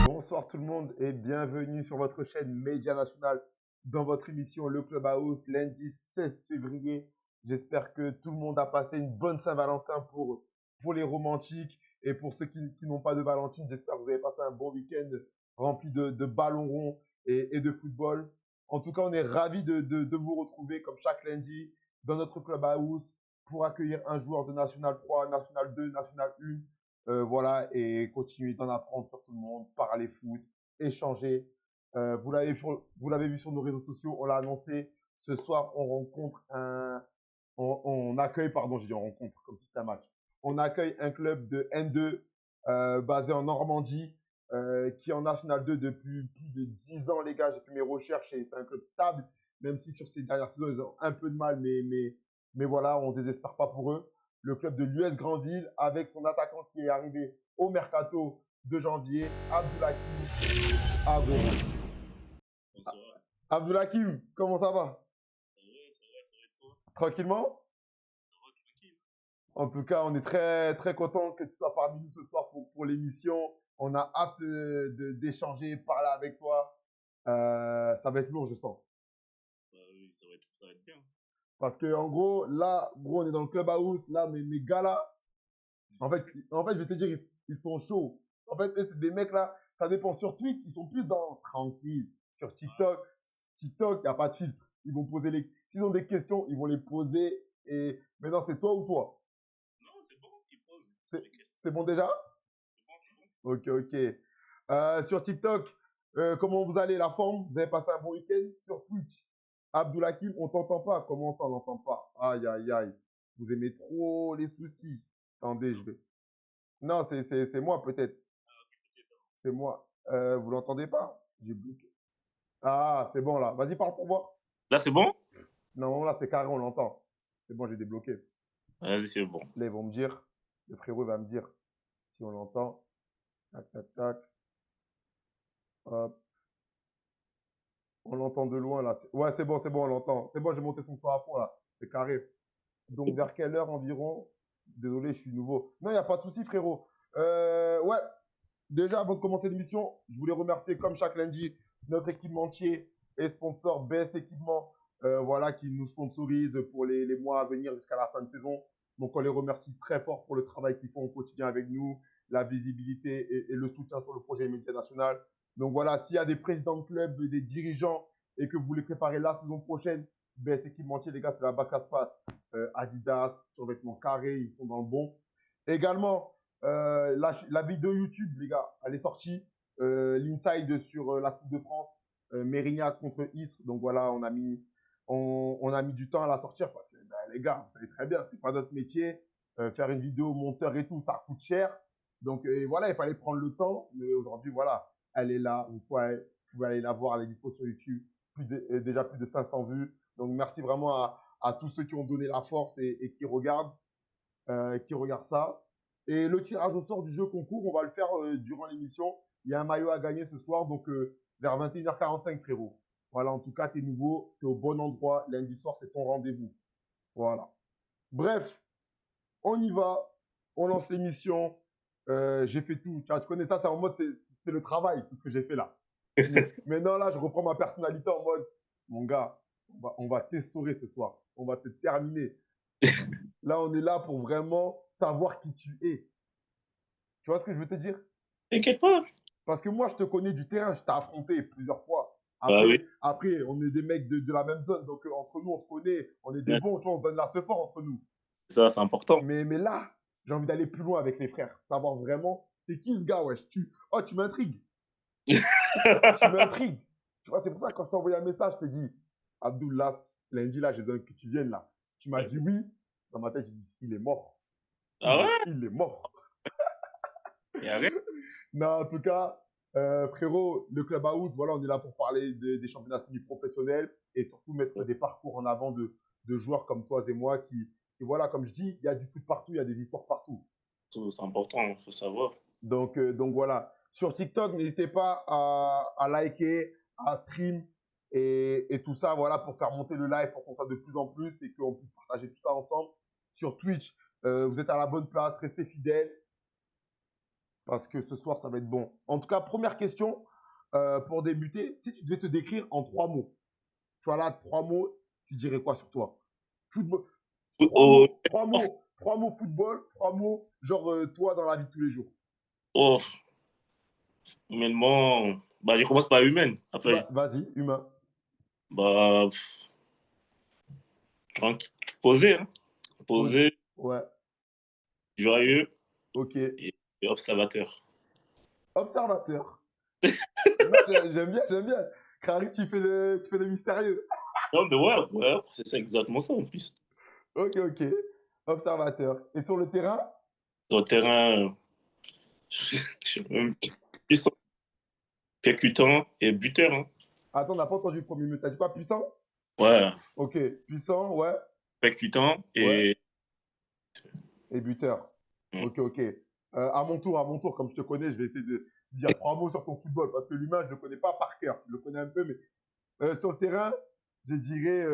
Bonsoir tout le monde et bienvenue sur votre chaîne Média National dans votre émission Le Clubhouse lundi 16 février. J'espère que tout le monde a passé une bonne Saint-Valentin pour les romantiques et pour ceux qui n'ont pas de Valentine. J'espère que vous avez passé un bon week-end rempli de ballons ronds et de football. En tout cas, on est ravis de vous retrouver comme chaque lundi dans notre Clubhouse pour accueillir un joueur de National 3, National 2, National 1. Voilà, et continuer d'en apprendre sur tout le monde, parler foot, échanger. Vous l'avez vu sur nos réseaux sociaux, on l'a annoncé. Ce soir, on accueille, pardon, j'ai dit on rencontre, comme si c'était un match. On accueille un club de N2 basé en Normandie, qui est en National 2 depuis plus de 10 ans, les gars. J'ai fait mes recherches et c'est un club stable, même si sur ces dernières saisons, ils ont un peu de mal, mais voilà, on ne désespère pas pour eux. Le club de l'US Grandville avec son attaquant qui est arrivé au mercato de janvier, Abdoulhakim Ago. Bonsoir. Abdoulhakim, comment ça va? Ça va, toi? Tranquillement? Ça va, tranquille. En tout cas, on est très, très content que tu sois parmi nous ce soir pour l'émission. On a hâte d'échanger, parler avec toi. Ça va être lourd, je sens. Oui, ça va être bien. Parce que en gros, là, on est dans le clubhouse. Là, mes gars là, en fait, je vais te dire, ils sont chauds. En fait, eux, c'est des mecs là, ça dépend sur Twitch, ils sont plus dans tranquille. Sur TikTok, il n'y a pas de filtre. Ils vont poser s'ils ont des questions, ils vont les poser. Et maintenant, c'est toi ou toi? Non, c'est bon, ils posent. C'est bon déjà? C'est bon. Ok. Sur TikTok, comment vous allez? La forme? Vous avez passé un bon week-end? Sur Twitch, Abdoulhakim, on t'entend pas. Comment ça, on n'entend pas? Aïe, aïe, aïe. Vous aimez trop les soucis. Attendez, je vais. Non, c'est moi peut-être. C'est moi. Vous l'entendez pas? J'ai bloqué. Ah, c'est bon là. Vas-y, parle pour voir. Là, c'est bon? Non, là, c'est carré, on l'entend. C'est bon, j'ai débloqué. Vas-y, c'est bon. Là, ils vont me dire. Le frérot va me dire si on l'entend. Tac, tac, tac. Hop. On l'entend de loin là. Ouais, c'est bon, on l'entend. C'est bon, j'ai monté son son à fond là. C'est carré. Donc, vers quelle heure environ? Désolé, je suis nouveau. Non, il n'y a pas de souci, frérot. Ouais, déjà, avant de commencer l'émission, je voulais remercier, comme chaque lundi, notre équipementier et sponsor BS Équipement, voilà, qui nous sponsorise pour les mois à venir jusqu'à la fin de saison. Donc, on les remercie très fort pour le travail qu'ils font au quotidien avec nous, la visibilité et le soutien sur le projet Média National. Donc, voilà, s'il y a des présidents de club, des dirigeants et que vous voulez préparer la saison prochaine, BS Équipementier, les gars, c'est là-bas que ça se passe. Adidas, survêtements carrés, ils sont dans le bon. Également, la vidéo YouTube, les gars, elle est sortie. L'inside sur la Coupe de France, Mérignac contre Istres. Donc voilà, on a mis du temps à la sortir parce que les gars, vous savez très bien, c'est pas notre métier. Faire une vidéo monteur et tout, ça coûte cher. Donc voilà, il fallait prendre le temps. Mais aujourd'hui, voilà, elle est là. Vous pouvez aller la voir, elle est dispo sur YouTube. Déjà plus de 500 vues. Donc merci vraiment à tous ceux qui ont donné la force et qui regardent ça. Et le tirage au sort du jeu concours, on va le faire durant l'émission. Il y a un maillot à gagner ce soir, donc vers 21h45, frérot. Voilà, en tout cas, tu es nouveau, tu es au bon endroit. Lundi soir, c'est ton rendez-vous. Voilà. Bref, on y va. On lance l'émission. J'ai fait tout. Tu connais ça, c'est en mode, c'est le travail, tout ce que j'ai fait là. Maintenant, là, je reprends ma personnalité en mode, mon gars, on va t'essorer ce soir. On va te terminer. Là, on est là pour vraiment savoir qui tu es. Tu vois ce que je veux te dire? T'inquiète pas. Parce que moi, je te connais du terrain, je t'ai affronté plusieurs fois. Après, on est des mecs de la même zone, donc entre nous, on se connaît, on est des bons, tu vois, on se donne la fort entre nous. C'est ça, c'est important. Mais là, j'ai envie d'aller plus loin avec les frères, savoir vraiment, c'est qui ce gars, wesh? Tu m'intrigues. Tu m'intrigues. Tu vois, c'est pour ça que quand je t'ai envoyé un message, je t'ai dit, Abdoul, là, lundi, là, j'ai besoin que tu viennes là. Tu m'as dit oui. Dans ma tête, j'ai dit, il est mort. Ah ouais? Il est mort. Et arrête. Non, en tout cas, frérot, le Clubhouse, voilà, on est là pour parler des championnats semi-professionnels et surtout mettre des parcours en avant de joueurs comme toi et moi Et voilà, comme je dis, il y a du foot partout, il y a des histoires partout. C'est important, il faut savoir. Donc voilà. Sur TikTok, n'hésitez pas à liker, à stream et tout ça, voilà, pour faire monter le live, pour qu'on soit de plus en plus et qu'on puisse partager tout ça ensemble. Sur Twitch, vous êtes à la bonne place, restez fidèles parce que ce soir, ça va être bon. En tout cas, première question pour débuter. Si tu devais te décrire en 3 mots, tu vois là, 3 mots, tu dirais quoi sur toi? Football. Trois Oh, mots, 3 mots, 3 mots football, 3 mots, genre toi dans la vie de tous les jours. oh, humainement, bah, je commence par humaine. Après, Vas-y, humain. bah, tranquille, posé, hein. Pause. Posé, Ouais, joyeux ok. et observateur. Observateur. Non, j'aime bien. Crary, tu fais le mystérieux. Non, mais ouais, ouais, c'est ça, exactement ça en plus. Ok. Observateur. Et sur le terrain? Sur le terrain, je suis même puissant, percutant et buteur, hein. Attends, on n'a pas entendu le premier mot. T'as dit quoi? Puissant? Ouais, Ok. Puissant, ouais. percutant Ouais. et Et buteur. Ok. À mon tour, comme je te connais, je vais essayer de dire 3 mots sur ton football parce que l'humain, je ne le connais pas par cœur. Je le connais un peu, mais sur le terrain, je dirais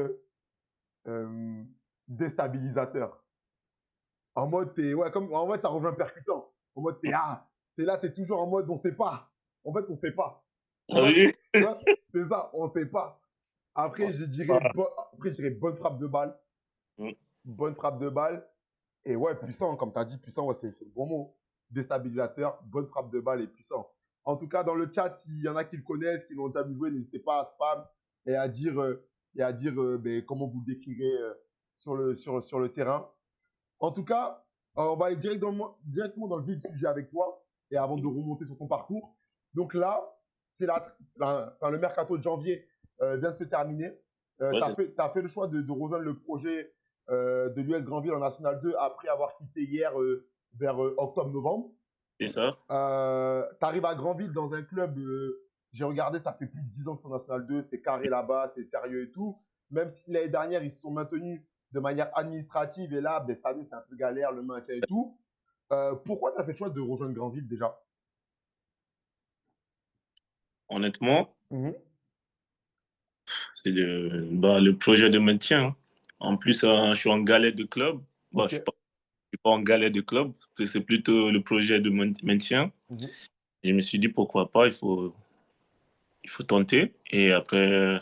euh, déstabilisateur. En mode, en mode, ça rejoint percutant. En mode, t'es là, t'es toujours en mode, on sait pas. En fait, on sait pas. Tu ah vois, oui, tu vois, c'est ça, on sait pas. Après, je dirais bonne frappe de balle. mm, Bonne frappe de balle. Et ouais, puissant, comme tu as dit, puissant, ouais, c'est le bon mot. Déstabilisateur, bonne frappe de balle et puissant. En tout cas, dans le chat, s'il y en a qui le connaissent, qui l'ont déjà vu jouer, n'hésitez pas à spam et à dire ben, comment vous le décrirez sur le terrain. En tout cas, on va aller directement dans le vif du sujet avec toi et avant de remonter sur ton parcours. Donc là, c'est le mercato de janvier vient de se terminer. Tu ouais, as fait le choix de rejoindre le projet de l'US Granville en National 2 après avoir quitté hier vers octobre-novembre. c'est ça. Tu arrives à Granville dans un club, j'ai regardé, ça fait plus de 10 ans qu'ils sont en National 2, c'est carré là-bas, c'est sérieux et tout. Même si l'année dernière, ils se sont maintenus de manière administrative et là, ben, cette année, c'est un peu galère, le maintien et tout. Pourquoi tu as fait le choix de rejoindre Granville déjà? Honnêtement, Mhm. c'est le projet de maintien, hein. En plus, je suis en galère de club. Bah, Ok. je suis pas en galère de club, c'est plutôt le projet de maintien. Mhm. Et je me suis dit pourquoi pas, il faut tenter. Et après,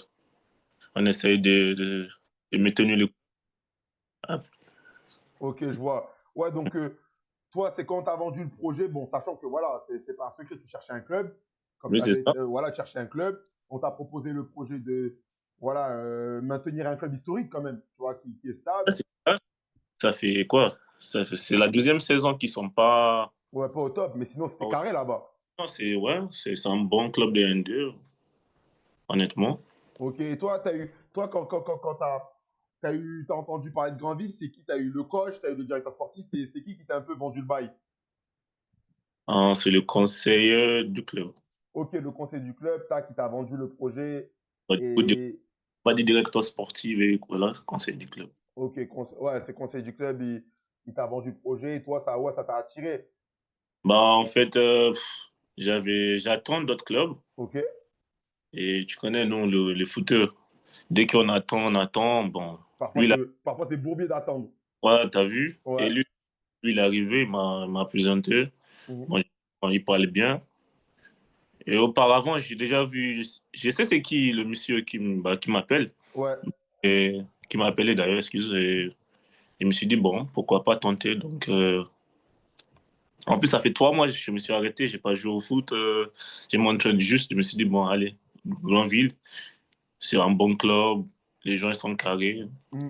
on essaye de maintenir le. Ah, Ok, je vois. Ouais, donc toi, c'est quand tu as vendu le projet, bon, sachant que voilà, c'est pas un secret, tu cherchais un club, comme oui, tu c'est avais, ça. voilà, tu cherchais un club, on t'a proposé le projet de, voilà, maintenir un club historique quand même, tu vois, qui est Ah, stable. c'est ça. Ça fait quoi? C'est la deuxième saison qui sont pas. Ouais, pas au top, mais sinon, c'était carré là-bas. Non, c'est ouais, c'est un bon club de N2, honnêtement. Ok, et toi, quand t'as entendu parler de Granville, c'est qui? T'as eu le coach, t'as eu le directeur sportif, c'est qui t'a un peu vendu le bail? C'est le conseiller du club. Ok, le conseil du club, qui t'a vendu le projet, Pas du et pas du directeur sportif et voilà, conseiller du club. ok, ouais, c'est conseil du club, il t'a vendu le projet, et toi, ouais, ça t'a attiré. Bah, en fait, j'attends d'autres clubs Ok, et tu connais, nous, les footeurs. Dès qu'on attend, on attend. Bon, lui, là, parfois c'est bourbier d'attendre. ouais, t'as vu. Et Ouais. lui, il est arrivé, il m'a présenté. Mhm. Bon, il parlait bien. Et auparavant, j'ai déjà vu, je sais c'est qui le monsieur qui m'appelle, Ouais. et qui m'a appelé d'ailleurs, excuse. Et je me suis dit, bon, pourquoi pas tenter. Donc, en plus, ça fait 3 mois que je me suis arrêté, j'ai pas joué au foot. J'ai m'entraîné juste, je me suis dit, bon, allez, Grandville, c'est un bon club, les gens ils sont carrés, Mhm.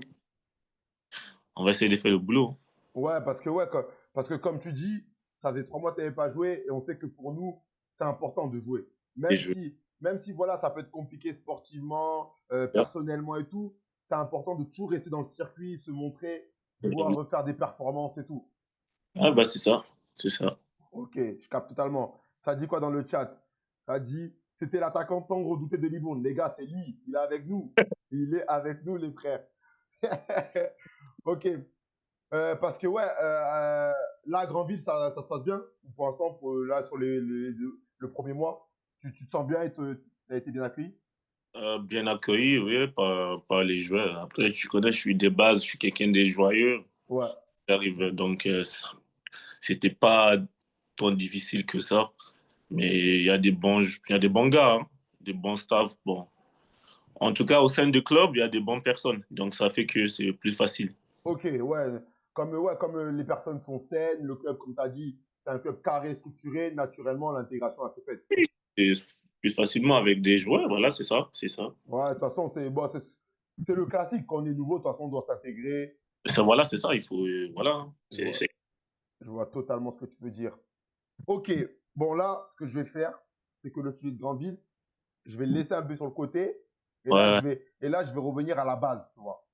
on va essayer de faire le boulot. Ouais, parce que comme tu dis, ça faisait 3 mois que tu n'avais pas joué et on sait que pour nous, c'est important de jouer. Et je Même si voilà, ça peut être compliqué sportivement, veux. personnellement et tout, c'est important de toujours rester dans le circuit, se montrer, pouvoir refaire des performances et tout. Ah, bah, c'est ça, c'est ça. Ok, je capte totalement. Ça dit quoi dans le chat? Ça dit, c'était l'attaquant tant redouté de Libourne. Les gars, c'est lui, il est avec nous. Il est avec nous, les frères. Ok. Parce que, ouais, là, à Grandville, ça se passe bien. Pour l'instant, là, sur le premier mois, tu te sens bien et tu as été bien accueilli? Bien accueilli, oui, par les joueurs. Après, tu connais, je suis des bases, je suis quelqu'un de joyeux. Ouais. J'arrive, donc, c'était pas tant difficile que ça. Mais il y a des bons gars, hein, des bons staffs. Bon. En tout cas, au sein du club, il y a des bonnes personnes. Donc, ça fait que c'est plus facile. Ok, ouais, comme les personnes sont saines, le club, comme tu as dit, c'est un club carré, structuré, naturellement, l'intégration, elle s'est faite. Et plus facilement avec des joueurs, voilà, c'est ça, c'est ça. Ouais, de toute façon, c'est le classique. Quand on est nouveau, de toute façon, on doit s'intégrer. Voilà, c'est ça, il faut, voilà. Je vois, je vois totalement ce que tu veux dire. Ok, bon, là, ce que je vais faire, c'est que le sujet de Grandville, je vais le laisser un peu sur le côté. Ouais, Et là, je vais revenir à la base, tu vois.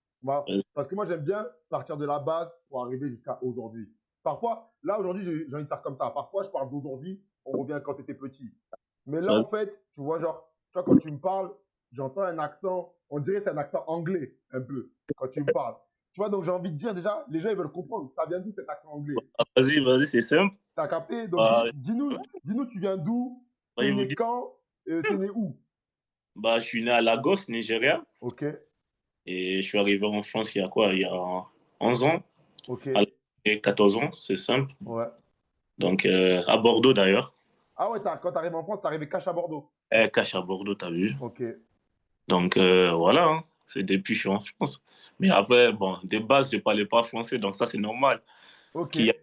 Parce que moi, j'aime bien partir de la base pour arriver jusqu'à aujourd'hui. Parfois, là, aujourd'hui, j'ai envie de faire comme ça. Parfois, je parle d'aujourd'hui, on revient quand tu étais petit. Mais là, en fait, tu vois, genre, tu vois, quand tu me parles, j'entends un accent, on dirait que c'est un accent anglais, un peu, quand tu me parles. Tu vois, donc j'ai envie de dire déjà, les gens, ils veulent comprendre. Ça vient d'où cet accent anglais? vas-y, vas-y, c'est simple. T'as capté? Donc, Bah, dis-nous, tu viens d'où? bah, T'es il vous né dit, quand? T'es né où? bah, je suis né à Lagos, Nigeria, Ok, et je suis arrivé en France il y a quoi? Il y a 11 ans, ok, à l'âge de 14 ans, c'est simple. ouais. Donc, à Bordeaux d'ailleurs. Ah ouais, quand t'arrives en France, t'arrives cash à Bordeaux. Cache à Bordeaux, t'as vu? Ok, Donc, voilà, hein. C'est depuis que je suis en France. Mais après, bon, de base, je parlais pas français, donc ça, c'est normal. ok. Qui a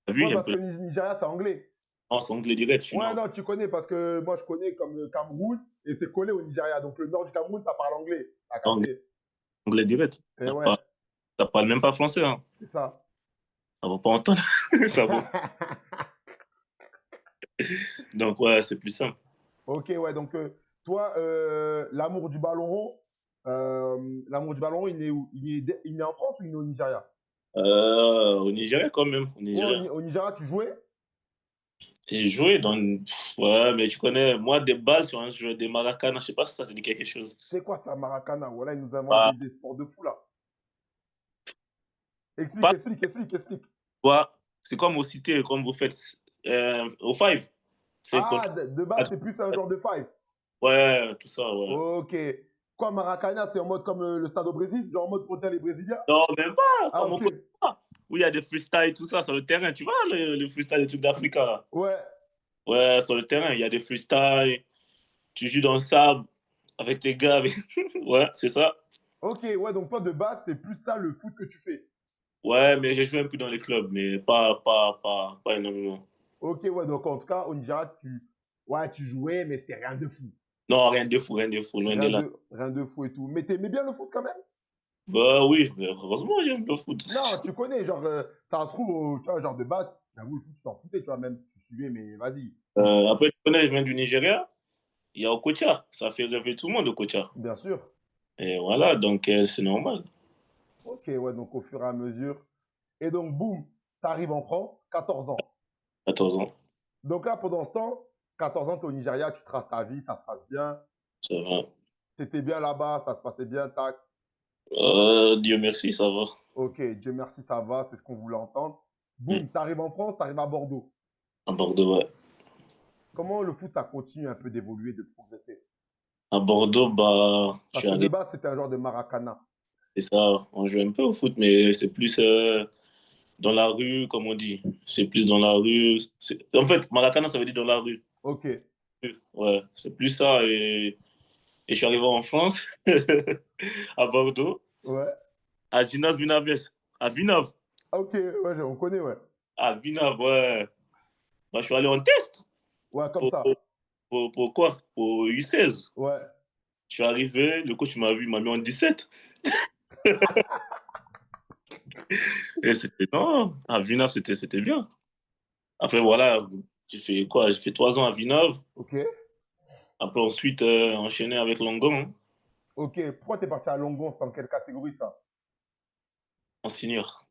Ouais, vu un parce peu que Nigeria, c'est anglais. en anglais direct, je Ouais, non. non, tu connais, parce que moi, je connais comme le Cameroun, et c'est collé au Nigeria. Donc, le nord du Cameroun, ça parle anglais. T'as Anglais, capté? anglais direct. Et ouais, Ça parle même pas français, hein. c'est ça. Ça va pas entendre. Ça va. Donc, ouais, c'est plus simple. Ok, ouais, donc, toi, l'amour du ballon rond, il est où? Il est en France ou il est au Nigeria? Au Nigeria, quand même. Au Ouais, Nigeria. au Nigeria, tu jouais? J'ai joué dans. Ouais, mais tu connais, moi, des bases, sur un jeu des Maracana, je sais pas si ça te dit quelque chose. C'est quoi ça, Maracana? Voilà, ils nous inventent Bah, des sports de fou, là. Explique, pas explique, explique, explique. quoi. C'est comme au cité, comme vous faites au five. C'est Ah, contre. de base, c'est plus un genre de five. Ouais, tout ça, ouais. Ok. Quoi, Maracana, c'est en mode comme le stade au Brésil, genre en mode pour dire les Brésiliens? Non, même pas, Ah, comme au ok. Côte d'Ivoire, où il y a des freestyles et tout ça sur le terrain. Tu vois, le freestyle des trucs d'Afrique, là. Ouais. Ouais, sur le terrain, il y a des freestyles. Tu joues dans le sable avec tes gars. Ouais, c'est ça. Ok, ouais, donc toi, de base, c'est plus ça le foot que tu fais. Ouais, mais j'ai joué un peu dans les clubs, mais pas énormément. Ok, ouais, donc en tout cas, au Nigeria, ouais, tu jouais, mais c'était rien de fou. Non, rien de fou, loin de là. Rien de fou et tout. Mais t'aimais bien le foot quand même? Bah oui, mais heureusement, j'aime le foot. Non, tu connais, genre, ça se trouve, tu vois, genre de base, j'avoue, le foot, tu t'en foutais, tu vois, même, tu suivais, mais vas-y. Après, tu connais, je viens du Nigeria. Il y a Okocha. Ça fait rêver tout le monde, Okocha. Bien sûr. Et voilà, donc c'est normal. Ok, ouais, donc au fur et à mesure. Et donc, boum, t'arrives en France, 14 ans. 14 ans, Donc là, pendant ce temps, 14 ans, tu es au Nigeria, tu traces ta vie, ça se passe bien. ça va. Tu étais bien là-bas, ça se passait bien, tac. Dieu merci, ça va. Ok, Dieu merci, ça va, c'est ce qu'on voulait entendre. Hmm. Boum, tu arrives en France, tu arrives à Bordeaux. À Bordeaux, ouais. Comment le foot, ça continue un peu d'évoluer, de progresser? À Bordeaux, bah, je Parce suis que de arrivé. base, c'était un genre de maracana. C'est ça, on joue un peu au foot, mais c'est plus dans la rue, comme on dit. C'est plus dans la rue. En fait, Maracana, ça veut dire dans la rue. Ok, Ouais, c'est plus ça. Et je suis arrivé en France, à Bordeaux, ouais. à Ginas Vinaves, à Vinave. Ah, ok, ouais, on connaît, ouais. À Vinave, ouais. Bah, je suis allé en test. Ouais, comme Pour, ça. pour quoi? Pour U16. Ouais. Je suis arrivé, le coach m'a vu, il m'a mis en 17. Et c'était, non, à Vinave, c'était bien. Après, voilà, j'ai fait quoi? J'ai fait 3 ans à Vinave. Ok, Après, ensuite, enchaîné avec Langon, hein, ok. Pourquoi tu es parti à Longon? C'est dans quelle catégorie, ça? en senior.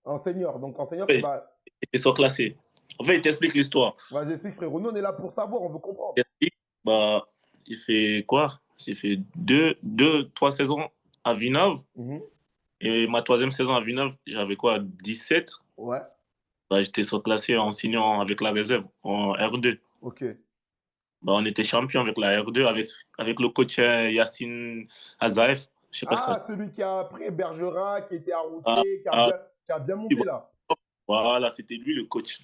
En senior. Donc, en senior, tu Ouais, vas. ils sont classés. En fait, il t'explique l'histoire. Vas-y, explique, frérot. Nous, on est là pour savoir, on veut Il comprendre. t'explique, bah, il fait quoi? J'ai fait 3 saisons à Vinave. Mhm. Et ma troisième saison à Villeneuve, j'avais quoi, 17. Ouais, Bah, j'étais surclassé en signant avec la réserve en R2. ok. Bah, on était champion avec la R2, avec le coach Yacine Azaev. Je sais pas si ça... Ah, celui qui a pris Bergerac, qui était Ah, arrosé, ah, qui a bien monté là. voilà, c'était lui le coach.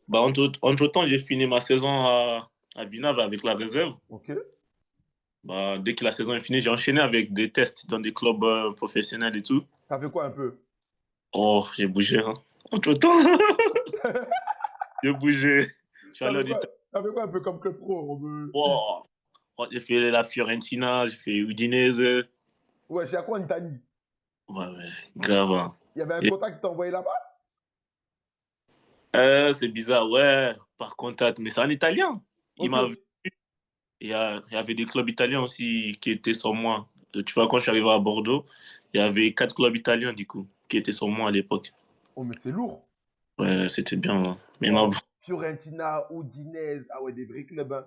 Bah, entre-temps, j'ai fini ma saison à Villeneuve avec la réserve. Ok. Bah, dès que la saison est finie, j'ai enchaîné avec des tests dans des clubs professionnels et tout. Ça fait quoi un peu? Oh, j'ai bougé, hein. Entre-temps, j'ai bougé. Je suis allé en Italie. Ça fait quoi un peu comme club pro? Oh, oh, j'ai fait la Fiorentina, j'ai fait Udinese. Ouais, c'est à quoi en Italie? Ouais, ouais, grave, hein. Il y avait un Et, contact qui t'a envoyé là-bas? c'est bizarre, ouais, par contact, mais c'est en italien. Il Ok. m'a vu. Il y avait des clubs italiens aussi qui étaient sur moi. Tu vois, quand je suis arrivé à Bordeaux, il y avait 4 clubs italiens, du coup, qui étaient sur moi à l'époque. Oh, mais c'est lourd. Ouais, c'était bien, hein. Mais non, Oh, Fiorentina, Udinese, ah ouais, des vrais clubs, hein.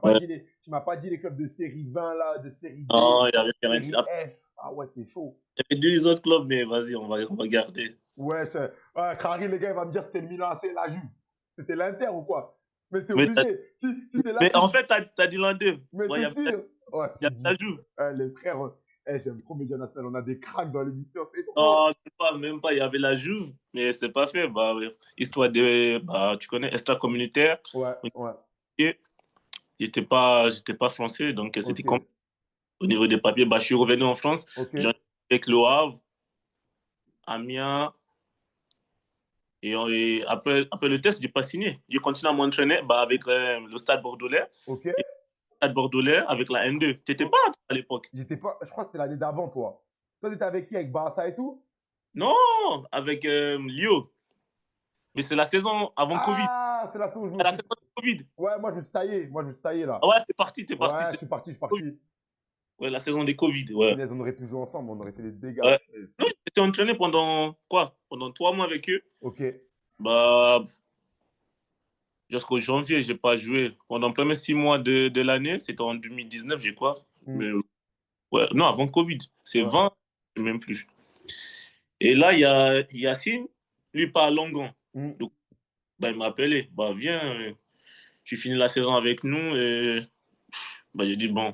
ouais. Tu m'as pas dit les clubs de série 20 là, de série Non, D, il y avait série Fiorentina. F. Ah ouais, t'es chaud. Il y avait deux autres clubs, mais vas-y, on va garder. Ouais, ouais, Crary, les gars, il va me dire c'était le Milan AC, la Juve. C'était l'Inter ou quoi? Mais c'est Mais, obligé. Si t'es là, mais en fait, t'as dit l'un d'eux. mais Ouais, c'est sûr. Ouais, il y c'est avait la dit. Juve. Les frères, j'aime trop Média National. On a des cracks dans l'émission, c'est trop. Non, même pas, il y avait la Juve, mais c'est pas fait. Bah, ouais. Histoire de, bah, tu connais, extra-communautaire. Ouais, ouais. Et j'étais pas français, donc c'était Ok, comme au niveau des papiers. Bah, je suis revenu en France, ok. j'ai avec Le Havre, Amiens, et après le test, j'ai pas signé. J'ai continué à m'entraîner bah, avec le Stade Bordelais, Ok. et le Stade Bordelais avec la N2. T'étais Ok. pas à l'époque? J'étais pas, je crois que c'était l'année d'avant, toi. Toi, t'étais avec qui? Avec Barça et tout? Non, avec Lio. Mais c'est la saison avant Covid. Ah, c'est la saison où je me C'est la suis. saison de Covid. Ouais, moi, je me suis taillé. Moi, je me suis taillé là. Ah ouais, t'es parti, t'es parti. Ouais, je suis parti, je suis Covid. parti. Ouais, la saison des Covid, ouais. Punaise, on aurait pu jouer ensemble, on aurait fait des dégâts. Ouais. Non, j'étais entraîné pendant quoi? Pendant 3 mois avec eux. Ok. Bah, jusqu'au janvier, j'ai pas joué. Pendant les premiers 6 mois de l'année, c'était en 2019, j'ai quoi? Hmm. Mais ouais, non, avant Covid. C'est Ouais. 20, même plus. Et là, il y a Yacine, lui, pas à Longan. Hmm. Donc, bah, il m'a appelé. Bah, viens, tu finis la saison avec nous. Et bah, j'ai dit, bon,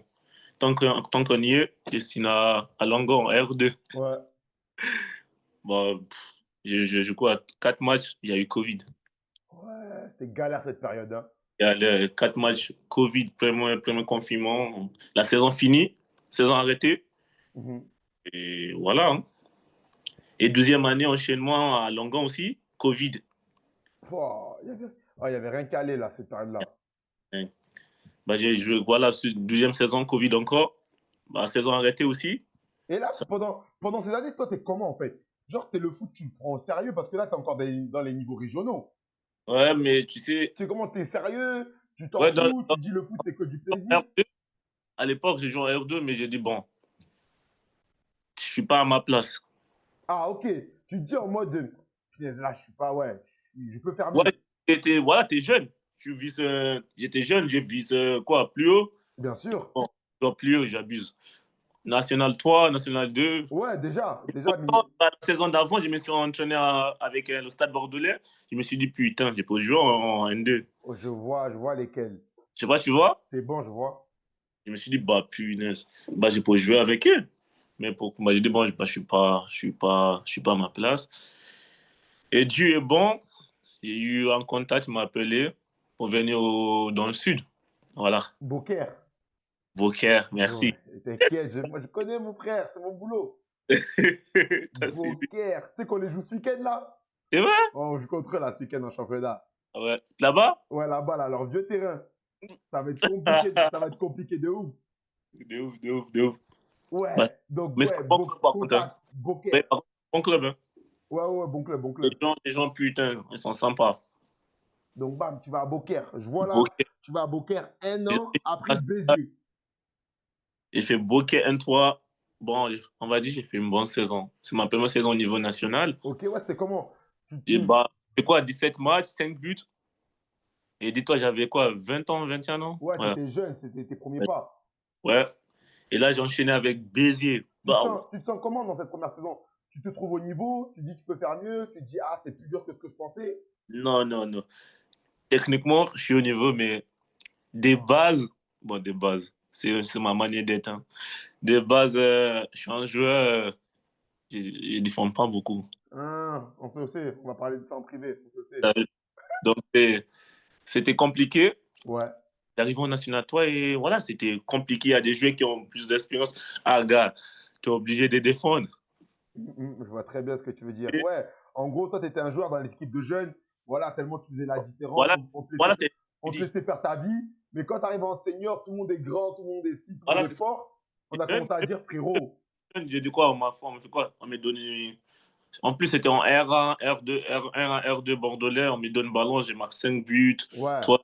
tant qu'on y est, je signe à Longan, R2. Ouais. Bah, je quoi, 4 matchs, il y a eu Covid. Ouais, c'était galère cette période, hein. Il y a les 4 matchs Covid, premier confinement. La saison finie, saison arrêtée. Mhm. Et voilà, hein. Et deuxième année, enchaînement à Langon aussi, Covid. Pouah, il y avait rien qu'à aller là, cette période-là. Ouais. Bah, j'ai joué, voilà, deuxième saison, Covid encore. Bah, saison arrêtée aussi. Et là, Ça- pendant ces années, toi, t'es comment en fait? Genre, t'es le foot, tu le prends au sérieux parce que là, t'es encore dans les niveaux régionaux. Ouais, mais tu sais, Tu sais comment t'es sérieux, tu t'en ouais, fous, tu dis le foot, c'est que du dans plaisir. R2, à l'époque, j'ai joué en R2, mais j'ai dit, bon, je suis pas à ma place. Ah, ok. Tu te dis en mode, punaise, là, je suis pas, ouais, je peux faire Ouais, mieux. voilà, t'es jeune. J'étais jeune, j'ai vise quoi, plus haut. Bien sûr. Bon, toi, plus haut, j'abuse. National 3, National 2. Ouais, déjà, La saison d'avant, je me suis entraîné avec le Stade Bordelais. Je me suis dit, putain, j'ai pas joué en N2. oh, je vois lesquels. Je sais pas, tu vois? C'est bon, je vois. Je me suis dit, bah, punaise. Bah, j'ai pas joué avec eux. Mais bah, j'ai dit, bon, bah, je suis pas à ma place. Et Dieu est bon. J'ai eu un contact, il m'a appelé pour venir dans le sud. Voilà. Beaucaire. Beaucaire, Ouais, merci. t'inquiète, moi, je connais mon frère, c'est mon boulot. T'as suivi. Beaucaire. Tu sais qu'on les joue ce week-end là? C'est vrai? Oh, on joue contre eux là ce week-end en championnat. Ah ouais. Là-bas? Ouais, là-bas, là, leur vieux terrain. Ça va être compliqué de ouf. De ouf, de ouf, de ouf. Bah, Ouais, donc mais c'est ouais, un bon club par contre, hein. contact, Ouais, Beaucaire. par contre, bon club, hein. Ouais, ouais, bon club, bon club. Les gens, putain, ils sont sympas. Donc bam, tu vas à Beaucaire. Je vois là, Bokeh, tu vas à Beaucaire un j'ai an après Béziers. fait Bokeh N3. Bon, on va dire j'ai fait une bonne saison. C'est ma première saison au niveau national. Ok, ouais, c'était comment? J'ai fait quoi, 17 matchs, 5 buts. Et dis-toi, j'avais quoi, 20 ans, 21 ans? Ouais, Ouais. t'étais jeune, c'était tes premiers pas. Ouais. Et là, j'ai enchaîné avec Béziers. Bah, tu te sens comment dans cette première saison? Tu te trouves au niveau? Tu dis tu peux faire mieux? Tu te dis ah c'est plus dur que ce que je pensais? non, non, non. Techniquement, je suis au niveau, mais des bases, bon, des bases, c'est ma manière d'être. Hein. Des bases, je suis un joueur, je ne défends pas beaucoup. Ah, on se sait, on va parler de ça en privé, on se sait. Euh, Donc, c'était compliqué Ouais. d'arriver au national, toi, et voilà, c'était compliqué. Il y a des joueurs qui ont plus d'expérience. Ah, gars, tu es obligé de défendre. Je vois très bien ce que tu veux dire. Et Ouais, en gros, toi, tu étais un joueur dans l'équipe de jeunes. Voilà, tellement tu faisais la différence. voilà, voilà, c'est On je te dis. laissait faire ta vie. Mais quand tu arrives en senior, tout le monde est grand, tout le monde est ci, tout le monde Voilà, est c'est ça. fort. On Et a commencé à dire, frérot, j'ai dit quoi, on m'a fait quoi? On m'a donné. En plus, c'était en R1, R2, R1 à R2 bordelais. On me donne le ballon, j'ai marqué 5 buts. ouais, Toi,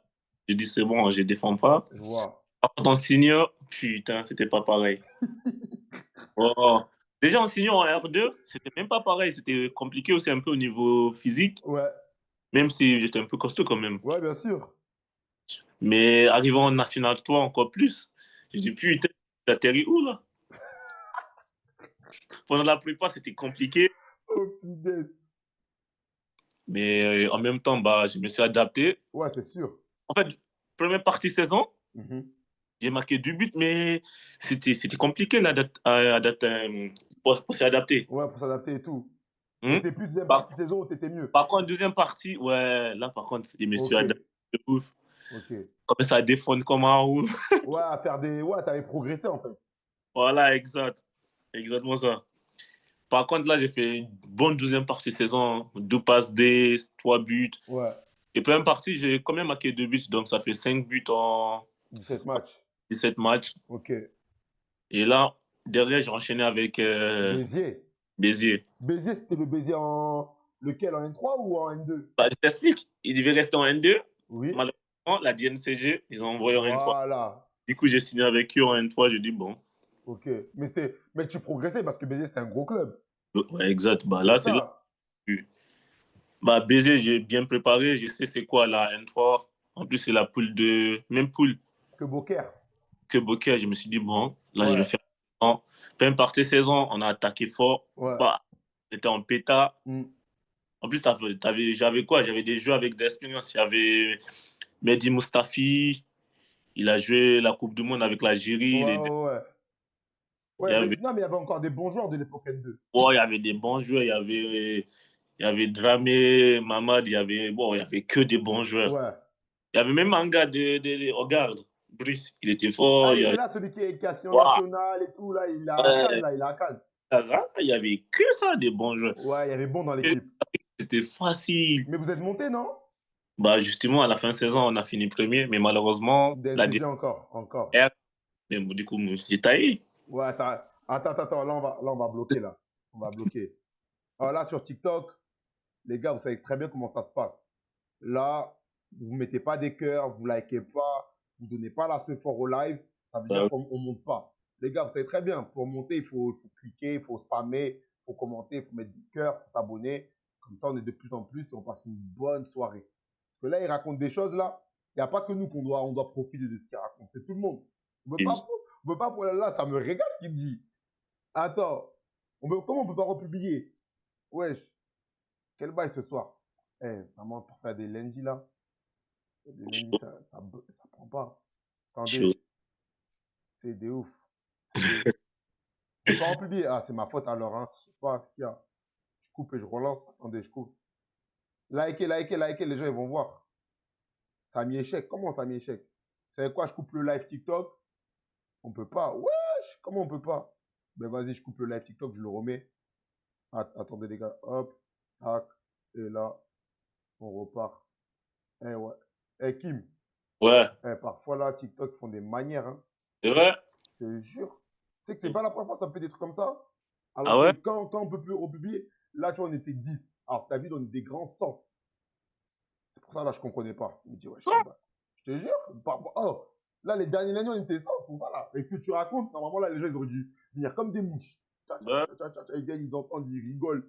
j'ai dit c'est bon, je ne défends pas. je vois. Par contre, en senior, putain, c'était pas pareil. Oh. Déjà en senior en R2, c'était même pas pareil. C'était compliqué aussi un peu au niveau physique, Ouais, même si j'étais un peu costaud quand même. ouais, bien sûr. Mais arrivant en national, toi encore plus. J'ai dit putain, t'atterris où là? Pendant la prépa, c'était compliqué. Oh, punaise. Mais en même temps, bah, je me suis adapté. Ouais, c'est sûr. En fait, première partie saison, Mhm. j'ai marqué 2 buts, mais c'était compliqué là, pour s'adapter. Ouais, pour s'adapter et tout. Mais Hmm? c'est plus deuxième Par, partie saison où tu étais mieux. par contre, deuxième partie, ouais, là par contre, je me suis Ok, adapté de ouf. ok. Commence à défendre comme un ouf. Ouais, à faire des. Ouais, t'avais progressé en fait. Voilà, exact. Exactement ça. Par contre, là, j'ai fait une bonne deuxième partie saison. 2 passes D, 3 buts. Ouais, Et première partie, j'ai quand même marqué 2 buts, donc ça fait 5 buts en 17 matchs. 17 matchs. Ok. Et là, derrière, j'ai enchaîné avec Béziers. Béziers. Béziers, c'était le Béziers en. Lequel, en N3 ou en N2? Bah, je t'explique. Il devait rester en N2. Oui. Malheureusement, la DNCG, ils ont envoyé en N3. Voilà. Du coup, j'ai signé avec eux en N3. J'ai dit, bon, Ok. Mais tu progressais parce que Béziers, c'était un gros club. ouais, exact. Bah, C'est là, c'est là. ça. Bah, Béziers, j'ai bien préparé. Je sais c'est quoi la N3. En plus, c'est la poule de. Même poule Que Beaucaire. que Bokeh. Je me suis dit, bon, là, je vais Ouais. faire. Même partie saison, on a attaqué fort. Ouais. Bah, c'était en péta. Mm. En plus, j'avais quoi? J'avais des jeux avec de l'expérience. J'avais Mehdi Moustafi. Il a joué la Coupe du Monde avec l'Algérie. Ouais, ouais, ouais. Il Ouais, y avait, non, mais il y avait encore des bons joueurs de l'époque N2. il y avait des bons joueurs. Il y avait Dramé, Mamad. Il y avait que des bons joueurs. Ouais. Il y avait même un gars regarde, Brice. Il était Ah, fort. il était là, celui qui est assis en Waouh, national et tout, là, il a à Cannes, euh, là, il a à Cannes. il y avait que ça, des bons joueurs. Ouais, il y avait bon dans l'équipe. C'était facile. Mais vous êtes monté, non? Bah, justement, à la fin de saison, on a fini premier, mais malheureusement, la DNCG encore, encore. dernière, mais bon, du coup, j'ai taillé. Ouais, attends, là, on va bloquer, là. On va bloquer. Alors là, sur TikTok, les gars, vous savez très bien comment ça se passe. Là, vous ne mettez pas des cœurs, vous ne likez pas, vous ne donnez pas la fort au live, ça veut dire Bah, qu'on ne monte pas. Les gars, vous savez très bien, pour monter, il faut cliquer, il faut spammer, il faut commenter, il faut mettre des cœurs, il faut s'abonner. Comme ça, on est de plus en plus et on passe une bonne soirée. Parce que là, il raconte des choses, là. Il n'y a pas que nous on doit profiter de ce qu'il raconte. C'est tout le monde. On ne veut pas, là, ça me régale ce qu'il me dit. Attends, comment on ne peut pas republier? Wesh, quel bail ce soir? Eh, vraiment, pour faire des lundis là, des lundis, ça prend pas. chaud. Attendez, c'est de ouf. C'est de ouf. On peut pas en publier. Ah, c'est ma faute alors, hein. Je sais pas ce qu'il y a. Je coupe et je relance. Attendez, je coupe. Likez, les gens ils vont voir. Ça a mis échec. Comment ça a mis échec? Vous savez quoi? Je coupe le live TikTok. On peut pas. Wesh, comment on peut pas? Ben vas-y, je coupe le live TikTok, je le remets. Attendez les gars. Hop, tac. Et là, on repart. Eh ouais. Eh Kim, Ouais, parfois là, TikTok font des manières, hein. c'est vrai. Je te jure. Tu sais que c'est pas la première fois que ça me fait des trucs comme ça. Ah Alors que ouais? quand on peut plus republier, là, tu vois, on était 10. Alors, t'as vu, on est des grands 100. C'est pour ça, là, je comprenais pas. Je me dis, ouais, je sais pas. Je te jure. Oh, là, les derniers lundi, on était 100, c'est pour ça, là. Et que tu racontes, normalement, là, les gens, ils auraient dû venir comme des mouches. Ouais. Ils viennent, ils entendent, ils rigolent.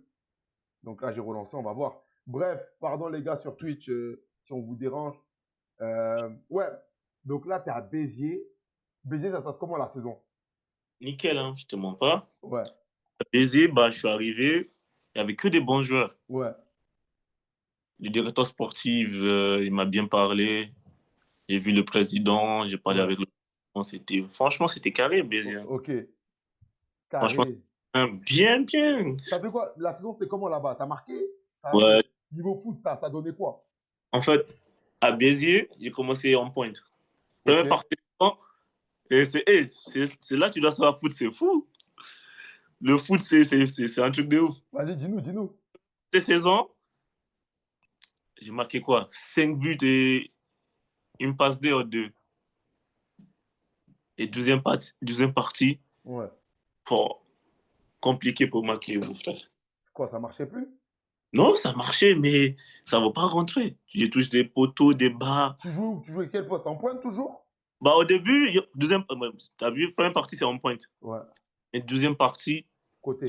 Donc là, j'ai relancé, on va voir. Bref, pardon, les gars, sur Twitch, si on vous dérange. Ouais. Donc là, tu es à Béziers. Béziers, ça se passe comment la saison? nickel, hein, je te mens pas. Ouais, À Béziers, bah, je suis arrivé, il n'y avait que des bons joueurs. ouais, Le directeur sportif, il m'a bien parlé. J'ai vu le président, j'ai parlé ouais. avec le président. Franchement, c'était carré, Béziers. Ok, Franchement, carré. bien, bien. T'as fait quoi? La saison, c'était comment là-bas? T'as marqué? Ouais. Niveau foot, ça donnait quoi? En fait, à Béziers, j'ai commencé en pointe. Ok? Première partie, et c'est là que tu dois savoir foot, c'est fou. Le foot, c'est un truc de ouf. Vas-y, dis-nous, dis-nous. Ces 16 ans, j'ai marqué quoi? 5 buts et une passe D en deux. Et deuxième partie, Ouais. oh, compliqué pour marquer, mon frère. Quoi, ça marchait plus? Non, ça marchait, mais ça ne va pas rentrer. J'ai touché des poteaux, des bas. Tu jouais quel poste? En pointe toujours? Bah, au début, t'as vu, première partie, c'est en pointe. Ouais. Et deuxième partie, Côté.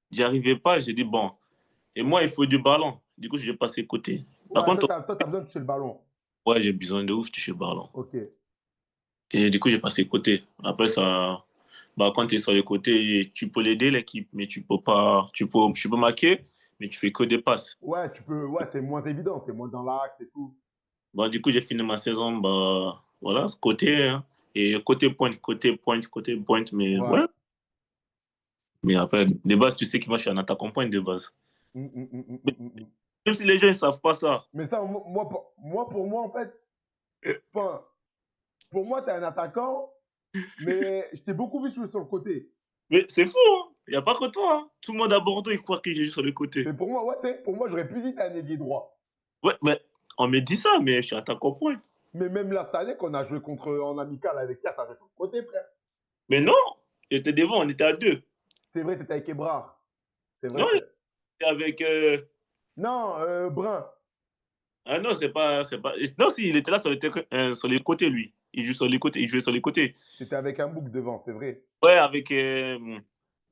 j'y arrivais pas. J'ai dit, bon. Et moi, il faut du ballon. Du coup, je vais passer côté. Par Ouais, contre, toi, t'as besoin de toucher le ballon. ouais, j'ai besoin de ouf toucher le ballon. Ok. Et du coup, j'ai passé côté. Après, ça, bah, quand tu es sur les côtés, tu peux l'aider, l'équipe, mais tu peux pas, tu peux marquer, mais tu fais que des passes. Ouais, ouais, c'est moins évident. T'es moins dans l'axe et tout. Bah, du coup, j'ai fini ma saison, bah, voilà, ce côté, hein. Et côté pointe, mais Ouais. ouais. Mais après, de base, tu sais que moi, je suis un attaquant pointe de base. Mm. Même si les gens, ils savent pas ça. Mais ça, pour moi, en fait, enfin, pour moi, t'es un attaquant, mais je t'ai beaucoup vu sur le côté. Mais c'est fou, hein. Il n'y a pas que toi, hein. Tout le monde à Bordeaux, il croit que j'ai joué sur le côté. Mais pour moi, ouais, pour moi, j'aurais plus dit t'es un ailier droit. Ouais, mais on me dit ça, mais je suis attaquant pointe. Mais même là, cette année, qu'on a joué en amical avec Pierre, t'as joué sur le côté, frère. Mais non, j'étais devant, on était à deux. C'est vrai, t'étais avec Ebrard. C'est vrai, Non, c'est. j'étais avec. Non, Brun. Ah non, c'est pas. Non, si, il était là sur les côtés, lui. Il joue sur les côtés, il jouait sur les côtés. T'étais avec un bouc devant, c'est vrai. Ouais, avec.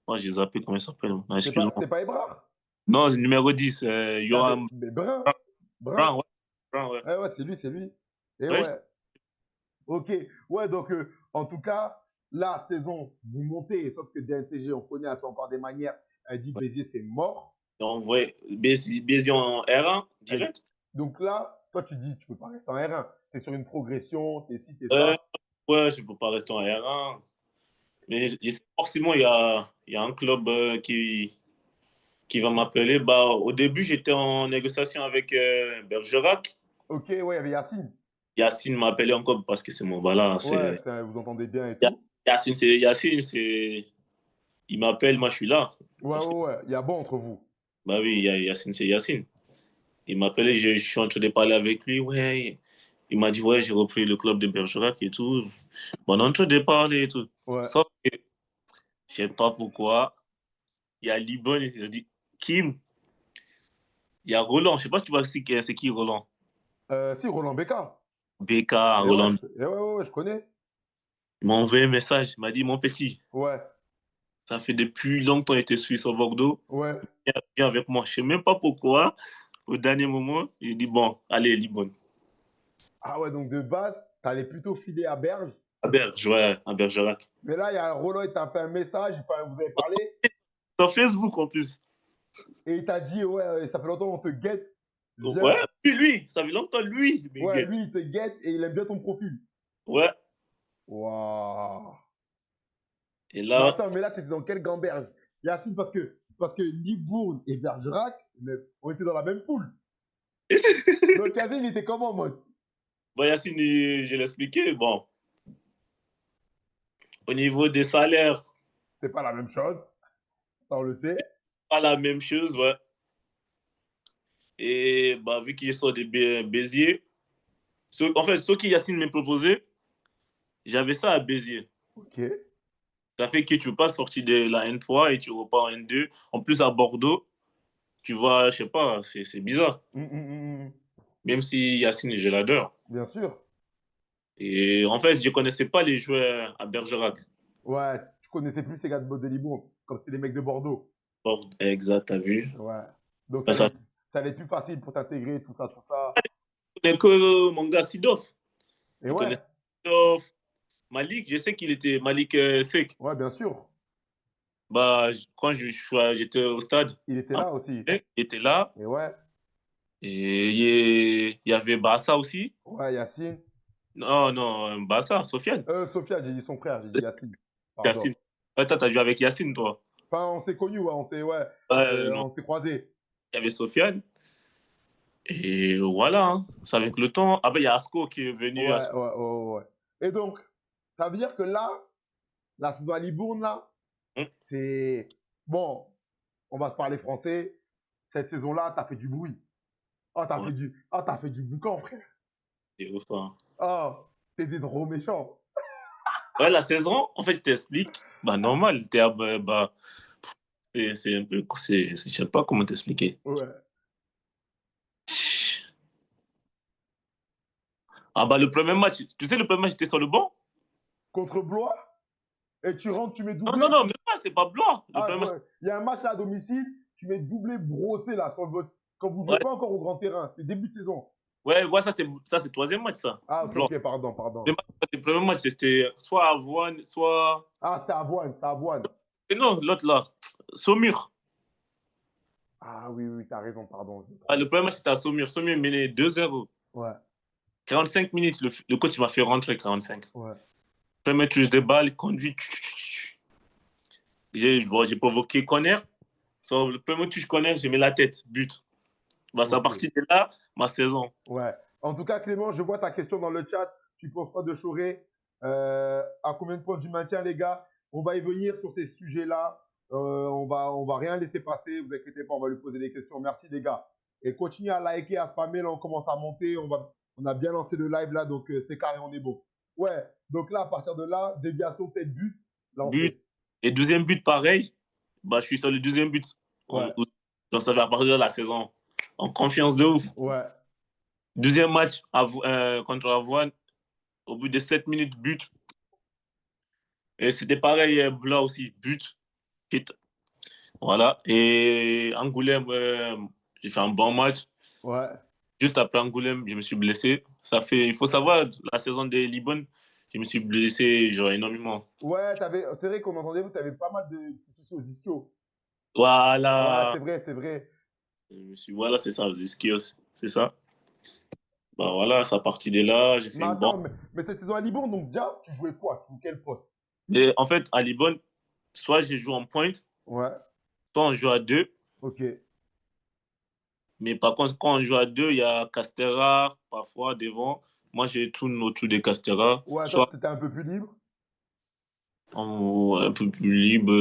Moi, j'ai zappé, comment il s'appelle? Ah, C'était excuse-moi. pas Ebrard. Non, c'est le numéro 10, Yoram Mais Brun. Brun. Brown, ouais. Brown, ouais. Ouais, ouais, c'est lui, c'est lui. Et Ouais, ouais. Ok. Ouais, donc, en tout cas, la saison, vous montez, sauf que DNCG, on connaît à toi encore des manières. Elle dit ouais. Béziers, c'est mort. Donc, ouais, Béziers en R1, Elle- direct. Donc là, toi, tu dis, tu peux pas rester en R1. Tu es sur une progression, tu es ci, tu es Euh, ça. ouais, je peux pas rester en R1. Mais forcément, il y a un club qui va m'appeler. Bah, au début, j'étais en négociation avec Bergerac. Ok, ouais, il y avait Yacine. Yacine m'a appelé encore parce que c'est mon voilà. Ouais, vous entendez bien et tout. Yacine, il m'appelle, moi je suis là. Ouais, Parce que, ouais, ouais. Il y a bon entre vous. bah oui, Yacine, c'est Yacine. Il m'a appelé, je suis en train de parler avec lui. Ouais. Il m'a dit, ouais, j'ai repris le club de Bergerac et tout. Bon, on est en train de parler et tout. Ouais. Sauf que, je sais pas pourquoi, il y a Libon, il a dit, Kim, il y a Roland. Je sais pas si tu vois c'est qui Roland. Si, Roland Beka. BK, Ouais, Roland. je connais. Il m'a envoyé un message. Il m'a dit, mon petit, Ouais, ça fait depuis longtemps que tu suis sur Bordeaux. ouais. Viens avec moi. Je sais même pas pourquoi. Au dernier moment, il dit, bon, allez, Libon. Ah ouais, donc de base, t'allais plutôt filer à Berge. À Berge, ouais, à Bergerac. Mais là, il y a Roland, il t'a fait un message, vous avez parlé, Sur Facebook en plus. et il t'a dit, ouais, ça fait longtemps qu'on te guette, Ouais, viens. ça fait longtemps, lui, il me Ouais, guette. lui, il te guette et il aime bien ton profil. Ouais. Waouh. Et Mais là, attends, mais là, t'étais dans quelle gamberge? Yacine, parce que Libourne et Bergerac, on était dans la même poule. Donc Yacine, il était comment, mode? bon, Yacine, je l'ai expliqué. Bon, au niveau des salaires, C'est pas la même chose, ça on le sait. pas la même chose, ouais. Et bah, vu qu'il sort de Béziers, en fait, ce que Yacine m'a proposé, j'avais ça à Béziers. Ok. Ça fait que tu ne peux pas sortir de la N3 et tu repars en N2. En plus, à Bordeaux, tu vois, je sais pas, c'est bizarre. Mm. Même si Yacine, je l'adore. Bien sûr. Et en fait, je ne connaissais pas les joueurs à Bergerac. Ouais, tu connaissais plus ces gars de Libourne, comme c'était les mecs de Bordeaux. Exact, t'as vu. Ouais. Donc Bah, ça, ça allait être plus facile pour t'intégrer, tout ça, tout ça. je connais que mon gars Sidoff. Et Je connais ouais, Sidoff, Malik, je sais qu'il était Malik Sek. Ouais, bien sûr. Bah, quand j'étais au stade, Il était à là aussi. il était là. Et ouais, Et il y avait Bassa aussi. ouais, Yacine. Non, non, Bassa, Sofiane. Sofiane, j'ai dit son frère, j'ai dit Yacine. Yacine. Pardon. Toi, t'as joué avec Yacine, toi. Enfin, on s'est connus, ouais, Non, on s'est croisés. il y avait Sofiane. Et voilà, hein. C'est avec le temps. Ah ben, il y a Asco qui est venu. Ouais, ouais, ouais, ouais. Et donc, ça veut dire que là, la saison à Libourne, là, Hum, c'est. Bon, on va se parler français. Cette saison-là, t'as fait du bruit. Oh, ouais, t'as fait du boucan, frère. c'est ouf, hein. Oh, t'étais trop méchant. Ouais, la saison, en fait, je t'explique. Bah, normal. C'est un peu. Je sais pas comment t'expliquer. Ouais. Ah, bah, le premier match, tu sais, le premier match, j'étais sur le banc. Contre Blois, et tu rentres, tu mets Non, doublé. non, non, même pas, c'est pas blanc. Le Ah, premier match. ouais. Il y a un match là à domicile, tu mets doublé brossé là sur votre. Quand vous jouez Ouais, pas encore au grand terrain, c'était début de saison. ouais, ouais, ça, c'est le troisième match, ça. Ah, ok, Blanc. ok, pardon, pardon. Le premier match, c'était soit Avoine, soit. Ah, c'était Avoine, c'était Avoine. Et non, l'autre là, Saumur. Ah oui, oui, t'as raison, pardon, je me Ah, trompe. le premier match, c'était à Saumur. Saumur menait 2-0. Ouais, 45 minutes, le coach m'a fait rentrer 45. ouais. Premier touche de balle, conduit. J'ai provoqué corner. Sur le premier touche corner, j'ai mis la tête, but. Bah, c'est à Ok, partir de là, ma saison. ouais. En tout cas, Clément, je vois ta question dans le chat. Tu penses quoi de Choré? À combien de points du maintien, les gars? On va y venir sur ces sujets-là. On va rien laisser passer. Vous inquiétez pas, on va lui poser des questions. Merci, les gars. Et continuez à liker, à spammer. Là, on commence à monter. On a bien lancé le live là, donc c'est carré, on est bon. Ouais. Donc là, à partir de là, déviation tête but, But. lancé. Et deuxième but, pareil. Bah, je suis sur le deuxième but. Ouais, Donc, ça va à partir de la saison. En confiance de ouf. ouais. Deuxième match contre Avoine. Au bout de 7 minutes, but. Et c'était pareil, Blanc aussi, but. Hit. Voilà. Et Angoulême, j'ai fait un bon match. Ouais. Juste après Angoulême, je me suis blessé. Il faut savoir, la saison des Libon, je me suis blessé genre énormément. Ouais, c'est vrai qu'on entendait, tu avais pas mal de petits soucis aux ischios. Ouais, Voilà. c'est vrai, c'est vrai. Voilà, c'est ça, Ziskios, c'est ça. Bah voilà, ça partit de là, j'ai fait Mais une bonne. attends, mais cette saison à Libourne, donc déjà, tu jouais quoi? Tu jouais quel poste? Et en fait, à Libon, soit j'ai joué en pointe, Ouais, soit on joue à deux. ok. Mais par contre, quand on joue à deux, il y a Castera, parfois devant. Moi, je tourne autour de Castera, Ouais, toi, soit tu étais un peu plus libre. un peu plus libre.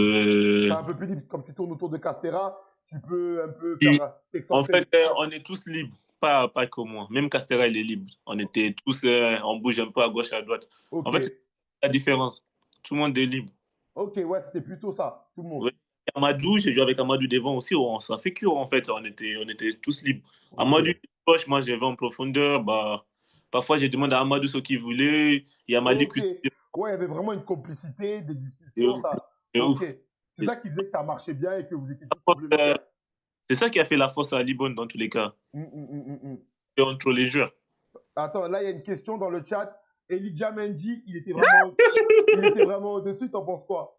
Enfin, un peu plus libre. Comme tu tournes autour de Castera, tu peux un peu Et faire en fait, t'excentrer. on est tous libres, pas que moi. Même Castera, il est libre. On était tous, on bouge un peu à gauche, à droite. En Ok, fait, c'est la différence. Tout le monde est libre. ok, ouais, c'était plutôt ça, tout le monde. Oui. Amadou, j'ai joué avec Amadou devant aussi. On s'en fait que, en fait, on était tous libres. Ok, Amadou, poche, moi, je vais en profondeur. Bah, parfois, je demande à Amadou ce qu'il voulait. Il y a Malik ok. aussi. Ouais, il y avait vraiment une complicité, des C'est discussions, ouf. ça. C'est Ok. ouf. C'est ça qui faisait que ça marchait bien et que vous étiez La tous force, complémentaires. c'est ça qui a fait la force à Libon dans tous les cas. Hum. Et entre les joueurs. Attends, là, il y a une question dans le chat. Elijah Mendy, il était vraiment au-dessus, t'en penses quoi?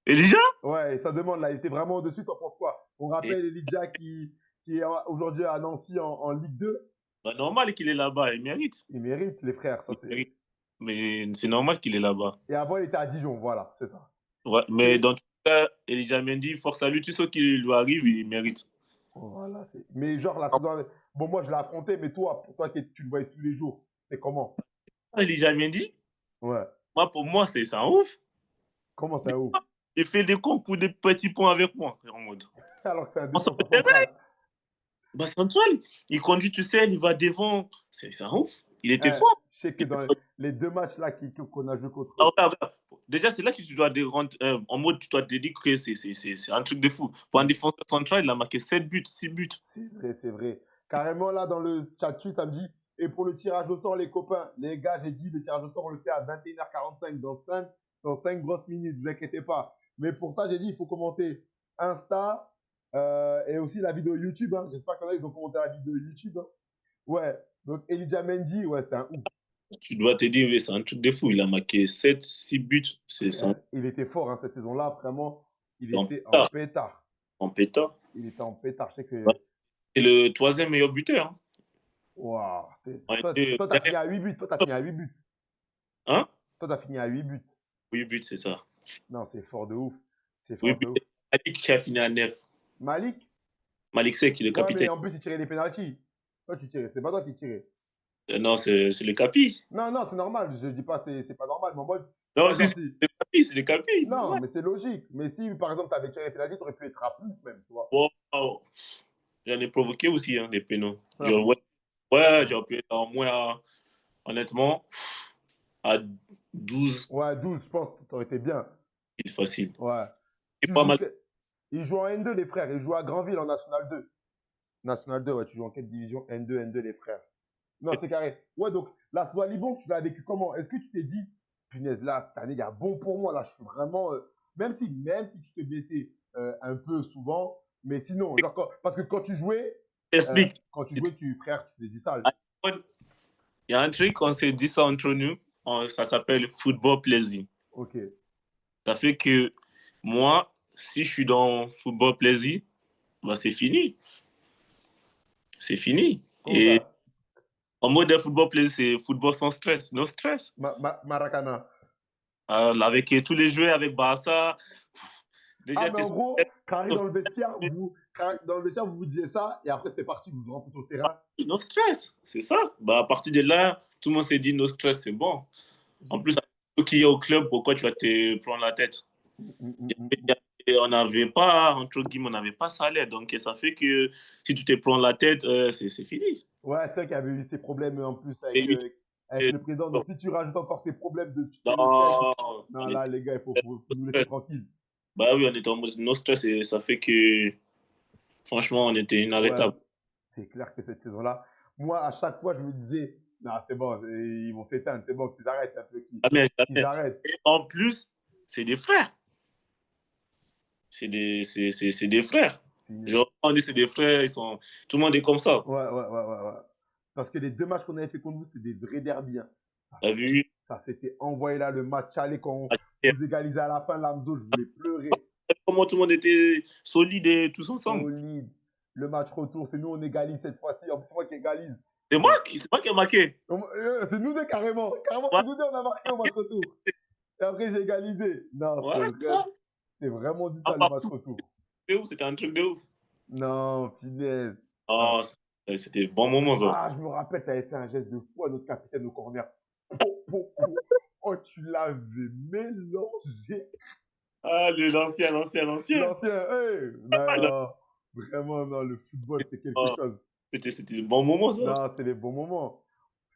Elijah? Ouais, ça demande là, il était vraiment au-dessus, t'en penses quoi? On Et, rappelle Elijah qui est aujourd'hui à Nancy en Ligue 2. bah, normal qu'il est là-bas. Il mérite. Il mérite, les frères, ça Il c'est. mérite. Mais c'est normal qu'il est là-bas. Et avant, il était à Dijon, voilà, c'est ça. Ouais, mais Et dans tout cas, Elijah Mendy, force à lui, tout ce qui lui arrive, il mérite. voilà, c'est. Mais genre, la saison. Bon, moi, je l'ai affronté, mais toi, pour toi, tu le voyais tous les jours, c'était comment? Elijah Mendy, Ouais. moi, pour moi, c'est un ouf. Comment ça ouf? Il fait des concours de petits points avec moi. En mode. Alors que c'est un On s'en défenseur fait vrai. central. Bah, c'est Antoine. Il conduit, tu sais, il va devant. C'est un ouf. Il était Hein, fort. je sais que dans les deux matchs là qu'on a joué contre Ah, eux. regarde. Déjà, c'est là que tu dois rentrer, en mode, tu dois te dire que c'est un truc de fou. Pour un défenseur central, il a marqué 7 buts, 6 buts. C'est vrai, c'est vrai. Carrément, là, dans le chat, ça me dit, et pour le tirage au sort, les copains, les gars, j'ai dit, le tirage au sort, on le fait à 21h45, dans 5 grosses minutes, ne vous inquiétez pas. Mais pour ça, j'ai dit, il faut commenter Insta et aussi la vidéo YouTube. Hein. J'espère qu'il y en a, ils ont commenté la vidéo YouTube. Hein. Ouais, donc Elijah Mendy, ouais, c'était un ouf. Tu dois te dire, oui, c'est un truc de fou. Il a marqué 7, 6 buts. C'est un Il était fort hein, cette saison-là, vraiment. Il en était en pétard. pétard. En pétard. Il était en pétard. Je sais Ouais. que. C'est le troisième meilleur buteur. Hein. Waouh. On Toi, était t'as fini derrière. à 8 buts. Toi, t'as fini à 8 buts. Hein? Toi, t'as fini à 8 buts. 8 buts, c'est ça. Non, c'est fort de ouf. C'est 8 fort de buts. ouf. Malik qui a fini à 9. Malik. Malik Seck, le Ouais, mais capitaine. en plus, il tirait les pénaltys. Toi, tu tirais. C'est pas toi qui tirais. Non, c'est le capi. Non, non, c'est normal. Je dis pas c'est pas normal. Mais en mode, tu Non, vois, si, genre, c'est si. le capi, c'est le capi. Non, Normal. mais c'est logique. Mais si, par exemple, tu avais tiré les pénaltys, tu aurais pu être à plus même, tu vois. Bon, j'en ai provoqué aussi, hein, des pénaux. T'en as pro- Ouais, Ouais, j'aurais pu être en moins, honnêtement, à 12, ouais 12, je pense que tu aurais été bien. c'est facile. Ouais. C'est Tu pas joues mal. que... Ils jouent en N2, les frères. Ils jouent à Granville en National 2. National 2, ouais, tu joues en quelle division? N2, N2, les frères. Non, c'est carré. Ouais, donc, la Soie Libon, tu l'as vécu comment? Est-ce que tu t'es dit, punaise, là, cette année, il y a bon pour moi, là, je suis vraiment. Même si tu te blessais un peu souvent, mais sinon, genre, parce que J'explique. frère, tu faisais du sale. Il y a un truc, on s'est dit ça entre nous, ça s'appelle football plaisir. Ok. Ça fait que moi, si je suis dans football plaisir, bah c'est fini. C'est fini. Comment Et ça? en mode de football plaisir, c'est football sans stress, no stress. Maracana. Avec tous les joueurs, avec Barça, Ah, déjà, mais tu es en gros, quand dans le vestiaire, vous vous disiez ça, et après, c'était parti, vous vous rentrez sur le terrain. no stress, c'est ça. Bah, à partir de là, tout le monde s'est dit no stress, c'est bon. En plus, qui est au club, pourquoi tu vas te prendre la tête? Et on n'avait pas, entre guillemets, on n'avait pas salaire. Donc, ça fait que si tu te prends la tête, c'est fini. Ouais, c'est vrai qu'il y avait eu ces problèmes en plus Et lui, avec le président. Donc, si tu rajoutes encore ces problèmes de tu te le sec, non, non, on là, était les gars, il faut no nous laisser stress. tranquilles. Bah oui, on était en mode no stress et ça fait que, franchement, on était Ouais, inarrêtable. c'est clair que cette saison-là, moi, à chaque fois, je me disais, non, c'est bon, ils vont s'éteindre, c'est bon, qu'ils arrêtent un peu, Jamais, qu'ils jamais. arrêtent. Et en plus, c'est des frères. C'est des frères. Puis, Genre, on dit c'est des frères, tout le monde est comme ça. ouais. Parce que les deux matchs qu'on avait fait contre vous, c'était des vrais derbies. Hein. T'as vu? Ça s'était envoyé là, le match aller quand vous égalisez à la fin, Lamzo, je voulais pleurer. Comment tout le monde était solide et tous ensemble. Solide. Le match retour, c'est nous, on égalise cette fois-ci. En plus, c'est moi qui égalise. C'est moi qui ai marqué. C'est nous deux carrément. Carrément, c'est Ouais, nous deux, on a marqué au match retour. Et après, j'ai égalisé. Non, voilà, c'est ça. c'était vraiment du Un ça le match partout. retour. C'était un truc de ouf. Non, punaise. Oh, Ah, c'était bon moment, ça. ah, je me rappelle, tu avais fait un geste de fou à notre capitaine au corner. Po, po, po. Oh, tu l'avais mélangé. Ah, l'ancien. L'ancien, hey, non, vraiment, non, le football, c'est quelque Oh, chose. c'était le bon moment, ça. Non, c'était les bons moments.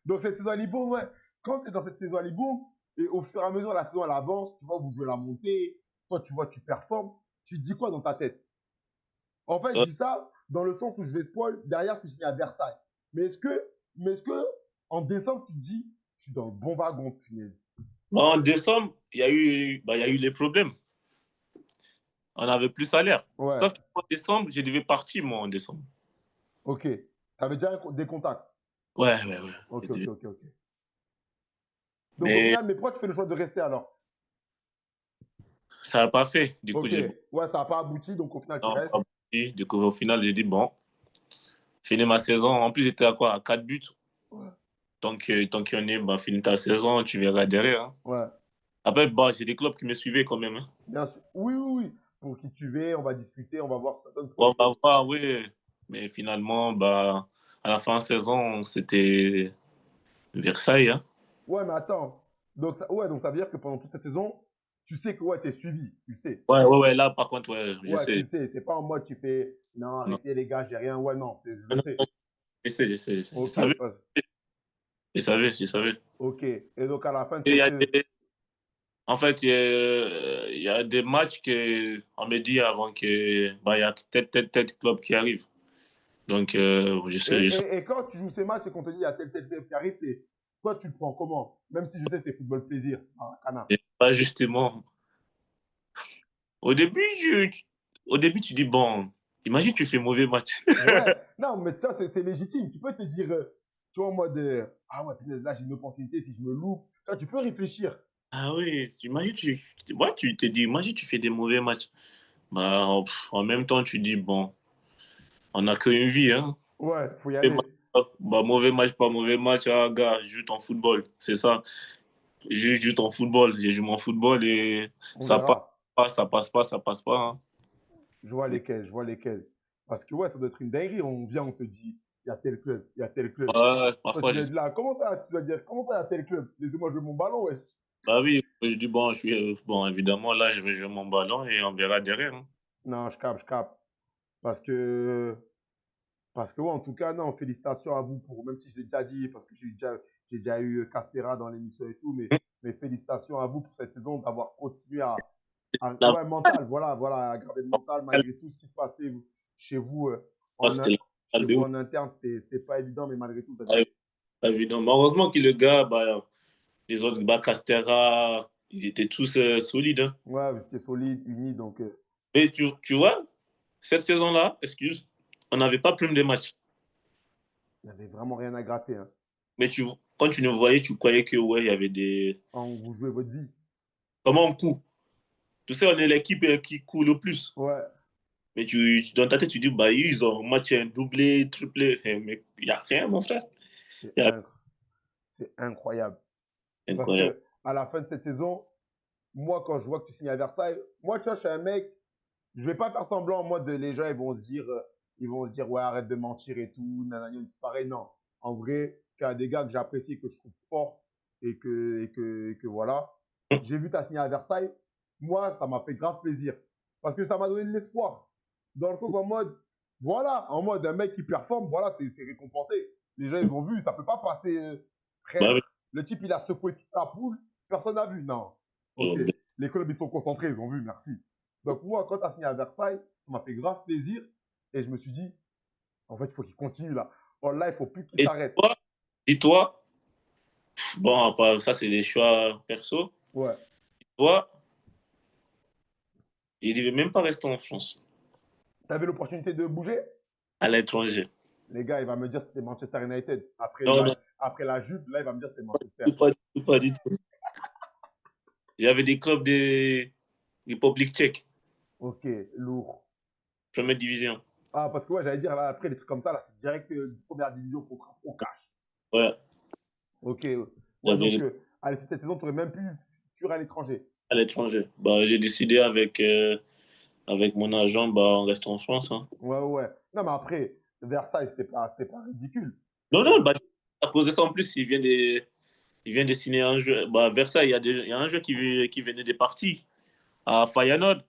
Donc, cette saison à Libourne, ouais, quand tu es dans cette saison à Libourne, et au fur et à mesure, la saison, elle avance, tu vois, vous jouez la montée, toi, tu vois, tu performes, tu te dis quoi dans ta tête? En fait, je Euh, dis ça dans le sens où je vais spoil, derrière, tu signes à Versailles. Mais est-ce que, en décembre, tu te dis, je suis dans le bon wagon, punaise. En décembre, il y a eu les problèmes. On n'avait plus salaire. Ouais, Sauf qu'en décembre, je devais partir, moi, en décembre. ok. Tu avais déjà des contacts. Ouais. Ok, ok, C'était- ok, ok. Donc, au Mais final, mais pourquoi tu fais le choix de rester alors? ça n'a pas fait. Du coup, Ok, ouais, ça n'a pas abouti, donc au final, tu non, restes. pas abouti. Du coup, au final, j'ai dit, bon, finis ma saison. En plus, j'étais à quoi? À 4 buts. Ouais, Tant qu'on est, bah, finis ta saison, tu verras derrière. Hein. ouais. Après, bah, j'ai des clubs qui me suivaient quand même. Hein. Bien sûr. Oui. Pour qui tu es, on va discuter, on va voir si ça donne pour On les va deux. voir, oui. Mais finalement, bah, à la fin de saison, c'était Versailles. Hein. Ouais, mais attends. Donc ça veut dire que pendant toute cette saison, tu sais que ouais, tu es suivi. Tu le sais. Ouais. Là, par contre, ouais, je Ouais, tu sais. le sais. C'est pas en mode tu fais non, Non, arrêtez les gars, j'ai rien. Ouais, non, je le non, sais. je sais. Ok, Je savais. ok. Et donc à la fin de Et cette saison. en fait, il y a des matchs que on me dit avant que bah, il y a tel club qui arrive. Donc, Et, je sais. et, et quand tu joues ces matchs et qu'on te dit il y a tel qui arrive, toi tu le prends comment? Même si je sais c'est football plaisir. Ah, Cana. Et pas justement. Au début, au début, tu dis, bon, imagine, tu fais mauvais match. Ouais. Non, mais ça c'est légitime. Tu peux te dire. tu vois, en mode, ah ouais, punaise, là, j'ai une opportunité, si je me loupe. Tu vois, tu peux réfléchir. Ah oui, imagine, ouais, tu t'es dit, imagine, tu fais des mauvais matchs. Bah, en même temps, tu dis, bon, on n'a qu'une vie, hein. Ouais, faut y Et bah, aller. mauvais match, pas mauvais match, ah, gars, joue ton football. C'est ça. Joue ton football. J'ai joué mon football et On ça passe verra. pas, ça passe pas, ça passe pas, hein. Je vois lesquels, je vois lesquels. Parce que ouais, ça doit être une dinguerie. On vient, on te dit, il y a tel club, il y a tel club. Ouais, Toi, tu parfois, dois être là. Comment ça, tu dois dire, comment ça, il y a tel club? Laissez-moi jouer mon ballon, wesh. bah oui, je dis, bon, bon, évidemment, là, je vais jouer mon ballon et on verra derrière, hein. Non, je capte, je capte. Parce que, parce que ouais, en tout cas, non, félicitations à vous pour, même si je l'ai déjà dit, parce que j'ai déjà eu Castera dans l'émission et tout, mais félicitations à vous pour cette saison d'avoir continué La, ouais, mental, voilà, voilà, à garder le mental malgré tout ce qui se passait chez vous, en, c'était la chez de vous ouf. en interne, c'était pas évident, mais malgré tout, vous avez. Ouais, pas évident. Mais heureusement que le gars, bah, les autres, bah, Castera, ils étaient tous solides, hein. Ouais, c'est solide, uni, donc Mais tu vois, cette saison-là, excuse, on n'avait pas plume des matchs. il n'y avait vraiment rien à gratter. Hein. Mais quand tu nous voyais, tu croyais que, ouais, il y avait des. Vous jouez votre vie. Comment on coud? Tu sais, on est l'équipe qui court le plus. Ouais, Mais dans ta tête, tu dis, bah, ils ont un match, un doublé, triplé. Mais il n'y a rien, mon frère. c'est Il y a inc- c'est incroyable. Parce incroyable. que à la fin de cette saison, moi, quand je vois que tu signes à Versailles, moi, tu vois, je suis un mec, je vais pas faire semblant en mode les gens, ils vont se dire, ouais, arrête de mentir et tout, nanana, pareil, non. En vrai, il y a des gars que j'apprécie, que je trouve forts et que voilà. J'ai vu ta signé à Versailles. Moi, ça m'a fait grave plaisir. Parce que ça m'a donné de l'espoir. Dans le sens en mode, voilà, en mode un mec qui performe, voilà, c'est récompensé. Les gens, ils ont vu, ça peut pas passer, Bah, frère. Le type, il a secoué toute la poule, personne n'a vu. Non. Ok. oui. Les clubs, ils sont concentrés, ils ont vu, merci. Donc, moi, quand tu as signé à Versaille, ça m'a fait grave plaisir. Et je me suis dit, en fait, il faut qu'il continue là. Oh, là, il faut plus qu'il Et s'arrête. toi, dis-toi, bon, ça, c'est des choix perso. Ouais. Toi, il ne devait même pas rester en France, Tu avais l'opportunité de bouger? à l'étranger. Les gars, il va me dire que c'était Manchester United. Non, non, Après la jupe, là, il va me dire que c'était Manchester. pas du tout, pas du tout. J'avais des clubs de République tchèque, Ok, lourd. première division. Ah, parce que ouais, j'allais dire, là, après, les trucs comme ça, là, c'est direct première division contrat au cash. Ouais, Ok. Ouais, donc, j'avais à l'issue de cette saison, tu aurais même pu sur à l'étranger. à l'étranger. Bah, j'ai décidé avec mon agent, bah, on reste en France, hein. Ouais, ouais. Non, mais après, Versailles, c'était pas ridicule. Non, non, C'était. bah, à cause de ça, en plus, il vient de signer un jeu. Bah, à Versailles, il y a un jeu qui venait des parties. À Feyenoord,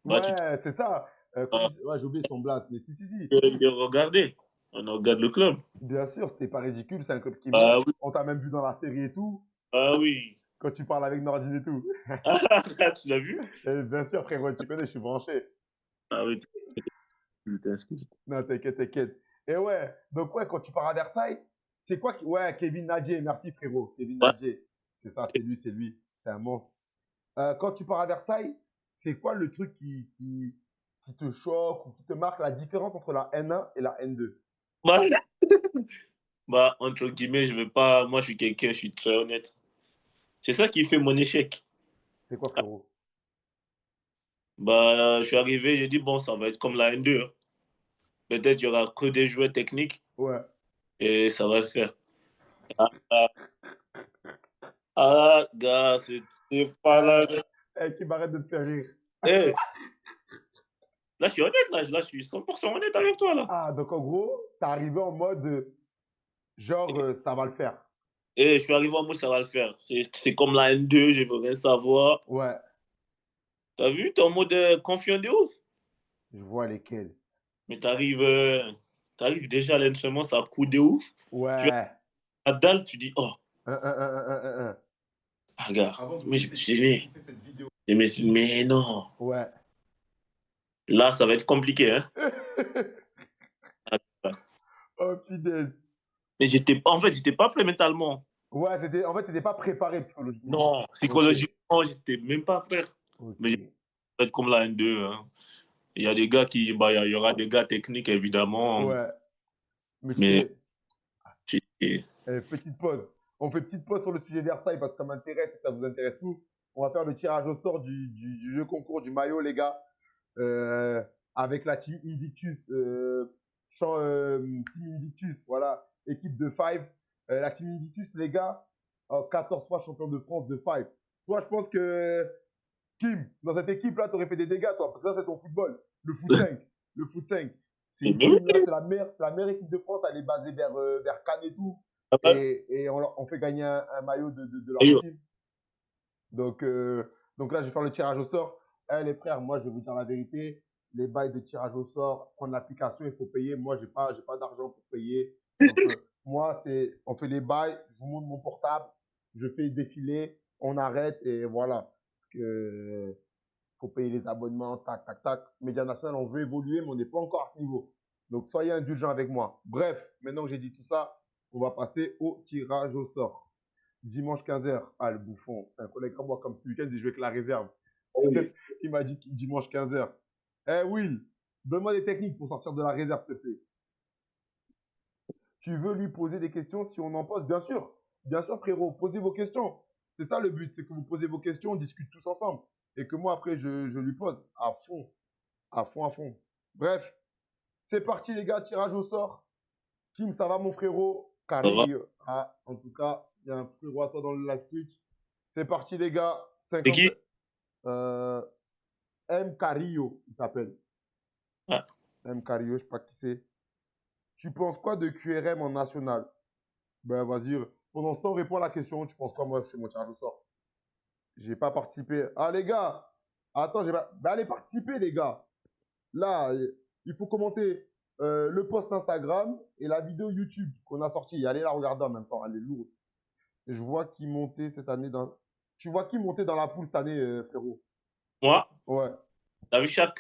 bah, Ouais, c'est ça. vas Ouais, j'ai oublié son blast, mais si, si, si. le regarder. On regarde le club. Bien sûr, c'était pas ridicule, c'est un club qui monte. Ah oui, On t'a même vu dans la série et tout, ah oui. quand tu parles avec Nordine et tout. Ah, tu l'as vu? Et bien sûr, frérot, tu connais, je suis branché. Ah oui, putain, excuse. Non, t'inquiète, t'inquiète. Et ouais, donc ouais, quand tu pars à Versailles, c'est quoi qui. Ouais, Kevin Nadje, merci frérot, Kevin Ouais. Nadje. C'est ça, c'est lui, c'est lui. C'est un monstre. Quand tu pars à Versailles, c'est quoi le truc qui te choque ou qui te marque la différence entre la N1 et la N2? Bah, entre guillemets, je veux pas. Moi, je suis quelqu'un, je suis très honnête. C'est ça qui fait mon échec. C'est quoi, frérot? Bah, je suis arrivé, j'ai dit, bon, ça va être comme la N2, hein. Peut-être il y aura que des joueurs techniques Ouais. et ça va le faire. Ah, ah, gars, c'était pas là. Eh, qui m'arrête de te faire rire. Eh, là, je suis honnête, là, je suis 100% honnête avec toi, là. Ah, donc en gros, t'es arrivé en mode genre, ça va le faire. Et je suis arrivé en mode, ça va le faire. C'est comme la N2, je veux rien savoir. Ouais, T'as vu, t'es en mode confiant de ouf. je vois lesquels. Mais t'arrives déjà à l'entraînement, ça coûte de ouf. Tu vas Ouais. à la dalle, tu dis, oh, Un. ah, gars, Avant de vous mais laisser écouter cette vidéo. mais non, Ouais. là, ça va être compliqué, hein. Oh, punaise. Mais en fait, j'étais pas prêt mentalement. Ouais, en fait, t'étais pas préparé psychologiquement. Non, Ok. psychologiquement, j'étais même pas prêt. Ok. Mais j'ai fait comme la N2, hein. Il y a des gars il y aura des gars techniques, évidemment. Ouais. Mais tu Mais t'es. Et... Petite pause. On fait petite pause sur le sujet Versailles parce que ça m'intéresse et ça vous intéresse tous. On va faire le tirage au sort du jeu concours du maillot, les gars. Avec la Team Invictus. Team Invictus, voilà. Équipe de 5. La Team Invictus, les gars, 14 fois champion de France de 5. Toi, je pense que Kim, dans cette équipe-là, tu aurais fait des dégâts, toi. Parce que ça, c'est ton football. Le foot 5. Le foot 5. C'est une team, là, c'est la meilleure équipe de France. Elle est basée vers Cannes et tout. Et on fait gagner un maillot de leur team. Donc là, je vais faire le tirage au sort. Les frères, moi, je vais vous dire la vérité. Les bails de tirage au sort, prendre l'application, il faut payer. Moi, j'ai pas d'argent pour payer. Donc, moi, on fait les bails, je vous montre mon portable, je fais défiler, on arrête et voilà. Il faut payer les abonnements, tac, tac, tac. Média National, on veut évoluer, mais on n'est pas encore à ce niveau. Donc, soyez indulgents avec moi. Bref, maintenant que j'ai dit tout ça, on va passer au tirage au sort. Dimanche 15h. Ah, le bouffon. C'est un collègue à moi, comme ce week-end, j'ai joué avec la réserve. Oui. Il m'a dit dimanche 15h. Will, donne-moi des techniques pour sortir de la réserve, s'il te plaît. Tu veux lui poser des questions si on en pose? Bien sûr. Bien sûr, frérot. Posez vos questions. C'est ça le but. C'est que vous posez vos questions, on discute tous ensemble. Et que moi, après, je lui pose à fond. À fond, à fond. Bref. C'est parti, les gars. Tirage au sort. Kim, ça va, mon frérot? Carré. Ah, en tout cas, il y a un frérot à toi dans le live Twitch. C'est parti, les gars. 50... C'est qui? M. Carillo, il s'appelle. Ah. M. Carillo, je sais pas qui c'est. Tu penses quoi de QRM en national? Ben, vas-y. Pendant ce temps, réponds à la question. Tu penses quoi, moi, je fais mon tirage au sort? J'ai pas participé. Ah, les gars. Attends, ben, allez participer, les gars. Là, il faut commenter le post Instagram et la vidéo YouTube qu'on a sortie. Allez la regarder en même temps. Elle est lourde. Et je vois qui montait cette année dans... Tu vois qui montait dans la poule cette année, frérot? Moi? Ouais. T'as vu chaque...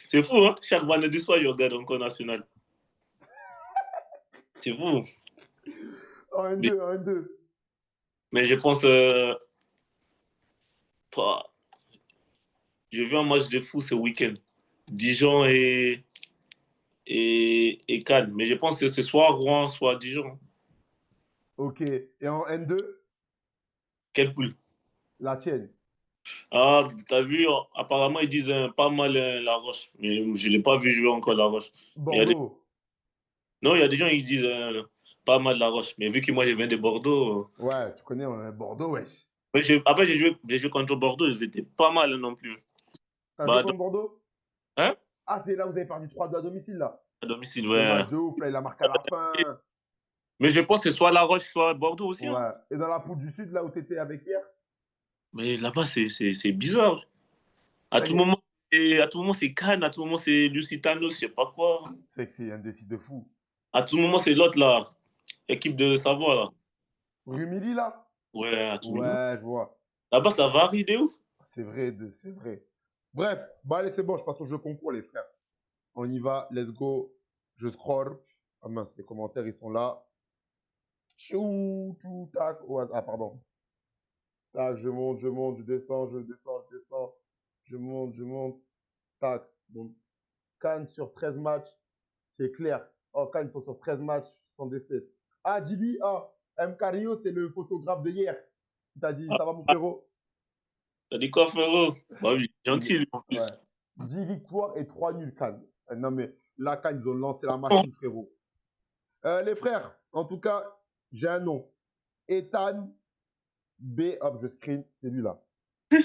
C'est fou, hein? Chaque vendredi soir, je regarde encore national. C'est fou. En N2, en N2. Mais je pense... J'ai vu un match de fou ce week-end. Dijon et Cannes. Mais je pense que c'est soit Rouen, soit Dijon. Ok. Et en N2? Quelle poule? La tienne. Ah, t'as vu, apparemment, ils disent pas mal La Roche. Mais je ne l'ai pas vu jouer encore La Roche. Bordeaux. Non, il y a des gens qui disent pas mal La Roche. Mais vu que moi, je viens de Bordeaux. Ouais, tu connais Bordeaux, wesh. Après, j'ai joué contre Bordeaux. Ils étaient pas mal non plus. T'as joué contre Bordeaux? Hein? Ah, c'est là où vous avez perdu 3-2 à domicile, là. À domicile, Le ouais. match de ouf, là, il a marqué à la fin. Mais je pense que c'est soit La Roche, soit Bordeaux aussi. Ouais. Hein. Et dans la poule du Sud, là où t'étais avec hier? Mais là-bas, c'est bizarre. À tout moment, c'est Cannes. À tout moment, c'est Lusitano, je sais pas quoi. C'est que c'est un décide de fou. À tout moment, c'est l'autre, là. Équipe de Savoie, là. Rumilly, là? Ouais, à tout moment. Ouais, je vois. Là-bas, ça varie de ouf. C'est vrai, c'est vrai. Bref, bon, allez, c'est bon, je passe au jeu concours, les frères. On y va, let's go. Je scroll. Ah mince, les commentaires, ils sont là. Tchou, tout, tac. Oh, ah, pardon. Tac, je monte, je descends, je descends. Je monte. Tac. Bon. Cannes sur 13 matchs, c'est clair. Oh, Cannes sont sur 13 matchs sans défaite. Ah, Djibi, M. Carillo, c'est le photographe de hier. Il t'a dit, ça va, mon frérot? T'as dit quoi, frérot? Bah oui, gentil, lui, en plus. Ouais. 10 victoires et 3 nuls, Cannes. Non, mais là, Cannes, ils ont lancé la machine, frérot. Les frères, en tout cas, j'ai un nom. Ethan B. Hop, je screen. C'est lui là. Je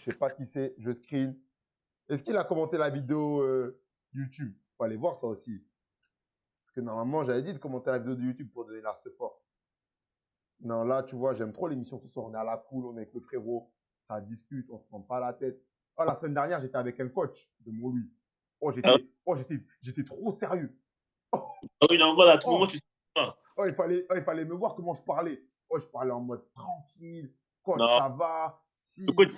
sais pas qui c'est. Je screen. Est-ce qu'il a commenté la vidéo YouTube? Faut aller voir ça aussi. Parce que normalement, j'avais dit de commenter la vidéo de YouTube pour donner la support. Non, là, tu vois, j'aime trop l'émission ce soir. On est à la cool, on est avec le frérot. Ça discute, on se prend pas la tête. Oh, la semaine dernière, j'étais avec un coach de Montlouis. Oh, j'étais trop sérieux. Ah oui, non, voilà, à tout moment, tu sais pas. Oh, il fallait me voir comment je parlais. Oh, je parlais en mode tranquille. Coach, Non. ça va. Si. Le coach,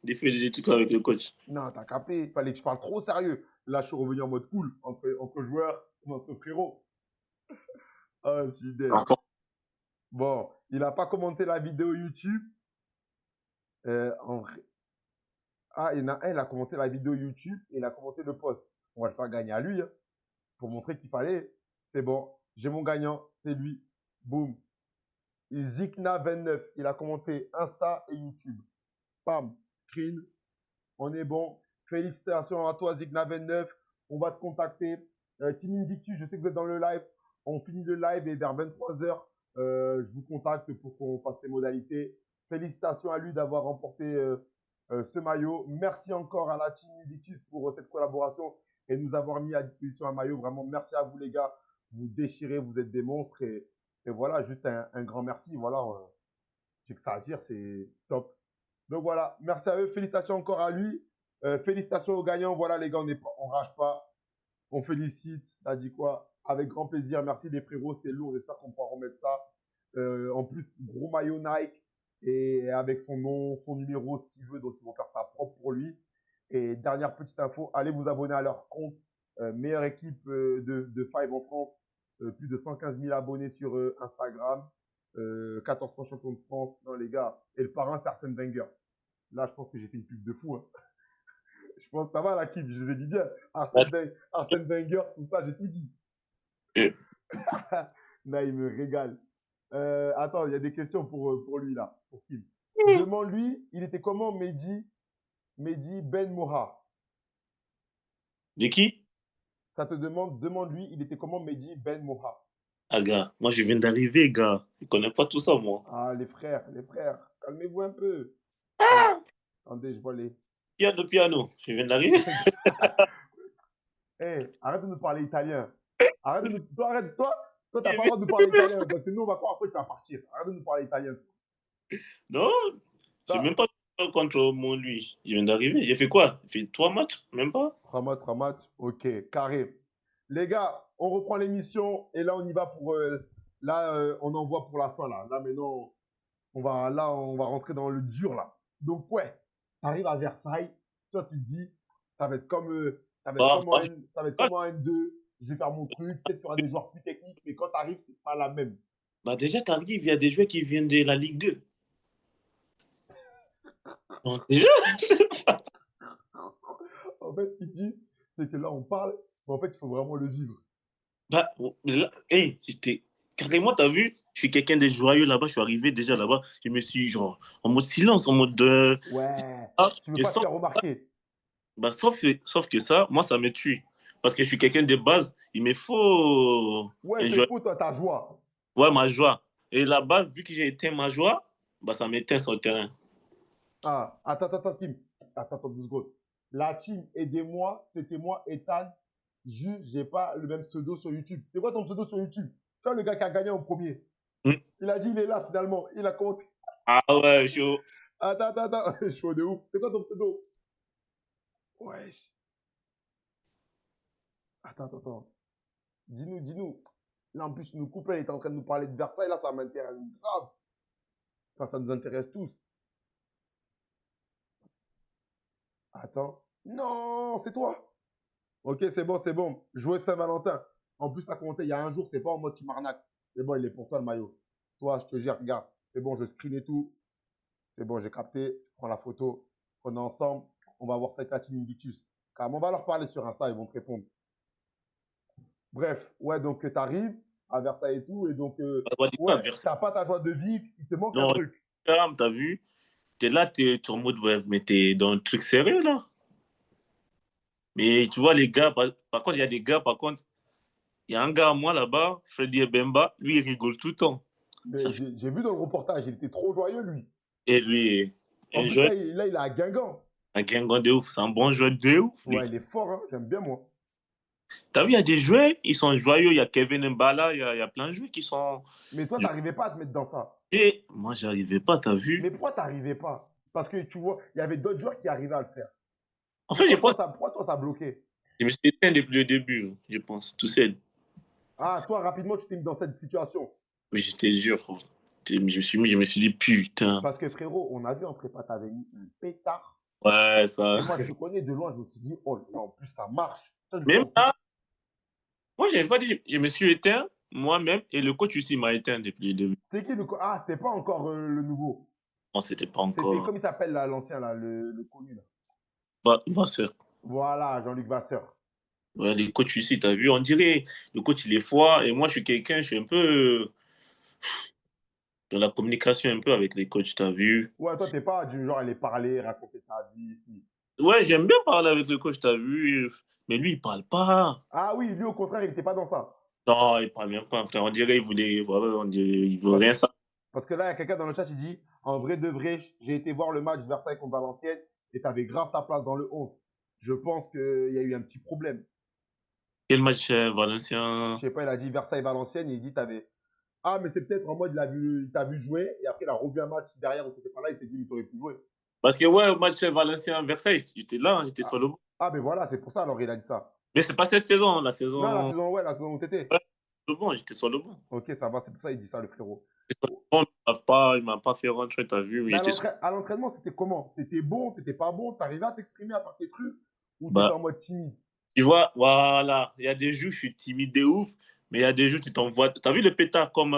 des trucs avec le coach. Non, t'as capé. Il fallait que je parle trop sérieux. Là, je suis revenu en mode cool, entre joueurs, entre frérots. Ah, je suis dead. Bon, il n'a pas commenté la vidéo YouTube. En vrai. Ah, il y en a un, il a commenté la vidéo YouTube et il a commenté le post. On va le faire gagner à lui, hein, pour montrer qu'il fallait. C'est bon, j'ai mon gagnant. c'est lui. Boum. Zikna29, il a commenté Insta et YouTube. Pam, screen, on est bon. Félicitations à toi, Zigna29. On va te contacter. Timmy Dictus, je sais que vous êtes dans le live. On finit le live et vers 23h, je vous contacte pour qu'on fasse les modalités. Félicitations à lui d'avoir remporté ce maillot. Merci encore à la Timmy Dictus pour cette collaboration et nous avoir mis à disposition un maillot. Vraiment, merci à vous les gars. Vous déchirez, vous êtes des monstres. Et voilà, juste un grand merci. Voilà, j'ai que ça à dire, c'est top. Donc voilà, merci à eux. Félicitations encore à lui. Félicitations aux gagnants. Voilà, les gars, on rage pas. On félicite. Ça dit quoi? Avec grand plaisir. Merci les frérots. C'était lourd. J'espère qu'on pourra remettre ça. En plus, gros maillot Nike. Et avec son nom, son numéro, ce qu'il veut. Donc, ils vont faire ça propre pour lui. Et dernière petite info, allez vous abonner à leur compte. Meilleure équipe de Five en France. Plus de 115 000 abonnés sur Instagram. 14 fois champion de France. Non, les gars. Et le parrain, c'est Arsène Wenger. Là, je pense que j'ai fait une pub de fou. Hein. Je pense que ça va, la Kim. Je les ai dit bien. Arsène Wenger, tout ça, j'ai tout dit. Là, il me régale. Attends, il y a des questions pour lui, là. Pour Kim. Demande-lui, il était comment Mehdi Ben Moha? De qui? Ça te demande-lui, il était comment Mehdi Ben Moha? Ah, gars, moi, je viens d'arriver, gars. Je connais pas tout ça, moi. Ah, les frères. Calmez-vous un peu. Attendez, je vois les. Piano. Je viens d'arriver. Hey, arrête de nous parler italien. Arrête de nous. Toi, t'as pas le droit de nous parler italien parce que nous, on va croire après tu vas partir. Arrête de nous parler italien. Non, j'ai même pas contre mon lui. Je viens d'arriver. J'ai fait quoi? J'ai fait 3 matchs, même pas. 3 matchs. Ok, carré. Les gars, on reprend l'émission et là, on y va pour. On envoie pour la fin là. Là, maintenant, on va rentrer dans le dur là. Donc, ouais, t'arrives à Versailles. Toi, tu te dis, ça va être comme, ça va être Bah, comme en N, ça va être comme en N2. Je vais faire mon truc. Peut-être qu'il y aura des joueurs plus techniques, mais quand tu arrives, c'est pas la même. bah, déjà, t'arrives, il y a des joueurs qui viennent de la Ligue 2. Donc, déjà, En fait, ce qu'il dit, c'est que là, on parle, mais en fait, il faut vraiment le vivre. bah, là, hey, j'étais. Carrément, t'as vu, je suis quelqu'un de joyeux là-bas. Je suis arrivé déjà là-bas. Je me suis, genre, en mode silence, en mode. Ouais, Ah, tu veux et pas te sauf, faire remarquer. bah, sauf que ça, moi, ça me tue. Parce que je suis quelqu'un de base. Il me faut Ouais, un te joyeux. faut toi ta joie. Ouais, ma joie. Et là-bas, vu que j'ai éteint ma joie, bah, ça m'éteint sur le terrain. Ah, attends, Kim. Attends 2 secondes. La team, aidez-moi, c'était moi, Ethan. J'ai pas le même pseudo sur YouTube. C'est quoi ton pseudo sur YouTube? Tu vois le gars qui a gagné en premier. Hmm. Il a dit, il est là finalement. Il a compté. Ah ouais, chaud. Attends. Je suis de ouf. C'est quoi ton pseudo? Wesh. Attends. Dis-nous. Là, en plus, nous couple, il est en train de nous parler de Versailles. Là, ça m'intéresse grave. Enfin, ça nous intéresse tous. Attends. Non, c'est toi. Ok, c'est bon. Jouer Saint-Valentin. En plus, t'as compté il y a un jour, c'est pas en mode tu m'arnaques. C'est bon, il est pour toi le maillot. Toi, je te jure, regarde. C'est bon, je screen et tout. C'est bon, j'ai capté. Je prends la photo. On est ensemble. On va voir ça avec la team Invictus. Car on va leur parler sur Insta, ils vont te répondre. Bref, ouais, donc tu arrives à Versailles et tout. Et donc, Ouais, ouais, t'as pas ta joie de vivre. Il te manque un non, truc. t'as vu? T'es là, t'es en mode, ouais, mais t'es dans un truc sérieux, là. Mais tu vois, les gars, par contre, il y a des gars, par contre, il y a un gars à moi là-bas, Freddy Ebemba, lui, il rigole tout le temps. Mais Ça fait- j'ai vu dans le reportage, il était trop joyeux, lui. Et lui, En un plus, joueur, là, il est à Guingamp. un Guingamp de ouf, c'est un bon joueur de ouf, Ouais, lui. il est fort, hein. J'aime bien, moi. T'as vu, il y a des joueurs, ils sont joyeux, il y a Kevin Mbala, il y a plein de joueurs qui sont. Mais toi, t'arrivais pas à te mettre dans ça. Et moi, j'arrivais pas, t'as Mais vu? pourquoi t'arrivais pas? Parce que tu vois, il y avait d'autres joueurs qui arrivaient à le faire. En fait, Pourquoi toi, ça bloquait? je me suis éteint depuis le début, je pense, tout seul. Ah, toi, rapidement, tu t'es mis dans cette situation. Mais j'étais dur, gros. Je me suis dit, putain. Parce que frérot, on a vu en prépa, t'avais mis un pétard. Ouais, ça. Et moi, je te connais de loin, je me suis dit, oh là, en plus, ça marche. Même là, moi, j'avais pas dit, je me suis éteint moi-même et le coach aussi m'a éteint depuis le début. C'était qui le. Ah, c'était pas encore le nouveau. Non, c'était pas C'était, encore. comme il s'appelle là, l'ancien, là, le connu, là. Vasseur. Voilà, Jean-Luc Vasseur. Ouais, les coachs ici, t'as vu, on dirait, le coach, il est froid. Et moi, je suis quelqu'un, je suis un peu dans la communication un peu avec les coachs, t'as vu. Ouais, toi, t'es pas du genre à aller parler, raconter ta vie ici. Ouais, j'aime bien parler avec le coach, t'as vu. Mais lui, il parle pas. Ah oui, lui, au contraire, il était pas dans ça. Non, il parle même pas, frère. On dirait, il voulait, voilà, on dirait, il veut Parce, rien savoir. parce que là, il y a quelqu'un dans le chat, il dit, en vrai de vrai, j'ai été voir le match Versailles contre Valenciennes et t'avais grave ta place dans le 11. Je pense qu'il y a eu un petit problème. Quel match, Je Valencien? sais pas, il a dit Versailles-Valenciennes, il dit, t'avais. Ah, mais c'est peut-être en mode, il t'a vu jouer et après, il a revu un match derrière où t'étais pas là, il s'est dit, il t'aurait pu jouer. Parce que, ouais, au match Valencien-Versailles, j'étais là, j'étais sur Ah, le banc. ah, mais voilà, c'est pour ça, alors il a dit ça. Mais c'est pas cette saison, la Non, saison. ouais, la saison où t'étais. Ouais, le banc, j'étais sur le banc. Ok, ça va, c'est pour ça qu'il dit ça, le frérot. J'étais sur le banc, il m'a pas fait rentrer, t'as vu, mais Mais j'étais sur. à l'entraînement, c'était comment? T'étais bon, t'étais pas bon? T'arrivais à t'exprimer à part tes trucs? Ou t'étais Bah, en mode timide? tu vois, voilà. Il y a des jours, je suis timide de ouf, mais il y a des jours, tu t'envoies. T'as vu le pétard comme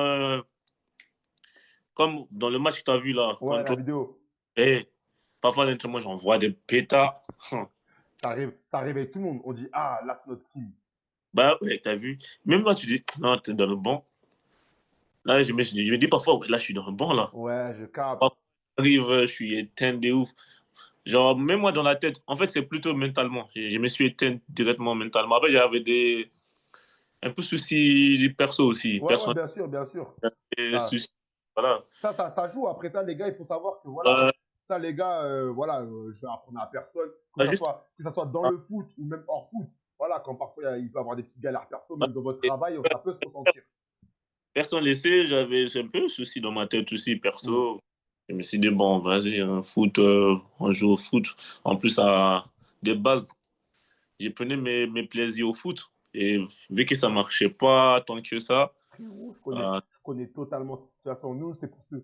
dans le match que t'as vu là, Ouais, la contre. vidéo. Eh, parfois, à l'entraînement, j'envoie des pétards. Ça arrive avec tout le monde. On dit, ah, là, c'est notre team. Bah, ouais, t'as vu. Même là, tu dis, non, t'es dans le banc. Là, je me dis parfois, ouais, là, je suis dans le banc, là. Ouais, je capte. Parfois, j'arrive, je suis éteint de ouf. Genre, même moi, dans la tête, en fait, c'est plutôt mentalement. Je me suis éteint directement mentalement. Après, j'avais un peu soucis perso aussi. Ouais, ouais, Personnel, bien sûr, bien sûr. Ça, soucis. Voilà. ça joue. Après ça, les gars, il faut savoir que voilà, Euh, ça, les gars, voilà, je vais apprendre à personne, juste. que ça soit dans le foot ou même hors foot. Voilà, quand parfois il peut y avoir des petites galères perso, même dans votre travail, ça peut se ressentir. Personne laissé, j'avais un peu de soucis dans ma tête aussi, Mm. perso. Je me suis dit, bon, vas-y, hein, foot, on joue au foot. En plus, à des bases, j'ai pris mes plaisirs au foot. Et vu que ça marchait pas tant que ça, Frérot, euh, je connais totalement cette situation. Nous, c'est pour tu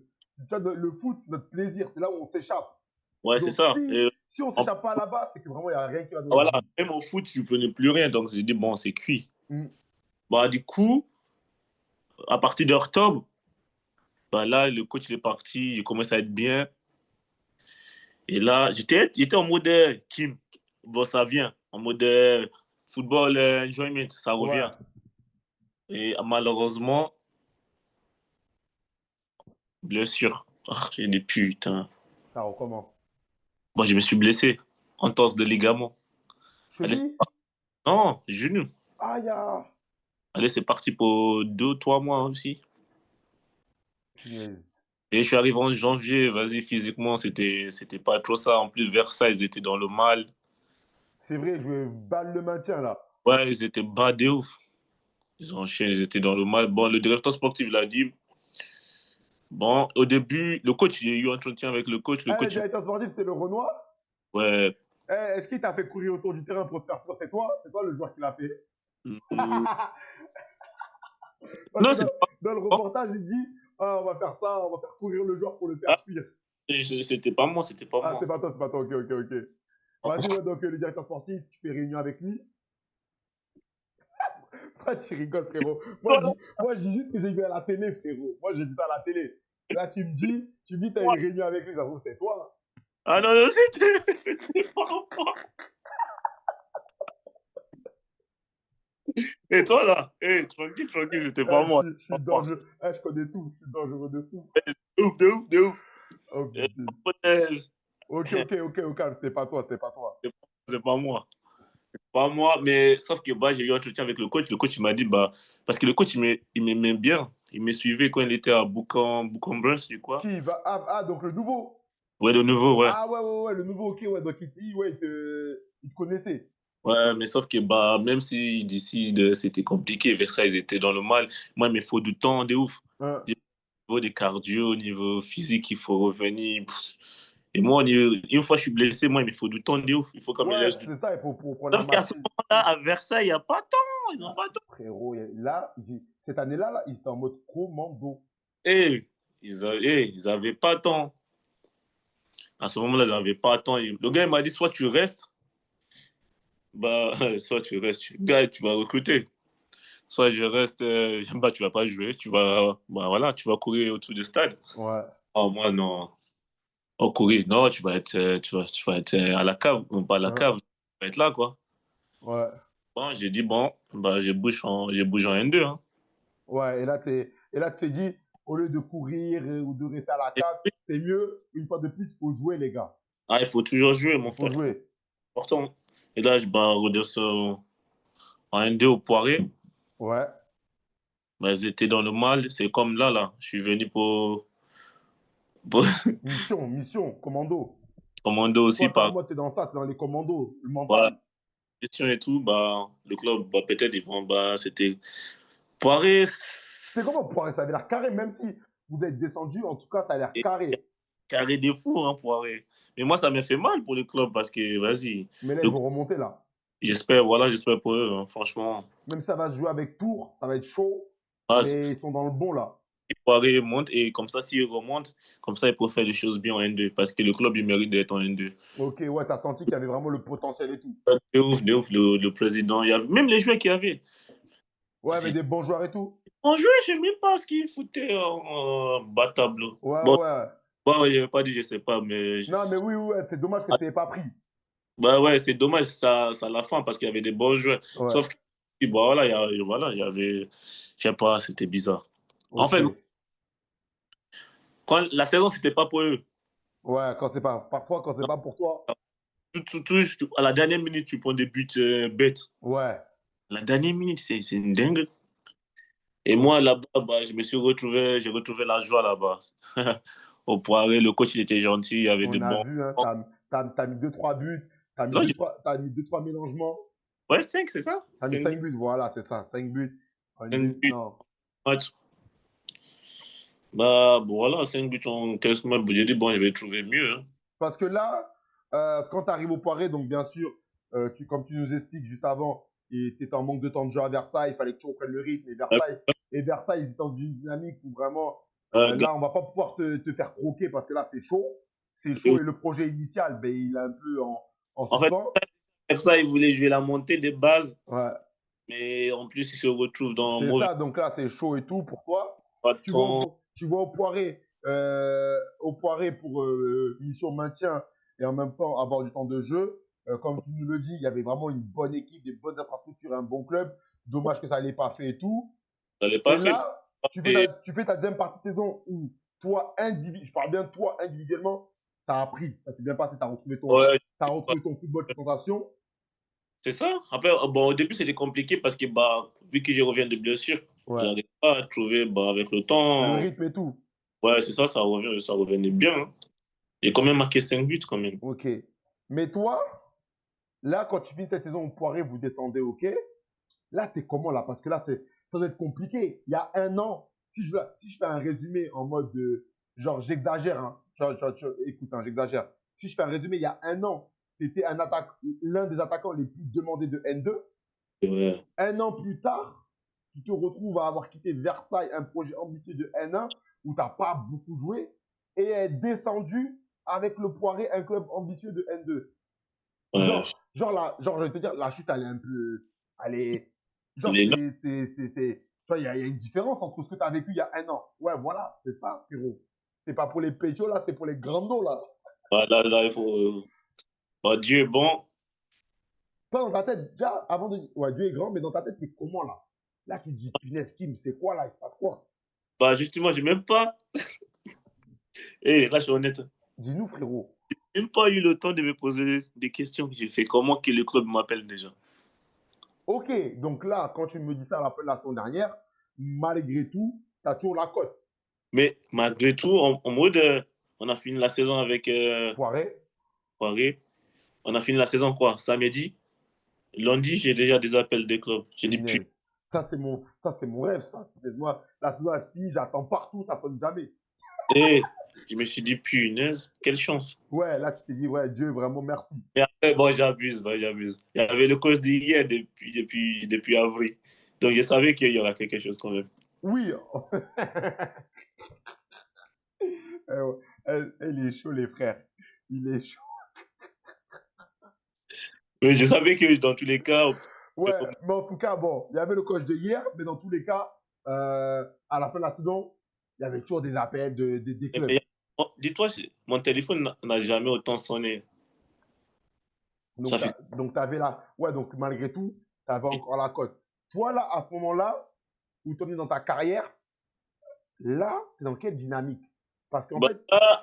vois, le foot, c'est notre plaisir. C'est là où on s'échappe. ouais, c'est Donc, ça. Et si on ne en- s'échappe pas là-bas, c'est que vraiment, il n'y a rien qui va dans notre voilà, vie. même au foot, je prenais plus rien. Donc, j'ai dit, bon, c'est cuit. Mm. Bah, du coup, à partir d'octobre, bah, là, le coach il est parti, il commence à être bien. Et là, j'étais en mode Kim, bon, ça vient. En mode football enjoyment, ça revient. Ouais, Et malheureusement, blessure. Ah, j'ai dit putain. ça recommence. Bon, je me suis blessé. Entorse de ligament. Allez, Cheville? non, genou. Aïe, ah. Allez, c'est parti pour 2, 3 mois aussi. Punaise. Et je suis arrivé en janvier, vas-y, physiquement, c'était pas trop ça. En plus, Versailles, ils étaient dans le mal. C'est vrai, je vais balle le maintien là. Ouais, ils étaient bas de ouf. Ils ont enchaîné, ils étaient dans le mal. Bon, le directeur sportif l'a dit. Bon, au début, le coach, il y a eu un entretien avec le coach. Le Eh, le coach, directeur sportif, c'était le Renoir. ouais. Eh, est-ce qu'il t'a fait courir autour du terrain pour te faire fuir? C'est toi? C'est toi le joueur qui l'a fait? Mm, Parce que non, c'était pas dans le moi. reportage, il dit, ah, on va faire ça, on va faire courir le joueur pour le Ah, faire fuir. c'était pas moi, c'était pas Ah, moi. c'est pas toi, ok, ok, ok. Vas-y, ouais, donc le directeur sportif, tu fais réunion avec lui. Pourquoi tu rigoles, frérot? Moi, je dis juste que j'ai vu à la télé, frérot. Moi, j'ai vu ça à la télé. Là, tu me dis, t'as une réunion avec lui, ça se trouve, c'était toi. Ah non, non, c'était pas moi. Et toi là, tranquille, tranquille, c'était pas Eh, moi. je Pas suis moi. dangereux. Eh, je connais tout. Je suis dangereux de fou. De ouf, de ouf, de ouf. Oh, Euh, putain. euh, Ok, ok, ok, ok. C'était pas toi, c'était pas toi. C'est pas moi. Pas moi, mais sauf que bah, j'ai eu un entretien avec le coach. Le coach il m'a dit, bah, parce que le coach il m'aimait bien. Il me suivait quand il était à Bourg-en-Bresse, je crois. Qui va. Ah, ah, donc le nouveau. Ouais, de nouveau, ouais. Ah, ouais, ouais, ouais, le nouveau, ok, ouais. Donc, ouais, il te connaissait. Ouais, mais sauf que bah, même si d'ici c'était compliqué, Versailles ils étaient dans le mal, moi il me faut du temps de ouf. Hein. Au niveau des cardio, au niveau physique, il faut revenir. Pff. Et moi, une fois que je suis blessé, moi il me faut du temps de ouf. Il faut qu'on me Ouais, laisse du c'est ça, il faut pour prendre la Sauf qu'à ce machine. moment-là, à Versailles, il n'y a pas de temps. Ils n'ont Ah, pas de temps. frérot, là, cette année-là, là, ils étaient en mode commando. Et ils avaient pas de temps. À ce moment-là, ils n'avaient pas de temps. Le gars, il m'a dit, soit tu restes, bah, soit tu restes, gars, tu vas recruter. Soit je reste, bah, tu vas pas jouer, bah, voilà, tu vas courir autour du stade. Ouais, Oh, moi, non. Oh, courir, non, tu vas être à la cave, non, pas à la hein, cave, tu vas être là, quoi. ouais. Bon, j'ai dit, bon, bah, je bouge en N2. Hein. Ouais, et là, tu t'es dit, au lieu de courir ou de rester à la Et cave, puis, c'est mieux, une fois de plus, il faut jouer, les gars. ah, il faut toujours jouer, Il mon faut frère. C'est jouer. important. Et là, je bah, redescends en N2 au Poiré. Ouais. Bah, ils étaient dans le mal. C'est comme là, là. Je suis venu pour Mission, commando. commando aussi Toi, t'es en par mode, t'es dans ça, t'es dans les commandos, le voilà, mental. gestion et tout. Bah, le club, bah, peut-être, ils vont, bah, c'était Poiré. C'est comment Poiré? Ça avait l'air carré, même si vous êtes descendu, en tout cas, ça a l'air carré. Carré des fous, hein, Poiré. Mais moi, ça m'a fait mal pour le club parce que, vas-y, Mais là, ils le- vont remonter, là. j'espère, voilà, j'espère pour eux, hein, franchement. Même si ça va se jouer avec Tours, ça va être chaud, Ah, mais ils sont dans le bon, là. si Poiré monte et comme ça, s'il remonte, comme ça, il peut faire des choses bien en N2 parce que le club, il mérite d'être en N2. Ok, ouais, t'as senti qu'il y avait vraiment le potentiel et tout. De ouf, le président, il y a même les joueurs qui avaient. Ouais, mais C'est- des bons joueurs et tout. En joueur, je ne sais même pas ce qu'ils foutaient en bas de tableau. Ouais, Bon, ouais. bon, il n'avait pas dit, je sais pas, mais. Non, mais oui, ouais, c'est dommage que ça n'ait pas pris. Bah ouais, c'est dommage, ça la fin parce qu'il y avait des bons joueurs. Ouais, Sauf que, bah, voilà, voilà, il y avait. Je sais pas, c'était bizarre. En ok. fait, quand la saison, c'était pas pour eux. Ouais, quand c'est pas, parfois, quand c'est pas pour toi, À la dernière minute, tu prends des buts bêtes. ouais, La dernière minute, c'est une dingue. Et moi, là-bas, bah, j'ai retrouvé la joie là-bas. Au Poiré, le coach, il était gentil, il y avait de on a bons. vu, hein, t'as mis deux, trois buts, Non, t'as mis deux, trois mélangements, ouais, 5, c'est ça? t'as mis 5 cinq buts, buts, voilà, c'est ça, 5 buts. Non. match. Bah, bon, voilà, 5 buts en 15 matchs. J'ai dit, bon, je vais trouver mieux. Hein. Parce que là, quand tu arrives au Poiré, donc bien sûr, comme tu nous expliques juste avant, tu étais en manque de temps de jeu à Versailles, il fallait que tu reprennes le rythme. Et Versailles, ils étaient dans une dynamique où vraiment, Gars, là, on va pas pouvoir te faire croquer parce que là, c'est chaud. C'est et chaud et le projet initial, ben, il est un peu en en fait, suspens. avec ça, il voulait jouer la montée des bases, Ouais. mais en plus, il se retrouve dans un C'est mauvais ça, donc là, c'est chaud et tout pour toi. temps. Tu vas au Poiré pour mission maintien et en même temps avoir du temps de jeu. Comme tu nous le dis, il y avait vraiment une bonne équipe, des bonnes infrastructures, un bon club. Dommage que ça ne l'ait pas fait et tout. Ça l'est Et pas fait. là, Et, tu fais ta deuxième partie de saison où je parle bien de toi individuellement, ça a pris, ça s'est bien passé, ouais, t'as retrouvé ton football, tes sensations. c'est ça. Après, bon, au début, c'était compliqué parce que, bah, vu que je reviens de blessure, Ouais. j'arrive pas à trouver, bah, avec le Le temps. rythme et tout. Ouais, c'est ça, ça revenait bien. Hein. J'ai quand même marqué 5 buts, quand même. Ok. Mais toi, là, quand tu finis cette saison au Poiré, vous descendez, ok. Là, tu es comment là? Parce que là, ça doit être compliqué. Il y a un an, si je fais un résumé en mode genre, j'exagère, hein. Écoute, hein, j'exagère. Si je fais un résumé, il y a un an, tu étais l'un des attaquants les plus demandés de N2. Ouais, Un an plus tard, tu te retrouves à avoir quitté Versailles, un projet ambitieux de N1 où tu n'as pas beaucoup joué et est descendu avec le Poiré, un club ambitieux de N2. ouais. Genre, je vais te dire, la chute, elle est un peu. Elle est. Genre, Les gars, tu vois, il y a une différence entre ce que tu as vécu il y a un an. Ouais, voilà, c'est ça, frérot. C'est pas pour les pétios, là, c'est pour les grandos, là. bah, là, il faut. Bah, Dieu est bon. Toi, dans ta tête, déjà, avant de. Ouais, Dieu est grand, mais dans ta tête, t'es comment, là? Là, tu te dis, punaise, Kim, c'est quoi, là? Il se passe quoi? Bah, justement, j'ai même pas. Là, je suis honnête. Dis-nous, frérot. J'ai même pas eu le temps de me poser des questions. J'ai fait comment que le club m'appelle déjà. Ok, donc là, quand tu me dis ça la semaine dernière, malgré tout, t'as toujours la cote. Mais malgré tout, en mode, on a fini la saison avec Poiré, Paris. On a fini la saison quoi? Samedi. Lundi, j'ai déjà des appels des clubs. J'ai dit, puis, punaise. Ça, c'est mon rêve, ça. Moi, la saison est finie, j'attends partout, ça sonne jamais. je me suis dit, punaise, quelle chance. Ouais, là, tu t'es dit, ouais, Dieu, vraiment, merci. Et après, bon, j'abuse, bon, j'abuse. Il y avait le coach d'hier depuis avril. Donc, je savais qu'il y aura quelque chose quand même. Oui. Il est chaud, les frères. Il est chaud. Mais je savais que dans tous les cas, Ouais, mais en tout cas, bon, il y avait le coach de hier, mais dans tous les cas, à la fin de la saison, il y avait toujours des appels des clubs. dis-toi, mon téléphone n'a jamais autant sonné. Ça fait Donc, tu avais là. Ouais, donc malgré tout, avais encore la cote. Toi, là, à ce moment-là, où tu en es dans ta carrière, là, tu es dans quelle dynamique? Parce qu'en Bah, fait, là,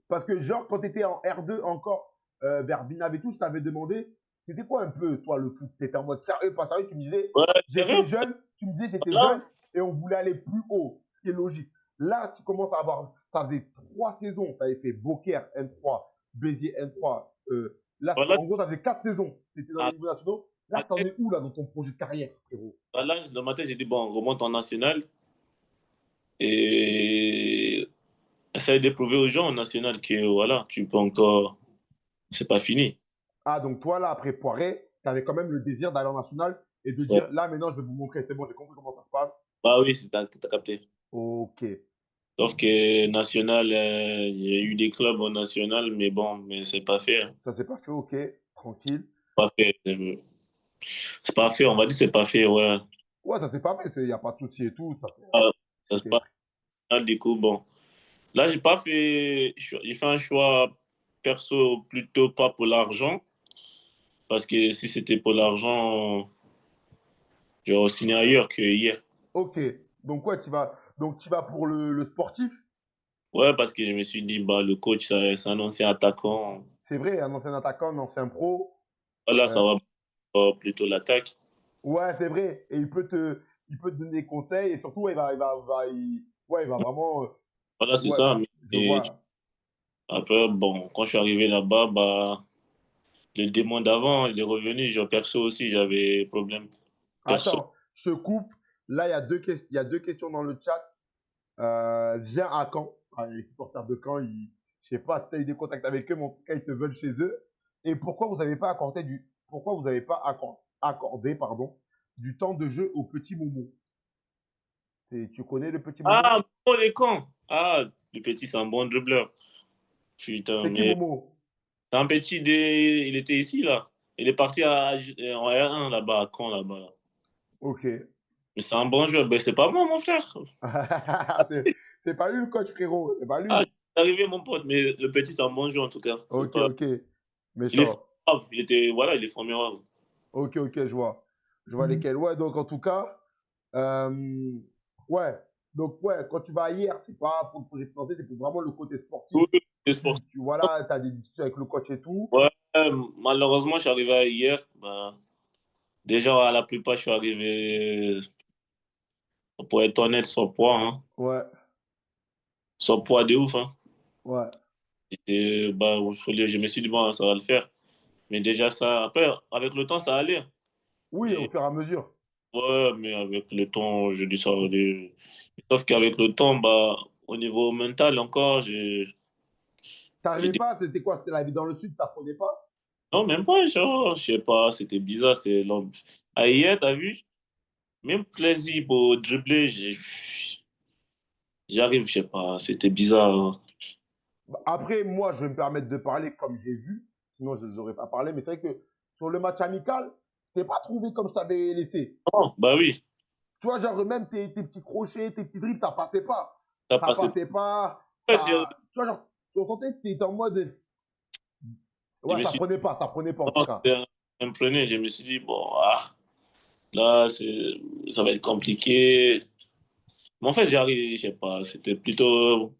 parce que genre, quand tu étais en R2 encore, vers Binav et tout, je t'avais demandé, c'était quoi un peu, toi, le foot? Tu étais en mode sérieux, pas sérieux? Tu me disais, ouais, sérieux, j'étais jeune, tu me disais, j'étais là, jeune, et on voulait aller plus haut, ce qui est logique. Là, tu commences à avoir, ça faisait 3 saisons, tu avais fait Beaucaire N3, Béziers N3. Là, voilà, en gros, ça faisait 4 saisons. Tu étais dans les à niveaux nationaux. Là, ma tu en tête, es où, là, dans ton projet de carrière, frérot? là, dans ma tête, j'ai dit, bon, on remonte en national et essaye de prouver aux gens en national que, voilà, tu peux encore, c'est pas fini. Ah, donc toi, là, après Poiré, tu avais quand même le désir d'aller en national et de Ouais. dire, là, maintenant, je vais vous montrer, c'est bon, j'ai compris comment ça se passe. Bah oui, t'as capté. Ok. Sauf que national, j'ai eu des clubs au national, mais bon, mais c'est pas fait, hein. Ça s'est pas fait, ok. Tranquille. Pas fait. C'est pas fait, on va dire c'est pas fait, ouais. Ouais, ça s'est pas fait, il n'y a pas de souci et tout. Ah, ça se C'était. passe mal, du coup, bon. Là, j'ai pas fait, j'ai fait un choix perso plutôt pas pour l'argent, parce que si c'était pour l'argent, j'aurais signé ailleurs que hier. Ok. Donc, ouais, tu vas pour le sportif. Ouais, parce que je me suis dit, bah, le coach, c'est un ancien attaquant. C'est vrai, un ancien attaquant, un ancien pro. Voilà, ça Euh, va plutôt l'attaque. ouais, c'est vrai. Et il peut te donner des conseils et surtout, ouais, ouais, il va vraiment. Voilà, c'est Ouais, ça. je vois. Après, bon, quand je suis arrivé là-bas, bah, le démon d'avant, il est revenu. Genre, perso aussi, j'avais problème perso. Attends, je te coupe. Là, il y a 2 questions dans le chat. Viens à Caen. Ah, les supporters de Caen, je sais pas si tu as eu des contacts avec eux, mais en tout cas, ils te veulent chez eux. Et pourquoi vous n'avez pas accordé, pardon, du temps de jeu au petit Momo? Tu connais le petit Momo? Ah, oh, les cons! Ah, le petit, c'est un bon dribbleur. Putain, C'est qui mais Momo? c'est un petit, il était ici, là. Il est parti en R1, là-bas, à Caen, là-bas, là. Ok. Mais c'est un bon joueur. Ben, c'est pas moi, mon frère. c'est pas lui le coach, frérot. C'est pas Ah, lui. c'est arrivé, mon pote. Mais le petit, c'est un bon joueur, en tout cas. C'est Ok, pas... ok. Il est Méchant. formé. Il était, voilà, il est formé. Ok, ok, je vois. Je vois lesquels. Ouais, donc en tout cas, ouais. Donc, ouais, quand tu vas hier, c'est pas pour le projet financier, c'est pour vraiment le côté sportif. Oui, Que c'est sportif. voilà, tu as des discussions avec le coach et tout. Ouais, malheureusement, je suis arrivé hier. Bah, déjà, à la plupart, je suis arrivé, pour être honnête, sans poids, hein. Ouais, Sans poids de ouf, hein. ouais. Et, bah, je me suis dit, bon, ça va le faire. Mais déjà, ça, après, avec le temps, ça allait. Oui, au Mais, fur et à mesure. ouais, mais avec le temps, je dis ça va aller. Sauf qu'avec le temps, bah, au niveau mental encore, j'ai T'arrivais des... pas, c'était quoi? C'était la vie dans le sud, ça prenait pas? Non, même pas, genre, je sais pas, c'était bizarre. Ah, hier, t'as vu? Même plaisir pour dribbler, j'arrive, je sais pas, c'était bizarre, hein. Après, moi, je vais me permettre de parler comme j'ai vu, sinon je n'aurais pas parlé. Mais c'est vrai que sur le match amical, t'es pas trouvé comme je t'avais laissé. Non, bah oui, Tu vois, genre, même tes petits crochets, tes petits dribbles, ça passait pas. ça Ça passait. passait pas. Ouais, Tu vois, genre, on sentait que tu étais en mode. je Ouais, me suis ça prenait pas en tout non, cas. c'était imprégné, je me suis dit, bon, ah, là, ça va être compliqué. Mais en fait, j'arrive, je sais pas, c'était plutôt.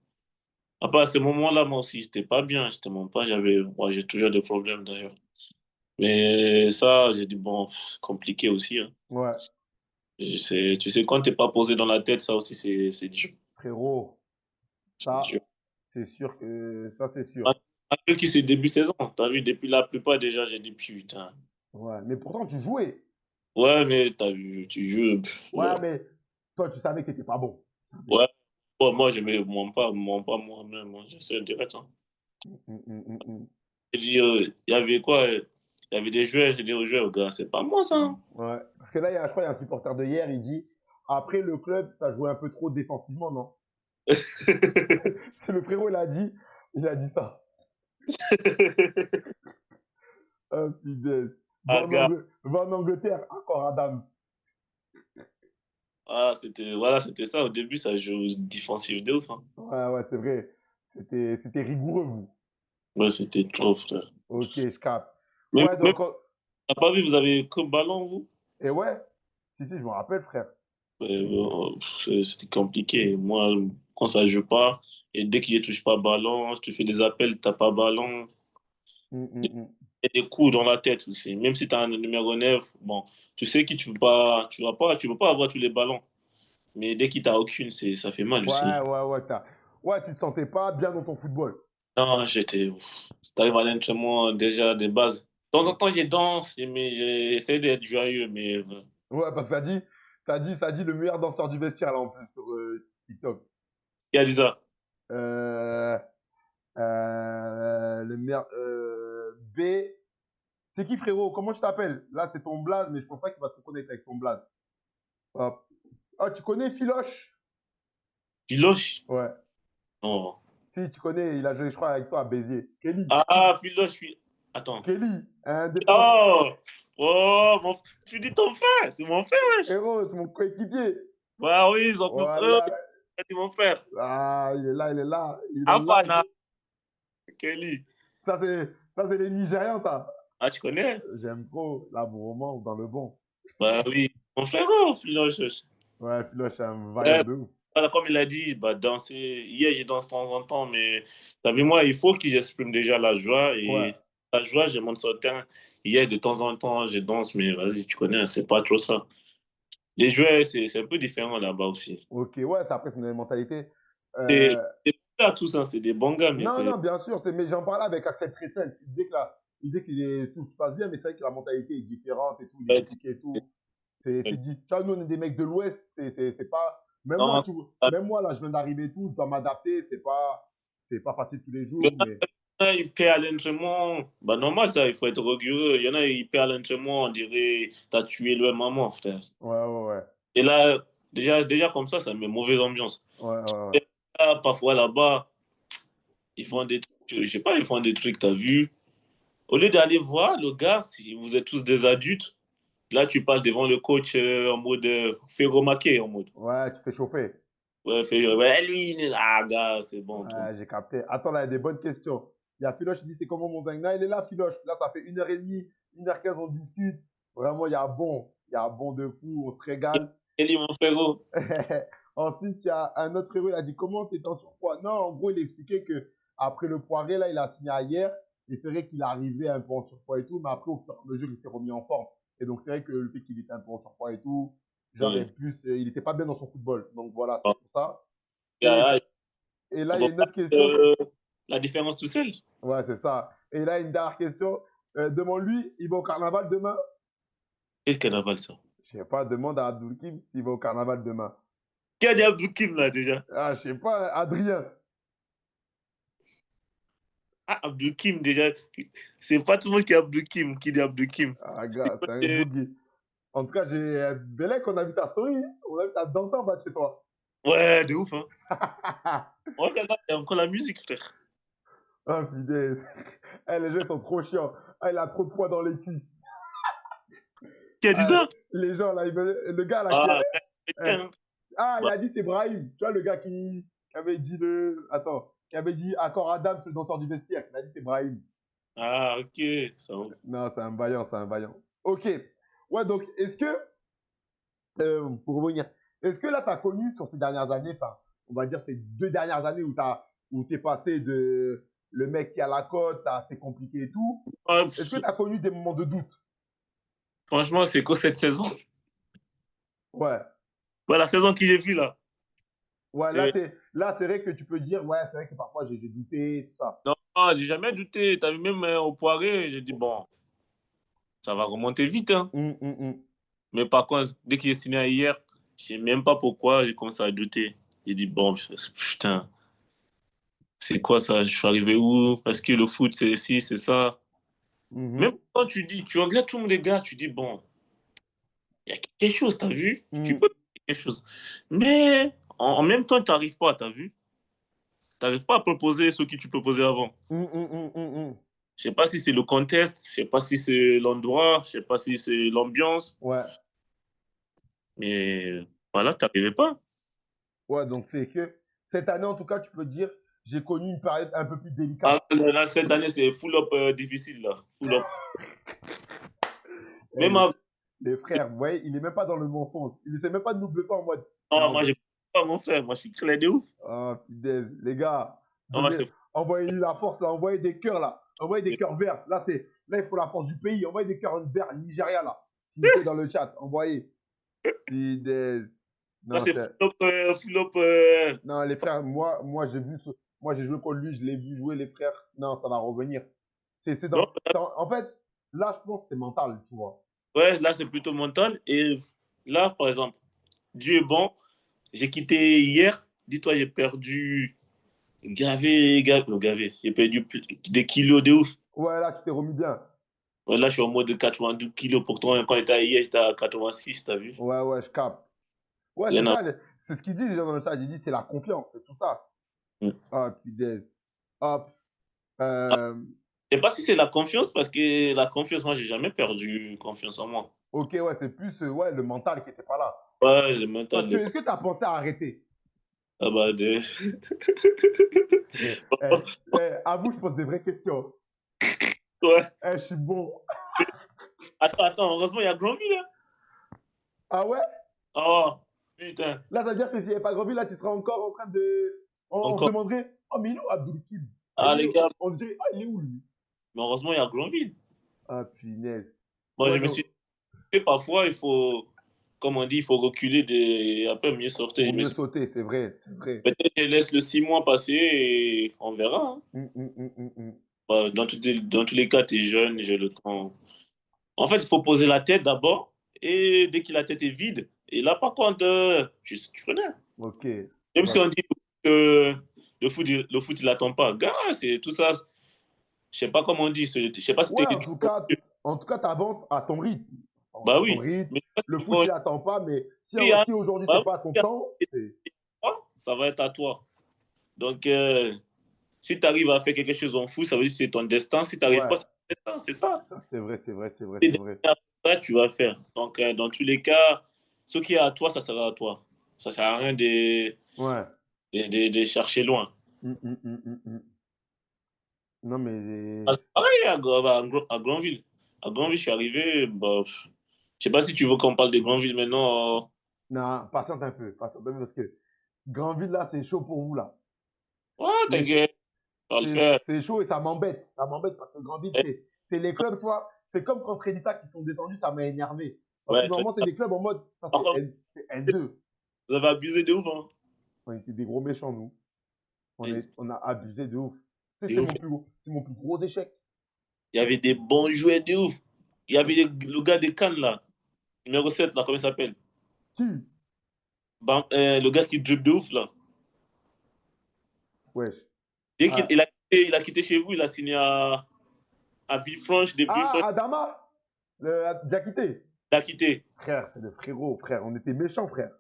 Après, à ce moment-là, moi aussi, j'étais pas bien, j'étais même pas, ouais, j'ai toujours des problèmes d'ailleurs. Mais ça, j'ai dit, bon, c'est compliqué aussi, hein. Ouais, Tu sais, quand t'es pas posé dans la tête, ça aussi, c'est dur. frérot, C'est dur. ça, c'est sûr que. Ça, c'est sûr. Un un truc qui c'est début saison, t'as vu, depuis la plupart déjà, j'ai dit, putain. Ouais, mais pourtant, tu jouais. Ouais, mais t'as vu, tu joues. Ouais, mais toi, tu savais que t'étais pas bon. Tu savais. Ouais, ouais, moi, je me mens pas moi-même, moi, j'essaie direct, hein. Mm. J'ai dit, il y avait quoi? Il y avait des joueurs, j'ai dit aux joueurs, gars, c'est pas moi ça, hein. Ouais. Parce que là, je crois qu'il y a un supporter de hier, il dit après le club, ça jouait un peu trop défensivement, non? C'est le frérot, il a dit ça. Oh, punaise. Ah, gars, Va en Angleterre, encore Adams. ah, voilà, c'était ça. Au début, ça joue défensif de ouf, hein. Ouais, ouais, c'est vrai. C'était rigoureux, vous. Ouais, c'était trop, frère. Ok, je capte. Même, Ouais, même donc, T'as pas vu, vous avez que ballon, vous? Et ouais, si, je me rappelle, frère. C'était compliqué. Moi, quand ça joue pas, et dès qu'il ne touche pas ballon, tu fais des appels, t'as pas ballon. Hum, hum, hum. Il y a des coups dans la tête aussi. Même si tu as un numéro 9, bon, tu sais que tu peux pas avoir tous les ballons. Mais dès qu'il t'a aucune, ça fait mal aussi. Ouais, ouais, tu te sentais pas bien dans ton football. Non, t'arrives à l'entraînement déjà des bases. De temps en temps, j'ai danse, mais j'essaie d'être joyeux, mais Ouais, parce que ça dit le meilleur danseur du vestiaire, là, en plus, sur TikTok. qui a dit ça? Euh, le meilleur. B. C'est qui, frérot? Comment tu t'appelles? Là, c'est ton blaze, mais je pense pas qu'il va te reconnaître avec ton blaze. Hop. Ah, tu connais Philoche? Filoche? Ouais. Non. Si, tu connais, il a joué, je crois, avec toi à Béziers. Kelly. Ah, Filoche, attends. Kelly, un défense. Oh! Oh, tu dis ton frère, c'est mon frère, wesh. Héros, c'est mon coéquipier. Bah oui, ils ont Voilà. c'est mon frère. Ah, il est là, il est là. Il est dans le live. Afana, Kelly. Ça, c'est les Nigérians, ça. Ah, tu connais? J'aime trop la romance dans le bon. Bah oui, mon frérot, Filoche. Ouais, Philoche, c'est un vaillant Ouais, de ouf. voilà, comme il a dit, bah, danser. Hier, j'ai dansé de temps en temps, mais t'as vu, moi, il faut que j'exprime déjà la joie. Ouais. Et la joie, je monte sur le terrain. Hier, de temps en temps, je danse, mais vas-y, tu connais, c'est pas trop ça. Les joueurs, c'est un peu différent là-bas aussi. Ok, ouais, après, c'est une mentalité. C'est Euh, des bons gars, tout ça, c'est des bons gars, mais non, c'est. non, bien sûr, mais j'en parlais avec Axel Tressel. Il disait que tout se passe bien, mais c'est vrai que la mentalité est différente et tout. Il Ouais, expliquait tout. C'est dit. Tu vois, nous, on est des mecs de l'Ouest. C'est pas. Même moi, non, même moi, là, je viens d'arriver et tout. Je dois m'adapter. C'est pas facile tous les jours, mais. il y en a, ils paient à l'entraînement. Bah, normal, ça, il faut être rigoureux. Il y en a, ils paient à l'entraînement, on dirait, t'as tué leur maman, frère. Ouais. Et là, déjà comme ça met mauvaise ambiance. Ouais. Et là, parfois, là-bas, ils font des trucs, je sais pas, ils font des trucs, t'as vu. Au lieu d'aller voir le gars, si vous êtes tous des adultes, là, tu passes devant le coach en mode fais remarquer, en mode. Ouais, tu fais chauffer. Ouais, ouais, lui, il est là, gars, c'est bon, toi. Ouais, j'ai capté. Attends, là, il y a des bonnes questions. Il y a Philoche qui dit c'est comment mon Zangna? Il est là, Philoche. Là, ça fait 1h30, 1h15, on discute. Vraiment, il y a bon. Il y a bon de fou, on se régale. Kelly, mon frérot. Ensuite, il y a un autre frérot, il a dit comment t'es en surpoids? Non, en gros, il expliquait que après le poiré, là, il a signé hier. Et c'est vrai qu'il est arrivé un peu en surpoids et tout, mais après, au fur et à mesure, il s'est remis en forme. Et donc, c'est vrai que le fait qu'il était un peu en surpoids et tout, genre, Ouais. il n'était pas bien dans son football. Donc, voilà, Ah, c'est pour ça. Et, gars, et on là, il y va a une pas autre question. la différence tout seul. Ouais, c'est ça. Et là, une dernière question. Demande-lui, il va au carnaval demain? Quel carnaval, ça? Je sais pas, demande à Abdul Kim s'il va au carnaval demain. Qui a dit Abdou Kim, là, déjà? Ah, je sais pas, Adrien. Ah, Abdou Kim, déjà. C'est pas tout le monde qui est Abdou Kim, qui dit Abdou Kim. Ah, gars, c'est un Euh, boogie. En tout cas, j'ai Belek, on a vu ta story. Hein. On a vu ça danser en bas de chez toi. Ouais, de ouf, hein. Regarde, là, il y a encore la musique, frère. Ah, putain. Eh, les gens ils sont trop chiants. Ah, il a trop de poids dans les cuisses. Qui a dit Ah, ça? les gens, là, le gars, là, qui. Ah, Eh. quelqu'un. Ah, il Bah, a dit c'est Brahim. Tu vois, le gars qui avait dit le. Attends. Qui avait dit accord Adam, le danseur du vestiaire. Il a dit c'est Brahim. ah, ok, ça va. Non, c'est un vaillant, c'est un vaillant. Ok. Ouais, donc, est-ce que, pour revenir, est-ce que là, tu as connu sur ces dernières années, enfin, on va dire ces 2 dernières années où tu es passé de le mec qui a la cote à c'est compliqué et tout, Ouais, est-ce que tu as connu des moments de doute? franchement, c'est quoi cette saison? Ouais. Ouais, la saison que j'ai vue, là. Ouais, C'est... là, c'est vrai que tu peux dire, ouais, c'est vrai que parfois j'ai douté, tout ça. Non, j'ai jamais douté. T'as vu, même au poiré, j'ai dit, bon, ça va remonter vite, hein. Hum. Mais par contre, dès qu'il est signé hier, je sais même pas pourquoi j'ai commencé à douter. J'ai dit, bon, putain, c'est quoi ça? Je suis arrivé où? Est-ce que le foot, c'est ci, c'est ça? Même Mhm. quand tu dis, tu regardes tous les gars, tu dis, bon, il y a quelque chose, t'as vu? Tu Hum. peux faire quelque chose. Mais en même temps, tu n'arrives pas, t'as vu? Tu n'arrives pas à proposer ce que tu proposais avant. Hum. Je sais pas si c'est le contexte, je sais pas si c'est l'endroit, je sais pas si c'est l'ambiance, Ouais. mais voilà, tu n'arrivais pas. Ouais, donc c'est que cette année, en tout cas, tu peux dire, j'ai connu une période un peu plus Ah, délicate. là, cette année, c'est full up difficile, là. Full up. Eh, Même à... les frères, vous voyez, il est même pas dans le mensonge. Il essaie même pas de nous bluffer en mode. Non, moi, Non. j'ai pas mon frère. Moi, je suis clair de ouf. Oh, punaise. Les gars, Non, moi, donnez, envoyez-lui la force, là. Envoyez des cœurs, là. Envoyez des cœurs verts. Là, il faut la force du pays. Envoyez des cœurs verts, Nigeria, là. S'il vous plaît, dans le chat. Envoyez. Punaise. moi, Non, c'est c'est. full up, Non, les frères, moi j'ai vu moi j'ai joué contre lui, je l'ai vu jouer les frères. Non, ça va revenir. C'est Non, en fait, là je pense que c'est mental, tu vois. ouais, là, c'est plutôt mental. Et là, par exemple, Dieu est bon. J'ai quitté hier. Dis-toi, j'ai perdu gavé. J'ai perdu des kilos de ouf. Ouais, là tu t'es remis bien. Ouais, là, je suis en mode de 92 kilos. Pourtant, quand j'étais hier, j'étais à 86, t'as vu? Ouais, ouais, je capte. Ouais, c'est Rien à ça, c'est ce qu'il dit les gens dans le chat, il dit c'est la confiance, c'est tout ça. voir. Ah, punaise. Hop. Ah, Euh, je sais pas si c'est la confiance, parce que la confiance, moi, j'ai jamais perdu confiance en moi. ok, ouais, c'est plus ouais, le mental qui était pas là. Ouais, j'ai mental Parce que de... est-ce que tu as pensé à arrêter? Ah bah, de... À vous, je pose des vraies questions. Ouais. Je suis bon. Attends, heureusement, il y a Grandville, là. Ah ouais? Oh, putain. Là, ça veut dire que s'il n'y avait pas Grandville, là, tu serais encore en train de. On se Encore. demanderait, oh, mais il est où Abdelkib? Ah, Ah, les gars, on se dirait, ah, il est où lui? mais heureusement, il y a Grandville. Ah, punaise. Moi, je Ouais, me donc, suis dit, parfois, il faut, comme on dit, il faut reculer et après mieux sortir. pour Je me mieux suis dit, sauter, c'est vrai, c'est vrai. peut-être je laisse le 6 mois passer et on verra, hein. Hum. Bah, dans tous les cas, tu es jeune, j'ai le temps. En fait, il faut poser la tête d'abord et dès que la tête est vide, et là, par contre, tu connais. Ok. Même si Ouais, on dit que le foot, il attend pas. Gars, c'est tout ça. Je sais pas comment on dit. Je sais pas si ouais, t'es. en tout cas, tu avances à ton rythme. Bah À ton oui. rythme. Mais Le foot, quand il attend pas, mais si, il y a- si aujourd'hui, bah c'est pas à ton oui, temps, c'est. ça va être à toi. Donc, si tu arrives à faire quelque chose en fou, ça veut dire que c'est ton destin. Si tu n'arrives Ouais, pas, c'est ton destin. C'est ça. ça, c'est vrai, c'est vrai, c'est vrai, Et c'est vrai. ça, tu vas faire. Donc, dans tous les cas, ce qui est à toi, ça sera à toi. Ça sert à rien Ouais. de chercher loin. Hum. Non, Ah, mais. c'est pareil à Granville. À Granville, je suis arrivé. Bah, je sais pas si tu veux qu'on parle de Granville maintenant. Non, patiente un peu, parce que Grandville, là, c'est chaud pour vous, là. Ouais, C'est t'inquiète, on va le faire. c'est chaud et ça m'embête. Ça m'embête parce que Grandville, Eh, c'est les clubs, tu vois. C'est comme quand Trédissa qui sont descendus, ça m'a énervé. Parce que ouais, normalement, c'est des clubs en mode, ça par contre, C'est N2. vous avez abusé de ouf, hein. On était des gros méchants, nous. On a abusé de ouf. Tu sais, De ouf. c'est mon plus gros échec. Il y avait des bons joueurs de ouf. Il y avait le gars de Cannes, là. Numéro 7 là, comment il s'appelle? Qui? Le gars qui dribble de ouf, là. Wesh. Dès qu'il Ah, il a quitté chez vous, il a signé à Villefranche. De Villefranche, Adama? Diakité? il a quitté. Frère, c'est le frérot, frère. On était méchants, frère.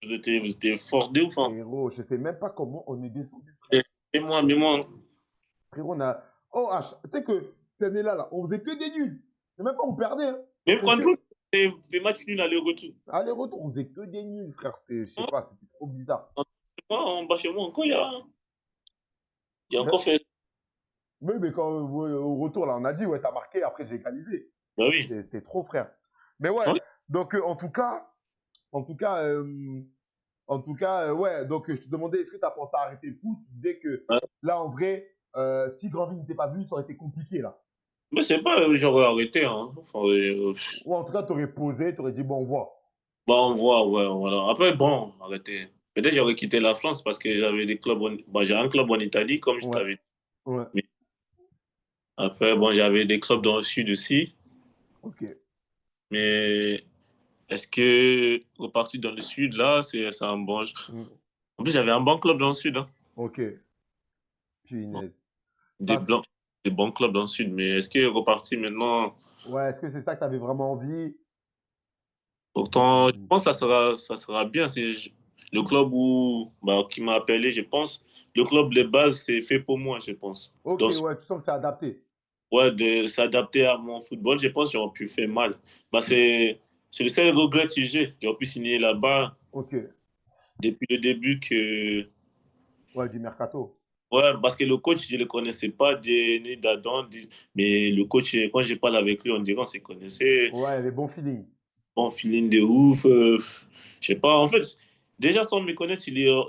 Vous étiez fort de ouf, hein. Frérot, je sais même pas comment on est descendu, frère. Mais moi. Frérot, on a. Oh, tu sais que cette année-là, là, on faisait que des nuls. C'est même pas on perdait. Hein. Même C'est contre nous, que. des matchs nuls aller-retour. Aller-retour, on faisait que des nuls, frère. Je sais pas, c'était trop bizarre. Moi, en bas chez moi, encore, il y a Mais, encore fait. mais quand au retour, là, on a dit, ouais, t'as marqué, après j'ai égalisé. Bah oui. C'était trop, frère. Mais ouais, Hein? donc en tout cas, ouais. Donc je te demandais, est-ce que tu as pensé à arrêter le foot? Tu disais que Ouais. là, en vrai, si Grandville n'était pas venu, ça aurait été compliqué, là. Mais c'est pas, j'aurais arrêté, hein. Enfin, Ou en tout cas, tu aurais posé, tu aurais dit, bon, on voit. bon, on voit, ouais, voilà. Après, bon, arrêtez. Peut-être j'aurais quitté la France parce que j'avais des clubs. Bah, j'ai un club en Italie, comme je Ouais, t'avais dit. ouais, Mais après, bon, j'avais des clubs dans le sud aussi. ok. Mais est-ce que repartir dans le sud, là, c'est un bon. Mm, En plus, j'avais un bon club dans le sud, hein. ok. Bon, Punaise. des Parce- blancs, des bons clubs dans le sud. Mais est-ce que repartir maintenant, Ouais, est-ce que c'est ça que tu avais vraiment envie? pourtant, je pense que ça sera bien. Le club bah, qui m'a appelé, je pense. Le club de base, c'est fait pour moi, je pense. Ok, Donc, ouais, tu sens que c'est adapté. ouais, de s'adapter à mon football, je pense que j'aurais pu faire mal. Bah, c'est le seul regret que j'ai. J'aurais pu signer là-bas Ok. depuis le début que. Ouais, du mercato. Ouais, parce que le coach, je ne le connaissais pas, ni d'Adam, mais le coach, quand je parle avec lui, on dirait qu'on se connaissait. Ouais, les bons feelings. Bon feeling de ouf. Je sais pas, en fait, déjà sans me connaître,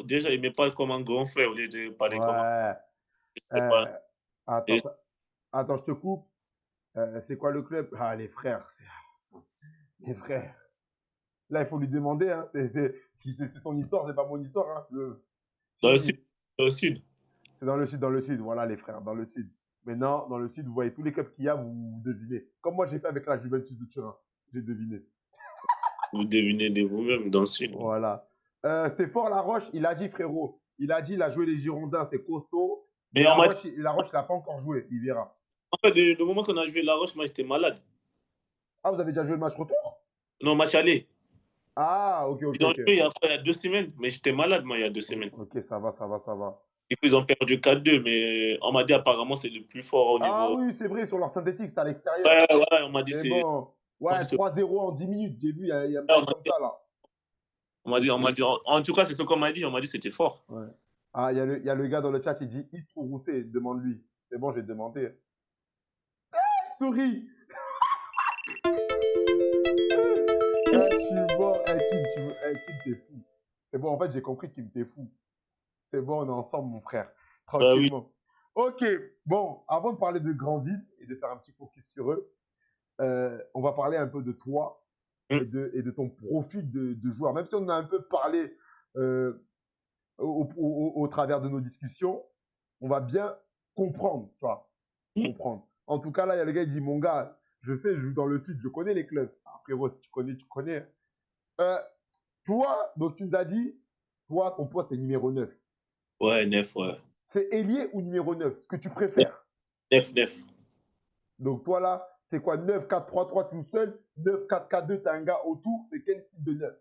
déjà, il me parle comme un grand frère au lieu de parler comme un. Ouais. Je sais pas. Euh, attends, Et, attends, je te coupe. C'est quoi le club? Ah, les frères. Les frères. Là, il faut lui demander. Hein. Si c'est son histoire, c'est pas mon histoire. Hein. dans le sud, Si, dans le sud. c'est dans le sud, dans le sud. Voilà, les frères, dans le sud. Maintenant, dans le sud, vous voyez tous les clubs qu'il y a, vous devinez. Comme moi, j'ai fait avec la Juventus de Turin. J'ai deviné. Vous devinez de vous-même dans le sud. Voilà. C'est fort La Roche, il a dit frérot. Il a dit il a joué les Girondins, c'est costaud. Mais Mais on m'a dit, La Roche, il n'a pas encore joué, il verra. en fait, le moment qu'on a joué La Roche, moi, j'étais malade. Ah, vous avez déjà joué le match retour? Non, match aller. Ah, ok, ok, Ils ont ok. joué il y a 2 semaines, mais j'étais malade, moi, il y a 2 semaines. Ok, ça va, ça va, ça va. Du coup, ils ont perdu 4-2, mais on m'a dit apparemment c'est le plus fort au Ah niveau. oui, c'est vrai, sur leur synthétique, c'était à l'extérieur. Ouais, ouais, on m'a dit C'est c'est. bon. On m'a Ouais, dit, 3-0 en 10 minutes. J'ai vu, il y a un bail on m'a comme dit, ça, là. on m'a dit, en tout cas, c'est ce qu'on m'a dit, on m'a dit que c'était fort. Ouais. Ah, il y a le gars dans le chat, il dit Istres ou Rousset, demande-lui. C'est bon, j'ai demandé. Il sourit. Je suis bon. Kim, t'es fou. C'est bon, en fait, j'ai compris Kim, t'es fou. C'est bon, on est ensemble, mon frère. Bah oui. Tranquillement. Ok, bon, avant de parler de Grandville et de faire un petit focus sur eux, on va parler un peu de toi Mm. et de ton profil de joueur. Même si on en a un peu parlé au travers de nos discussions, on va bien comprendre, tu vois, Mm. comprendre. En tout cas, là, il y a le gars, il dit, mon gars, je sais, je joue dans le sud, je connais les clubs. Après, si tu connais, tu connais. Euh, toi, donc tu nous as dit, toi, ton poste, c'est numéro 9. Ouais, 9, ouais. C'est ailier ou numéro 9, ce que tu 9, préfères. 9, 9. Donc toi là, c'est quoi 9-4-3-3 tout seul, 9-4-4-2, t'as un gars autour, c'est quel style de 9?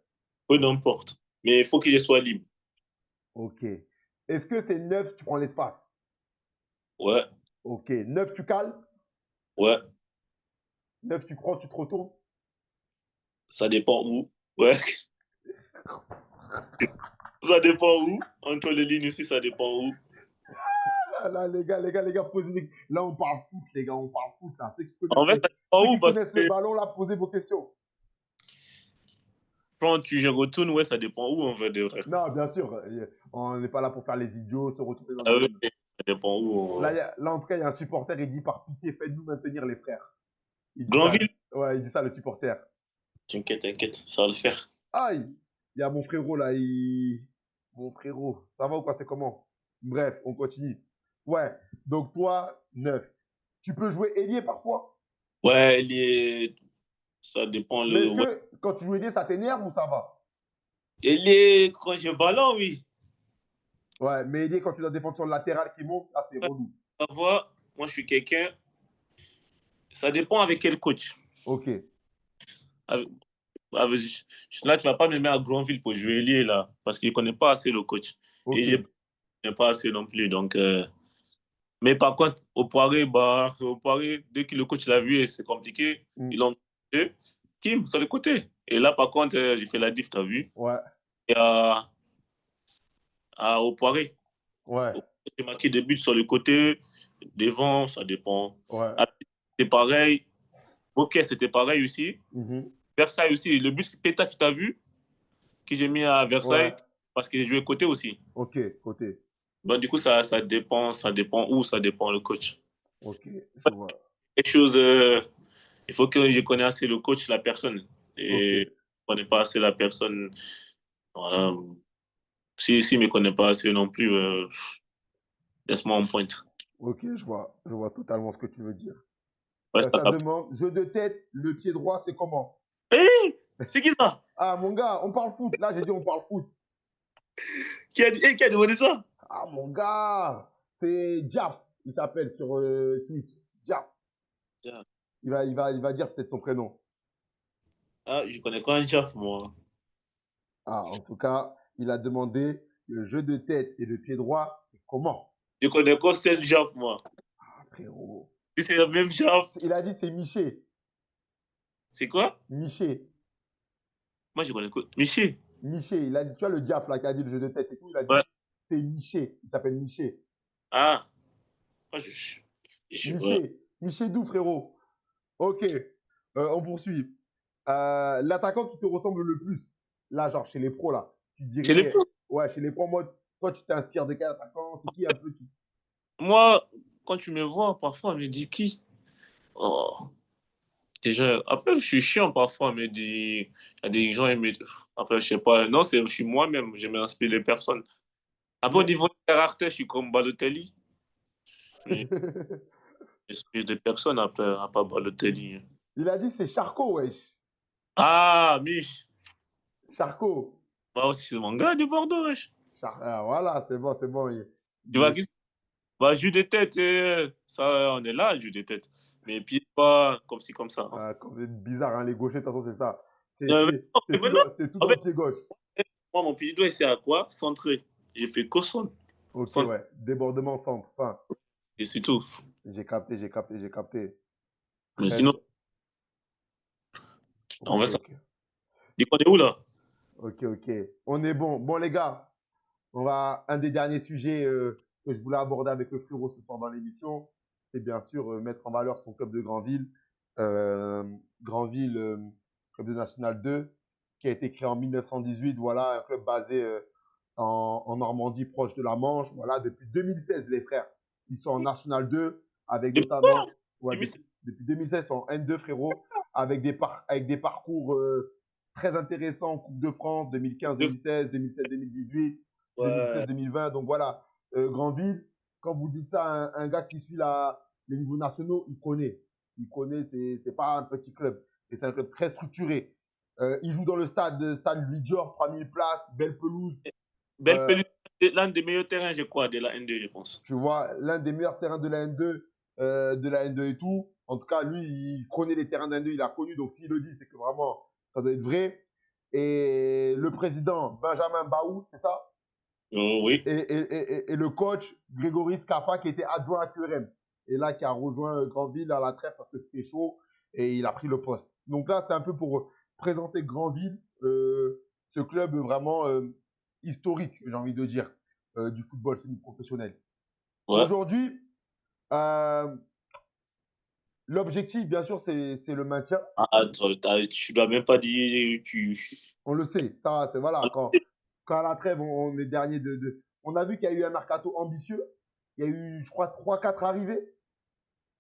Peu n'importe. Mais il faut qu'il soit libre. Ok. Est-ce que c'est 9, tu prends l'espace? Ouais, Ok. 9, tu cales? ouais. 9, tu crois, tu te retournes? Ça dépend où. Ouais, ça dépend où. Entre les lignes aussi, ça dépend où. Là, les gars, posez des... Là, on parle foot, les gars, on parle foot, là. En fait, ça dépend Ceux où qui parce connaissent le que ballon, là, posez vos questions. quand je retourne, ouais, ça dépend où en fait de vrai. Non, bien sûr, on n'est pas là pour faire les idiots, se retrouver dans Ah oui, une... ça dépend où. Là, en tout cas, il y a un supporter, il dit par pitié, faites-nous maintenir les frères. Il dit ça. Grandville, Ouais, il dit ça, le supporter. t'inquiète, t'inquiète, ça va le faire. Aïe, il y a mon frérot là, mon frérot, ça va ou quoi, c'est comment? Bref, on continue. Ouais, donc toi, 9. Tu peux jouer ailier parfois, Ouais, ça dépend mais le. est-ce Ouais. que quand tu joues ailier, ça t'énerve ou ça va? Quand j'ai ballon, oui. Ouais, mais ailier, quand tu dois défendre sur le latéral qui monte, là, c'est relou. Ça va, moi je suis quelqu'un. Ça dépend avec quel coach. Ok, Avec- là, tu vas pas me mettre à Grandville pour jouer lié là, parce qu'il ne connaît pas assez le coach. Et ok. je ne connais pas assez non plus. Donc, mais par contre, au Poiré, dès que le coach l'a vu, c'est compliqué. Mm. Ils l'ont dit, Kim, sur le côté. Et là, par contre, j'ai fait la diff, tu as vu. Ouais, Et au Poiré, ouais, j'ai marqué des buts sur le côté, devant, ça dépend. ouais. C'est pareil. Ok, c'était pareil aussi. Mhm. Versailles aussi. Le but Péta que tu as vu, que j'ai mis à Ouais, Versailles, parce que j'ai joué côté aussi. ok, côté. Bon, du coup, ça dépend où, ça dépend le coach. Ok, je vois. Quelque chose, il faut que je connaisse assez le coach, la personne. Ok, Et je ne connais pas assez la personne. Voilà. Si ne me connaît pas assez non plus, laisse-moi en pointe. ok, je vois totalement ce que tu veux dire. Ouais, ça Ça capte. demande, jeu de tête, le pied droit, c'est comment? Hé, c'est qui ça? Ah, mon gars, on parle foot. Là, j'ai dit on parle foot. Qui a demandé ça? Ah, mon gars, c'est Diaf. Il s'appelle sur Twitch. Diaf. Tiens. Il va dire peut-être son prénom. Ah, je connais quoi un chef, moi. Ah, en tout cas, il a demandé le jeu de tête et le pied droit, c'est comment? Je connais quoi c'est chef, moi. Ah, frérot. Si c'est le même chef, Il a dit c'est Miché. c'est quoi? Miché. Moi, je connais quoi? Michi. Miché. Il a dit, tu vois le Diaf là qui a dit le jeu de tête et tout, il a dit Ouais. c'est Miché. Il s'appelle Miché. Ah, moi, je vois. Miché d'où, frérot? Ok, on poursuit. L'attaquant qui te ressemble le plus, là, genre chez les pros, là, tu C'est les dirais, ouais, chez les pros, moi, toi, tu t'inspires de quel attaquant? C'est qui un peu qui... Moi, quand tu me vois, parfois, on me dit qui? Oh, déjà, après, je suis chiant parfois, on me dit, il y a des gens, ils me disent, après, je sais pas, non, je suis moi-même, je m'inspire les personnes. Après, au Mais... niveau de caractère, je suis comme Balotelli, mais je m'inspire des personnes après, à part Balotelli. Il a dit c'est Charcot, wesh. Ah, Mich, Charcot. bah aussi, c'est mon gars de Bordeaux, wesh. Ah, voilà, c'est bon, c'est bon. Tu vois qui c'est? Bah, jus de tête, ça, on est là, jus de tête. Mais puis, pas comme ci, comme ça, hein. Comme c'est bizarre, hein, les gauchers, de toute façon, c'est ça. Euh, mais maintenant, C'est tout en dans le fait, pied gauche. moi, mon pied doigt, c'est à quoi? Centré. J'ai fait qu'au centre. Ok, Centre, ouais. Débordement centre. Enfin, et c'est tout. j'ai capté, j'ai capté, j'ai capté. Mais Très sinon, bien. on Ok, va ça. ok. Dis qu'on est où, là? Ok, ok. On est bon. Bon, les gars, on va. Un des derniers sujets que je voulais aborder avec le frérot ce soir dans l'émission, c'est bien sûr mettre en valeur son club de Granville. Euh, Granville, club de National 2, qui a été créé en 1918. Voilà, un club basé en Normandie, proche de la Manche. Voilà, depuis 2016, les frères, ils sont en National 2, avec Depuis notamment, ouais, 2007. depuis 2016, ils sont en N2, frérot, avec des parcours très intéressants en Coupe de France, 2015, 2016, 2017, 2018, Ouais, 2017, 2020. Donc voilà, Granville, quand vous dites ça à un gars qui suit les niveaux nationaux, il connaît. Il connaît, c'est pas un petit club. Et c'est un club très structuré. Il joue dans le stade Louis Dior, 3000 places, belle pelouse. belle Euh, pelouse. L'un des meilleurs terrains, je crois, de la N2, je pense. tu vois, l'un des meilleurs terrains de la N2 et tout. En tout cas, lui, il connaît les terrains de la N2, il a connu. Donc, s'il le dit, c'est que vraiment, ça doit être vrai. Et le président, Benjamin Baou, c'est ça? Oui. Et le coach, Grégory Scaffa, qui était adjoint à QRM. Et là, qui a rejoint Grandville à la trêve parce que c'était chaud. Et il a pris le poste. Donc là, c'était un peu pour présenter Grandville, ce club vraiment historique, j'ai envie de dire, du football semi-professionnel. Ouais. Aujourd'hui, euh, l'objectif, bien sûr, c'est le maintien. Ah, tu dois même pas dire. On le sait. Ça, c'est voilà. Quand à la trêve, on est dernier On a vu qu'il y a eu un mercato ambitieux. Il y a eu, je crois, 3-4 arrivées.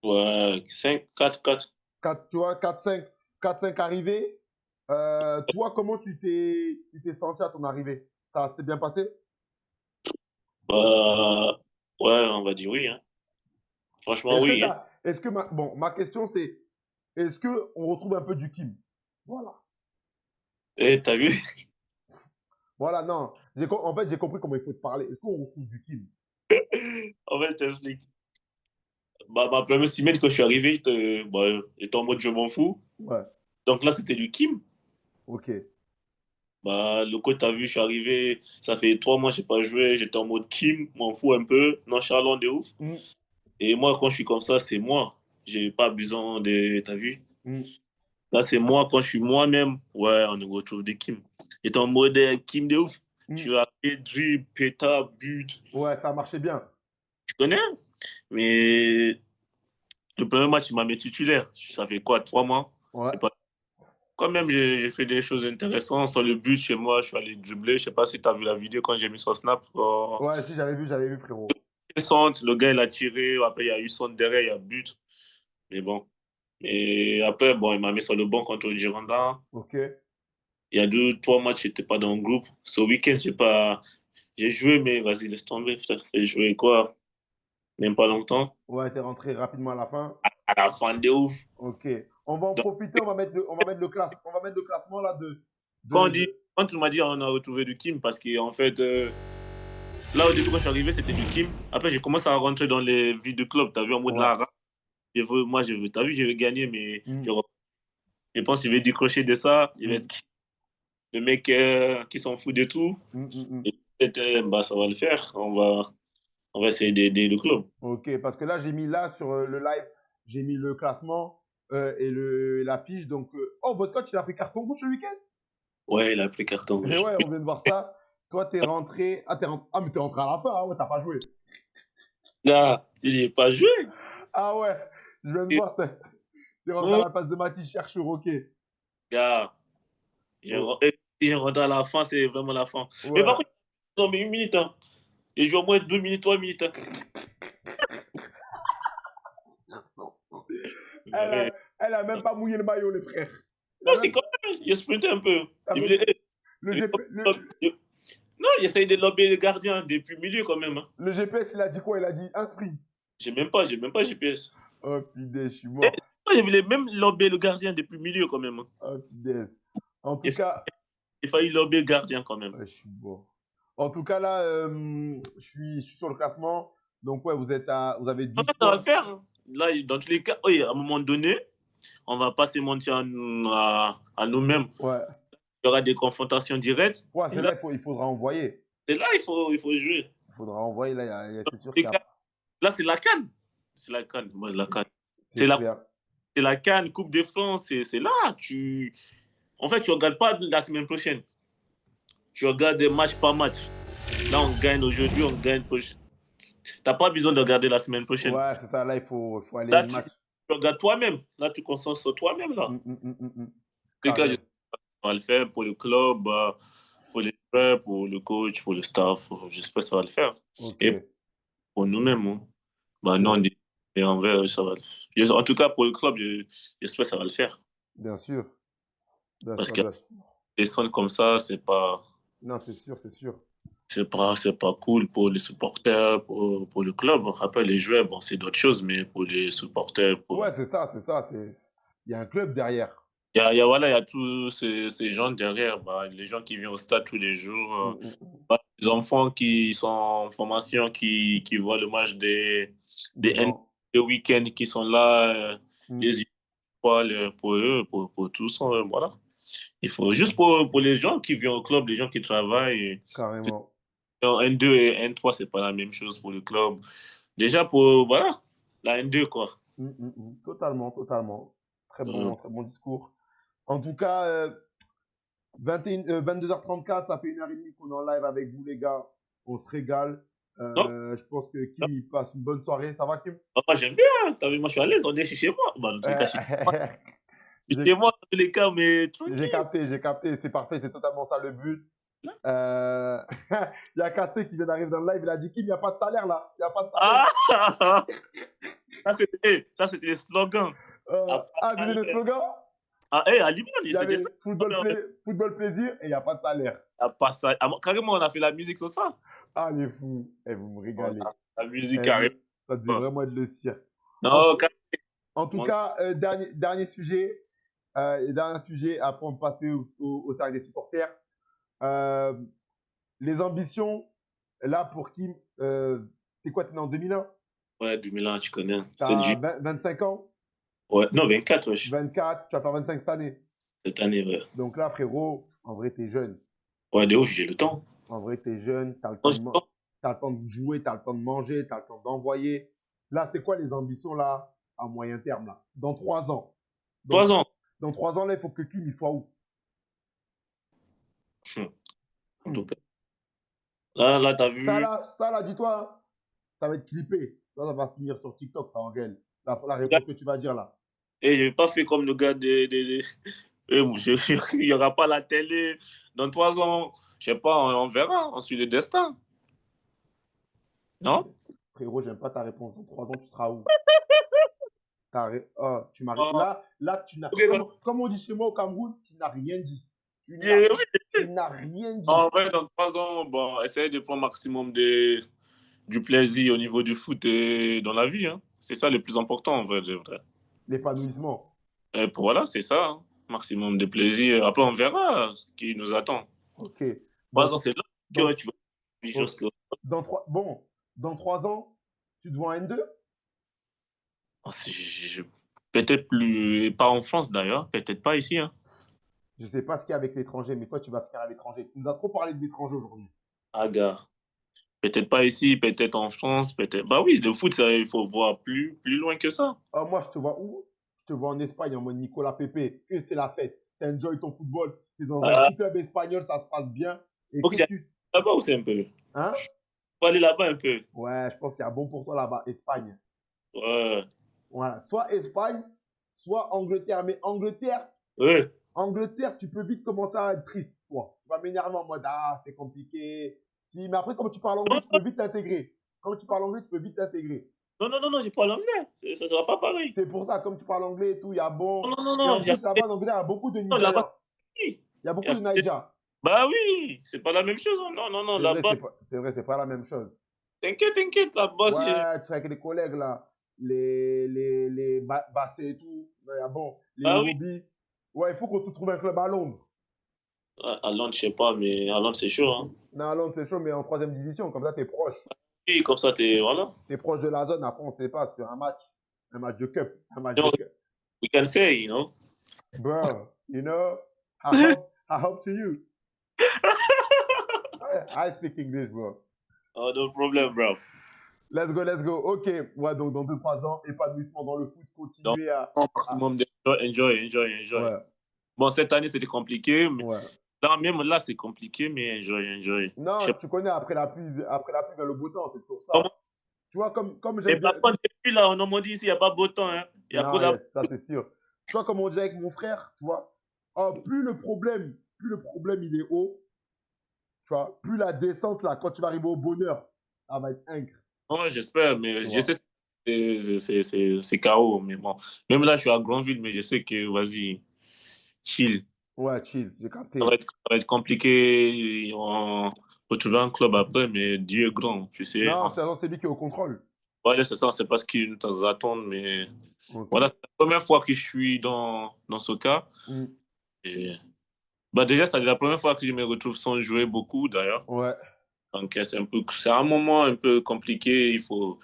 Ouais, 5, 4, 4. 4, tu vois, 4-5 arrivées. Toi, comment tu t'es senti à ton arrivée? Ça s'est bien passé? Ouais, on va dire oui, hein. Franchement, Est-ce que oui, hein. t'as, est-ce que bon, ma question c'est, est-ce que on retrouve un peu du Kim? Voilà. T'as vu? Voilà, non. En fait, j'ai compris comment il faut te parler. Est-ce qu'on retrouve du Kim? En fait, je t'explique. Bah, ma première semaine, quand je suis arrivé, j'étais en mode je m'en fous. Ouais. Donc là, c'était du Kim. Ok. Bah, le coach, t'as vu, je suis arrivé, ça fait 3 mois, je n'ai pas joué, j'étais en mode Kim, m'en fous un peu, nonchalant de ouf. Mm, Et moi, quand je suis comme ça, c'est moi. J'ai pas besoin de. T'as vu? mm. Là, c'est moi, quand je suis moi-même, ouais, on retrouve des Kim. J'étais en mode Kim de ouf. Je Mm. suis arrivé, dribble, péta, but. Ouais, ça a marché bien. Tu connais? Mais le premier match, il m'a mis titulaire. Ça fait quoi, 3 mois? Ouais. Et pas- Quand même, j'ai fait des choses intéressantes. Sur le but, chez moi, je suis allé dribbler. Je sais pas si tu as vu la vidéo quand j'ai mis son snap. Ouais, si, j'avais vu, frérot. Centre, le gars, il a tiré. Après, il y a eu centre derrière, il y a but. Mais bon. Et après, bon, il m'a mis sur le banc contre le Girondin. Ok. Il y a 2, 3 matchs, j'étais pas dans le groupe. Ce week-end, j'ai joué, mais vas-y, laisse tomber, frère. J'ai joué quoi? Même pas longtemps. Ouais, t'es rentré rapidement à la fin. À la fin de ouf. Ok. On va en Donc, profiter, on va mettre le classement là quand tu m'as dit, on a retrouvé du Kim, parce qu'en fait, là, au début, quand je suis arrivé, c'était du Kim. Après, j'ai commencé à rentrer dans les vies de club. T'as vu, en mode Ouais. Lara. Moi, t'as vu, je vais gagner, mais Mm, je pense que je vais décrocher de ça. Je vais mm, être le mec qui s'en fout de tout. mm, mm, mm. Et peut-être, bah, ça va le faire. On va essayer d'aider le club. Ok, parce que là, j'ai mis là sur le live, j'ai mis le classement et la fiche. Donc, oh, votre coach, il a pris carton rouge ce week-end? Ouais, il a pris carton Et rouge. ouais, on vient de voir ça. Toi, t'es rentré. Ah, mais t'es rentré à la fin, hein, ouais, t'as pas joué. Là, j'ai pas joué. Ah ouais, je viens de Et- voir, t'es rentré à Oh, la place de Mathis, cherche Roquet. gars, Oh, si je rentre à la fin, c'est vraiment la fin. Mais par ouais. contre, non, mais 1 minute, hein. Et je joue au moins 2 minutes, 3 minutes, hein. Ouais. Elle a même pas mouillé le maillot, les frères. Elle Non, a c'est même, quand même, il a sprinté un peu. t'as Il même voulait, pas- le, il- GP, non, il essaye de lober le gardien depuis le milieu quand même, hein. le GPS, il a dit quoi? Il a dit un sprint. J'ai même pas GPS. Oh, putain, je suis Et, mort. non, il voulait même lober le gardien depuis le milieu quand même, hein. Oh, putain. En tout Il, cas, il failli lober le gardien quand même. ouais, je suis mort. En tout cas, là, je suis sur le classement. Donc, ouais, vous avez Non, 12 ça va le points. faire, hein. Là, dans tous les cas, oui, à un moment donné, on va pas se mentir à nous-mêmes. Ouais. Il y aura des confrontations directes. Ouais, Et c'est là, là, il faudra envoyer. il faut jouer. Il faudra envoyer. Là, c'est sûr Les qu'il y a. cas, là, c'est la CAN. C'est la CAN. Moi, la CAN. C'est C'est la, clair. c'est la CAN, Coupe de France. C'est là. En fait, tu ne regardes pas la semaine prochaine. Tu regardes match par match. Là, on gagne aujourd'hui, on gagne. Tu n'as pas besoin de regarder la semaine prochaine. Ouais, c'est ça. Là, faut aller Là, le tu match. regardes toi-même. Là, tu te concentres sur toi-même. Là. Les cas, Carré. on va le faire pour le club, pour les joueurs, pour le coach, pour le staff. J'espère que ça va le faire. Ok. Et pour nous-mêmes. Hein. Bah, non, Bien, et en vrai, ça va le faire. En tout cas, pour le club, j'espère que ça va le faire. bien sûr. Bien Parce sûr, que bien sûr. des sons comme ça, Non, c'est sûr, c'est sûr. c'est pas cool pour les supporters, pour le club. Après, les joueurs, bon, c'est d'autres choses, mais pour les supporters, Ouais, c'est ça, c'est ça. Il y a un club derrière. voilà, il y a tous ces gens derrière, bah, les gens qui viennent au stade tous les jours, Mm, mm, mm. bah, les enfants qui sont en formation, qui voient le match des N Devant. le week-end, qui sont là, Mm, les étoiles pour eux, pour tous, voilà. Il faut juste pour les gens qui viennent au club, les gens qui travaillent. carrément. En N2 et N3, c'est pas la même chose pour le club. Déjà pour, voilà, la N2, quoi. Totalement, totalement. Euh, Très bon discours. En tout cas, 22h34, ça fait 1h30 qu'on est en live avec vous, les gars. On se régale. non, Je pense que Kim, il passe une bonne soirée. Ça va, Kim? moi j'aime bien. T'as vu, moi je suis à l'aise, on est chez moi. Bah, dans tous les cas, chez J'ai moi, dans tous les cas, mais j'ai tranquille. capté, j'ai capté. C'est parfait, c'est totalement ça le but. Euh, Il y a Cassé qui vient d'arriver dans le live. Il a dit Kim, il n'y a pas de salaire là. Il n'y a pas de salaire. Ah! Ça, c'était les slogans. C'était le slogan. À Liban, Il y c'était ça. avait football plaisir et il n'y a pas de salaire. Pas ça. Carrément, on a fait la musique sur ça. Ah, les fous. Eh, vous me régalez. La musique, Eh, carrément. ça devait vraiment être le cirque. En, Non, en tout cas, dernier sujet, après on passer au cercle des supporters. Euh, les ambitions, là pour Kim, t'es quoi, t'es né en 2001? ouais, 2001, tu connais. C'est T'as du. 25 ans? Ouais, non, 24, wesh. 24, tu vas faire 25 cette année. Cette année, ouais. Donc là, frérot, en vrai, t'es jeune. Ouais, de ouf, j'ai le temps. En vrai, t'es jeune, t'as le Non, temps de, t'as le temps de jouer, t'as le temps de manger, t'as le temps d'envoyer. Là, c'est quoi les ambitions là, à moyen terme là? Dans 3 ans. Dans, 3 ans. dans 3 ans, là, il faut que Kim, il soit où? En tout cas. Là, t'as vu. Ça là, dis-toi, hein, ça va être clippé. Ça va finir sur TikTok, ça en réel. La réponse que tu vas dire là. Et je n'ai pas fait comme le gars il n'y aura pas la télé. Dans 3 ans, je sais pas, on verra. On suit le destin. Non? Frérot, j'aime pas ta réponse. Dans 3 ans, tu seras où? Oh, tu m'as... Oh, Là, tu n'as... ok, Comme on dit chez moi au Cameroun, tu n'as rien dit. oui. Tu n'as rien dit. En vrai, dans 3 ans, bon, essayer de prendre maximum du plaisir au niveau du foot et dans la vie. Hein. C'est ça le plus important, en vrai, je voudrais. L'épanouissement. Et voilà, c'est ça. Hein. Maximum de plaisir. Après, on verra ce qui nous attend. Ok. Dans, 3 ans, c'est là que dans, tu vois des ok. choses que. Bon, dans 3 ans, tu te vois en N2? Oh, peut-être plus. Pas en France d'ailleurs, peut-être pas ici. Hein. Je sais pas ce qu'il y a avec l'étranger, mais toi, tu vas te faire à l'étranger. Tu nous as trop parlé de l'étranger aujourd'hui. Ah, gars. Peut-être pas ici, peut-être en France, peut-être. Bah oui, le foot, ça, il faut voir plus loin que ça. Moi, je te vois où? Je te vois en Espagne en mode Nicolas Pepe, que c'est la fête. Tu enjoy ton football. Tu es dans un Ah, petit club espagnol, ça se passe bien. Et faut que que j'aille tu. là-bas aussi un peu. Hein? Faut aller là-bas un peu. Ouais, je pense qu'il y a bon pour toi là-bas. Espagne. Ouais. Voilà. Soit Espagne, soit Angleterre. Mais Ouais. Angleterre, tu peux vite commencer à être triste. Toi. Tu vas m'énerver en mode, ah, c'est compliqué. Si, mais après, comme tu parles anglais, Non, tu peux vite t'intégrer. Comme tu parles anglais, tu peux vite t'intégrer. non, non, non, non, j'ai pas l'anglais. Ça sera pas pareil. C'est pour ça, comme tu parles anglais et tout, il y a Non, bon. non, non, Et en non, plus, là-bas, en Angleterre, il y a beaucoup de non, là-bas, Nigérians. oui. Il y a Y beaucoup a de Niger. Bah oui, c'est pas la même chose, hein. Non, non, non, là-bas, C'est vrai, c'est pas la même chose. t'inquiète, là-bas, si. Ouais, tu sais, avec les collègues là, Bassé et tout, il y a bon, les Bah oui. Iwobi. Ouais, il faut qu'on te trouve un club à Londres. À Londres, je sais pas, mais à Londres, c'est chaud, hein. Non, à Londres, c'est chaud, mais en troisième division, comme ça, t'es proche. Oui, comme ça, t'es. Voilà. T'es proche de la zone, après, on sait pas, sur un match de cup, un match You de know, cup. we can say, you know. Bro, I hope to you. I speak English, bro. Oh, no problem, bro. Let's go. Ok, ouais, donc dans 2-3 ans, épanouissement dans le foot, Donc, continuer maximum de enjoy. ouais, Bon, cette année, c'était compliqué, mais ouais. là, même là, c'est compliqué, mais enjoy. Je sais Non, tu connais, après la pluie vient le beau temps, c'est toujours pas. ça. Tu vois, comme Et j'aime par bien. contre, depuis là, en Normandie, ici, il n'y a pas beau temps, hein. Il y a que Non, la. yes, ça c'est sûr. Tu vois, comme on dit avec mon frère, tu vois, oh, plus le problème il est haut, tu vois, plus la descente là, quand tu vas arriver au bonheur, ça va être incre, Ouais, j'espère, mais tu je sais vois. que c'est KO. Mais bon, même là, je suis à Grandville, mais je sais que, vas-y, chill. Ouais, chill, j'ai Ça va capté. être, ça va être compliqué. On retrouver un club après, mais Dieu est grand, tu sais. Non, c'est lui qui est au contrôle. Voilà, c'est ça, c'est pas ce qu'ils nous attendent, mais Ok. voilà, c'est la première fois que je suis dans ce cas. Mm. Et, bah déjà, c'est la première fois que je me retrouve sans jouer beaucoup, d'ailleurs. Ouais. Donc, c'est un moment un peu compliqué. Faut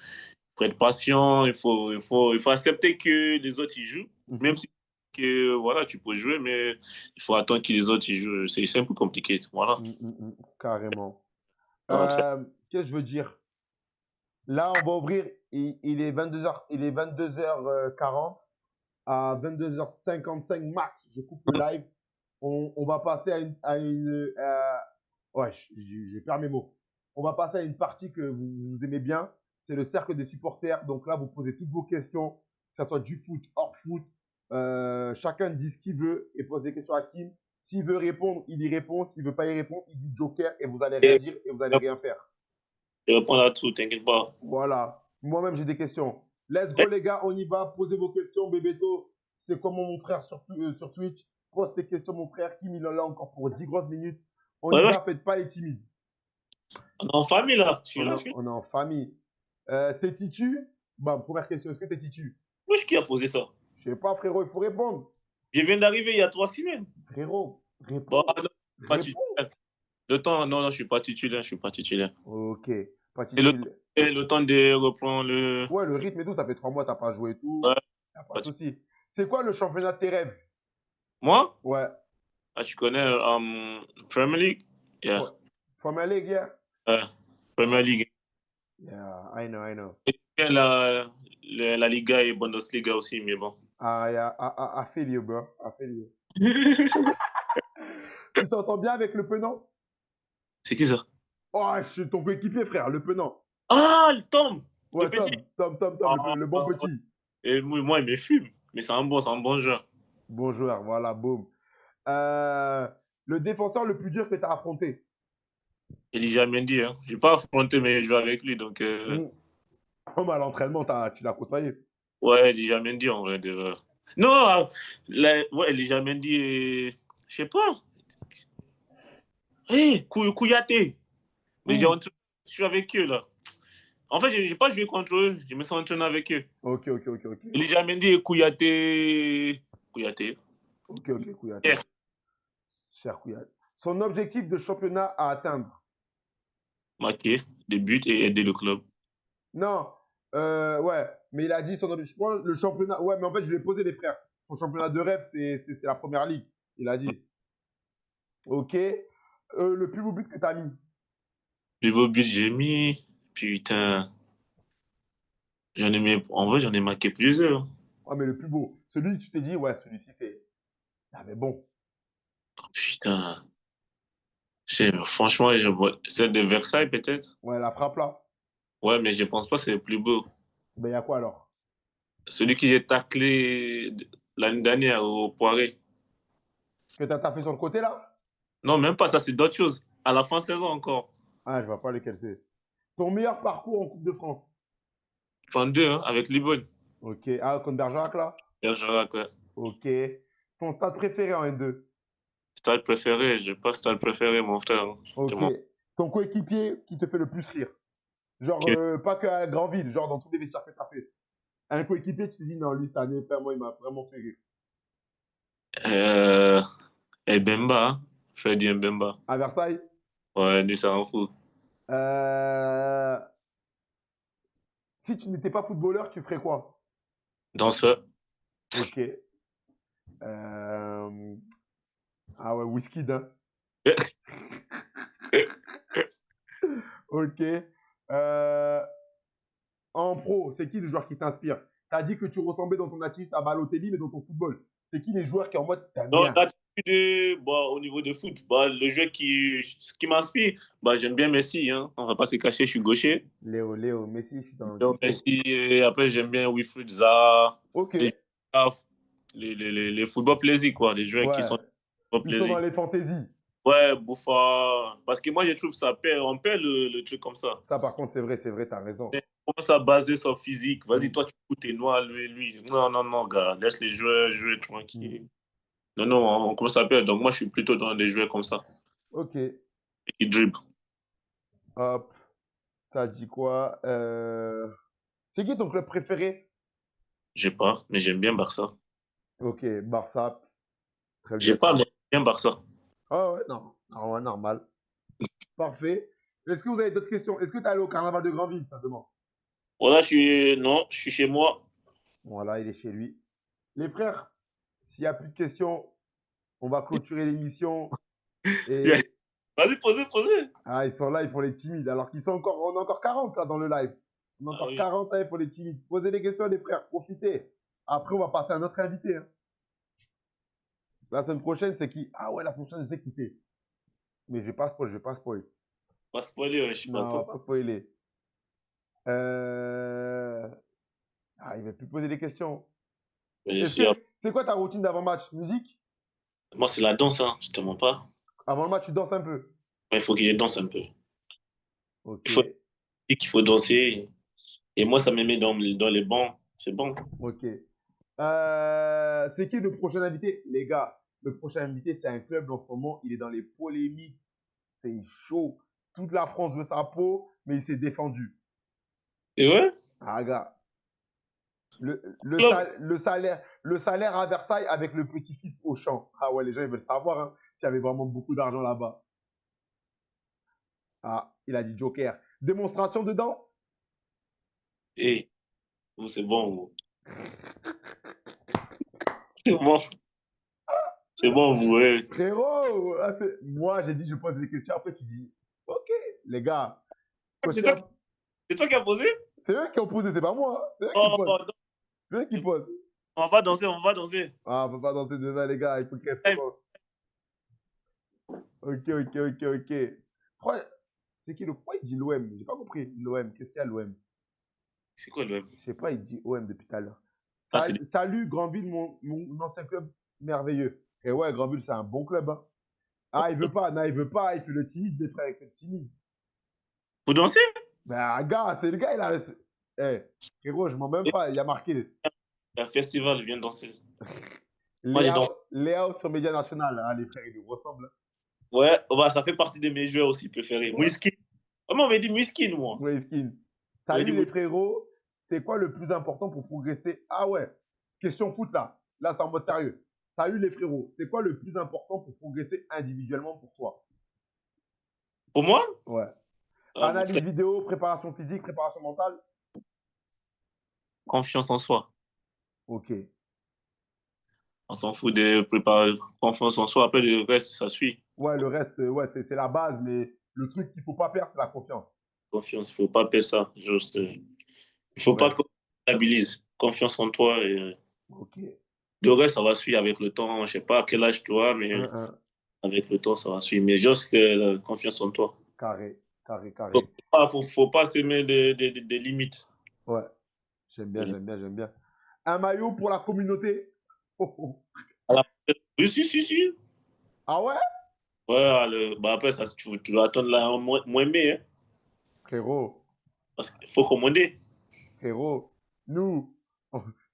être patient. Il faut accepter que les autres y jouent, même Mhm. si que, voilà, tu peux jouer, mais il faut attendre que les autres y jouent. C'est un peu compliqué. Voilà. Carrément. Donc, Qu'est-ce que je veux dire? Là, on va ouvrir, il est 22h, il est 22h40. À 22h55 max, je coupe le live. On va passer ouais, je perds mes mots. On va passer à une partie que vous aimez bien. C'est le cercle des supporters. Donc là, vous posez toutes vos questions, que ce soit du foot, hors foot. Chacun dit ce qu'il veut et pose des questions à Kim. S'il veut répondre, il y répond. S'il veut pas y répondre, il dit joker et vous allez rien et, dire et vous allez rien faire. je réponds à tout, t'inquiète pas. Voilà. Moi-même, j'ai des questions. Let's go, les gars. On y va. Posez vos questions. Bébéto, c'est comment mon frère sur Twitch. Pose tes questions, mon frère. Kim, il en a encore pour 10 grosses minutes. On y Ouais, ouais, va. Faites pas les timides. on est en famille, là. Je suis On, là, est- je suis là. on est en famille. T'es titu? Bon, première question. Est-ce que t'es titu? Wesh, qui a posé ça? Je sais pas, frérot. Il faut répondre. Je viens d'arriver il y a 3 semaines. Frérot, Bon, réponds. non, pas Réponds. titulaire. Le temps, non, non, je suis pas titulaire. Ok. Pas Et titu. le temps de reprendre le. Ouais, le rythme et tout, ça fait 3 mois, t'as pas joué et tout. Ouais, Y a pas pas de titulaire. souci. C'est quoi le championnat de tes rêves? Moi? Ouais. Ah, tu connais Premier League? Yeah. Premier League, yeah? Ouais, Premier League. Yeah, I know. Et la Liga et Bundesliga aussi, mais bon. Yeah, I feel you, bro. I feel you. Tu t'entends bien avec le Penant? C'est qui ça? Oh, je suis ton coéquipier, frère, le Penant. Ah, le Tom! Le Ouais, petit. Tom, Ah, le bon petit. et moi, il me fume. Mais c'est un bon joueur. Bon joueur, voilà, boum. Le défenseur le plus dur que tu as affronté? Elijah Mendy, hein. Je n'ai pas affronté, mais je joue avec lui. Donc, Mm. Comme à l'entraînement, tu l'as côtoyé. ouais, Elijah Mendy, en vrai. Non, ouais, Elijah Mendy et. Je sais pas. Hé, Kouyaté. Mais Ouh. je suis avec eux, là. En fait, je n'ai pas joué contre eux. Je me suis entraîné avec eux. Ok. Elijah Mendy et Kouyaté. Kouyaté. Ok, Kouyaté. Hier, Cher Kouyaté. Son objectif de championnat à atteindre? marqué des buts et aider le club. Non, ouais, mais il a dit son objectif. Je pense le championnat. Ouais, mais en fait, je lui ai posé les frères. Son championnat de rêve, c'est la première ligue. Il a dit. Ok. Le plus beau but que tu as mis? Le beau but, j'ai mis. Putain. En vrai, j'en ai marqué plusieurs. Ah, mais le plus beau. Celui que tu t'es dit, ouais, celui-ci, c'est. Ah, mais bon. Putain. Franchement, celle de Versailles, peut-être. Ouais, la frappe là. Ouais, mais je pense pas que c'est le plus beau. Ben, il y a quoi alors? Celui qui est taclé l'année dernière au Poiré. Que t'as tapé sur le côté là? Non, même pas, ça, c'est d'autres choses. À la fin de saison encore. Ah, je vois pas lequel c'est. Ton meilleur parcours en Coupe de France? Fin 2, hein, avec Libon. Ok. Ah, contre Bergerac là? Bergerac, ouais. Ok. Ton stade préféré en N2? Stade préféré, j'ai pas stade préféré, mon frère, hein. Ok. Dis-moi. Ton coéquipier qui te fait le plus rire? Genre, Qui- pas qu'à Grandville, genre dans tous les vestiaires que t'as fait. Un coéquipier, tu te dis, non, lui, cette année, moi, il m'a vraiment fait rire. Euh, et Bemba, hein. Freddy Mbemba. À Versailles? Ouais, lui, ça en fout. Euh, Si tu n'étais pas footballeur, tu ferais quoi? Danseur. Ok. Euh, Ah ouais, whisky, hein. Ok. En pro, c'est qui le joueur qui t'inspire? T'as dit que tu ressemblais dans ton activité à Balotelli, mais dans ton football. C'est qui les joueurs qui en mode t'aimes Non, bien? au niveau de foot, bah, le jeu qui m'inspire, bah, j'aime bien Messi, hein. On va pas se cacher, je suis gaucher. Léo, Messi, je suis Donc, chaud. Messi, et après, j'aime bien Wilfried Zaha, Ok. les, les football plaisir, quoi. Les joueurs qui Ouais. sont football Ils sont dans plaisir. les fantaisies. Ouais, Bouffard. Parce que moi, je trouve ça perd, on perd le truc comme ça. Ça, par contre, c'est vrai, t'as raison. On commence à baser sur physique. Vas-y, Mm, toi, tu fous tes noirs, lui. Non, non, non, gars. Laisse les joueurs jouer mm. tranquille. Non, non, on commence à perdre. Donc, moi, je suis plutôt dans des joueurs comme ça. Ok. Et qui dribble. Hop. Ça dit quoi? C'est qui ton club préféré? J'ai pas, mais j'aime bien Barça. Ok, Barça. Très J'ai bien. pas, mais j'aime bien Barça. Ah ouais, non. Ah ouais, normal. Parfait. Est-ce que vous avez d'autres questions? Est-ce que tu es allé au carnaval de Grandville, simplement? Voilà, non, je suis chez moi. Voilà, il est chez lui. Les frères, s'il n'y a plus de questions, on va clôturer l'émission. Et Vas-y, posez. ah, ils sont là, ils font les timides. Alors qu'ils sont encore, on est encore 40 là dans le live. On est Ah encore oui. 40 là, ils font les timides. Posez des questions, les frères, profitez. Après, on va passer à notre invité, hein. La semaine prochaine, c'est qui? Ah ouais, la semaine prochaine, je sais qui c'est. Mais je vais pas spoil, je vais pas spoil. Pas spoiler, ouais, je suis Non, pas on va toi. pas spoiler. Euh... Ah, il va plus poser des questions. Mais Est-ce c'est- que c'est quoi ta routine d'avant-match? Musique? Moi, c'est la danse, hein. Je te mens pas. Avant le match, tu danses un peu. Ouais, il faut qu'il y ait danse un peu. Ok, Il faut qu'il faut danser. Et moi, ça me met dans les bancs. C'est bon. ok. C'est qui le prochain invité? Les gars, le prochain invité, c'est un club en ce moment. Il est dans les polémiques. C'est chaud. Toute la France veut sa peau, mais il s'est défendu. Et ouais, Ah, gars. club. Le salaire à Versailles avec le petit-fils au champ. Ah ouais, les gens, ils veulent savoir hein, s'il y avait vraiment beaucoup d'argent là-bas. Ah, il a dit Joker. Démonstration de danse? Et vous, c'est bon, vous. C'est bon. C'est bon, vous. Ouais. Frérot, ah, moi, j'ai dit, je pose des questions. Après, tu dis, ok, les gars, C'est côté toi, c'est toi qui as posé? c'est eux qui ont posé, c'est pas moi, hein. C'est eux qui Oh, posent. non, C'est eux qui posent. on va danser, on va danser. Ah, on peut pas danser demain, les gars. Il faut qu'ils restent Hey, contents. Ok. Pourquoi- C'est qui le. Pourquoi il dit l'OM? J'ai pas compris. L'OM. Qu'est-ce qu'il y a l'OM? c'est quoi le web? Je sais pas, il dit OM depuis tout à l'heure. Ah, c'est Salut, Grandville, mon ancien club merveilleux. Et ouais, Grandville, c'est un bon club, hein. Ah, il veut pas. Non, il veut pas. Il fait le timide, les frères. Il fait le timide. Faut danser? Ben, gars, c'est le gars, il a. Eh, frérot, je m'en même Et pas. Il a marqué un festival, viens danser. Moi, j'ai dansé. Léao sur Média National. Ah, les frères, ils lui ressemblent. Ouais, bah, ça fait partie de mes joueurs aussi préférés. Ouais. Whisky. Comment on m'a dit Whisky, moi? Ouais, skin. On m'a Salut dit les Whisky. frérots. C'est quoi le plus important pour progresser? Ah ouais. Question foot là. Là, c'est en mode sérieux. Salut les frérots. C'est quoi le plus important pour progresser individuellement pour toi? Pour moi? Ouais. Ah, mon frère, Analyse vidéo, préparation physique, préparation mentale. confiance en soi. Ok. On s'en fout de préparer confiance en soi. Après, le reste, ça suit. Ouais, le reste, ouais, c'est la base, mais le truc qu'il faut pas perdre, c'est la confiance. Confiance, il faut pas perdre ça. Juste, il faut pas Ouais. qu'on stabilise. Confiance en toi. Et, Ok. le reste, ça va suivre avec le temps. Je sais pas à quel âge tu as, Un, mais un. avec le temps, ça va suivre. Mais juste confiance en toi. Carré, carré, Donc, carré. faut pas s'aimer des limites. Ouais, j'aime bien, Mm. j'aime bien, j'aime bien. Un maillot pour la communauté. Oh, oh. Voilà. Oui, si, si, si. Ah ouais? Ouais, bah après, ça, tu dois attendre là moins mai, hein, Frérot, parce qu'il faut commander. frérot, nous,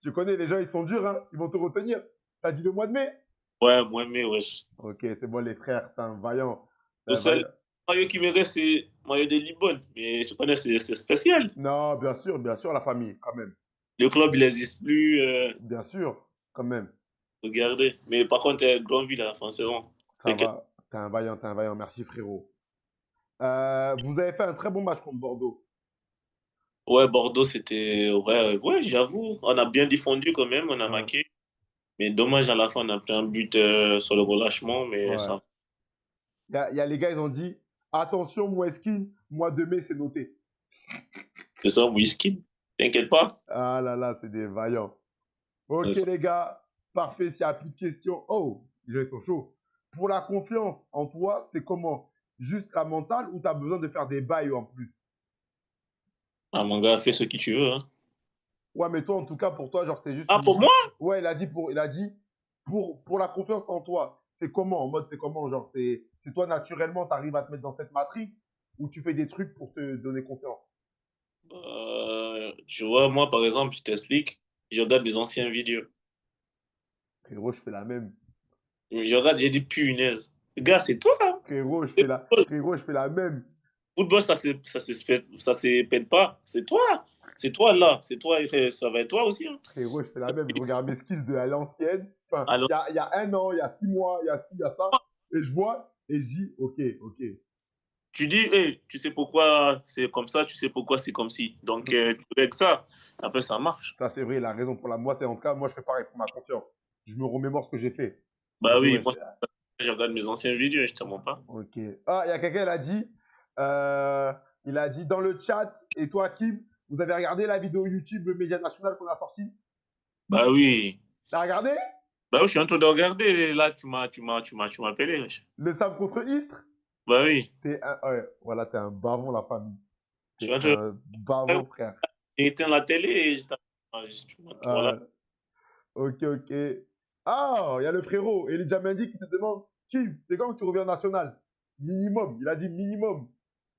tu connais, les gens, ils sont durs, hein? Ils vont te retenir. T'as dit le mois de mai? Ouais, moins mai, wesh. Ok, c'est bon, les frères, c'est un vaillant. C'est Le un seul vaillant. maillot qui me reste, c'est le maillot de Libon. Mais tu connais, c'est spécial. Non, bien sûr, la famille, quand même. Le club, il n'existe plus. Bien sûr, quand même. Regardez. Mais par contre, Grandville à la fin, c'est bon. Ça T'inquiète. va. T'es un vaillant. Merci, frérot. Vous avez fait un très bon match contre Bordeaux. Ouais, Bordeaux, c'était. Ouais, ouais, j'avoue. On a bien défendu quand même. On a Hein, marqué. Mais dommage, à la fin, on a pris un but sur le relâchement. Mais ouais. ça. Il y a les gars, ils ont dit attention, mois skin, mois de mai, c'est noté. C'est ça, whisky. T'inquiète pas. Ah là là, c'est des vaillants. Ok, C'est ça. les gars, parfait. S'il n'y a plus de questions. Oh, les gens, ils sont chauds. Pour la confiance en toi, c'est comment? Juste la mentale ou tu as besoin de faire des bails en plus? Ah, mon gars, fais ce que tu veux. Hein. Ouais, mais toi, en tout cas, pour toi, genre, c'est juste Ah, pour moi? Ouais, il a dit pour la confiance en toi, c'est comment? En mode, c'est comment? Genre, c'est toi, naturellement, tu arrives à te mettre dans cette matrix ou tu fais des trucs pour te donner confiance? Tu vois, moi, par exemple, je t'explique. Je regarde mes anciennes vidéos. Frérot, je fais la même. Je regarde, j'ai dit punaise. Gars, c'est toi, hein. Frérot, je fais la même. Football, ça se pète pas. C'est toi. C'est toi là. C'est toi. Ça va être toi aussi. Hein. Frérot, je fais la même. Je regarde mes skills de l'ancienne. Enfin, Alors, il y a un an, il y a 6 mois, il y a ci, il y a ça. Et je vois et je dis, ok, ok. tu dis, hey, tu sais pourquoi c'est comme ça, tu sais pourquoi c'est comme ci. Donc, tu règles ça. Après, ça marche. Ça, c'est vrai, il a raison pour la. Moi, c'est en tout cas, moi, je fais pareil pour ma confiance. Je me remémore ce que j'ai fait. Je Bah dis, oui, ouais, moi, je regarde mes anciennes vidéos, je te mens pas. ok. Ah, il y a quelqu'un, euh, il a dit dans le chat, et toi, Kim, vous avez regardé la vidéo YouTube Média National qu'on a sortie? Bah oui. T'as regardé? Bah oui, je suis en train de regarder. Et là, tu m'as appelé. Wesh. Le Sam contre Istres? Bah oui. Ouais, voilà, t'es un bavon, la famille. Je suis T'es en train de un bavon, frère. j'ai éteint la télé et voilà. Ah, ok, ok. Ah, il y a le frérot, Elijah Mendy qui te demande, Kim, c'est quand que tu reviens en national? Minimum, il a dit minimum.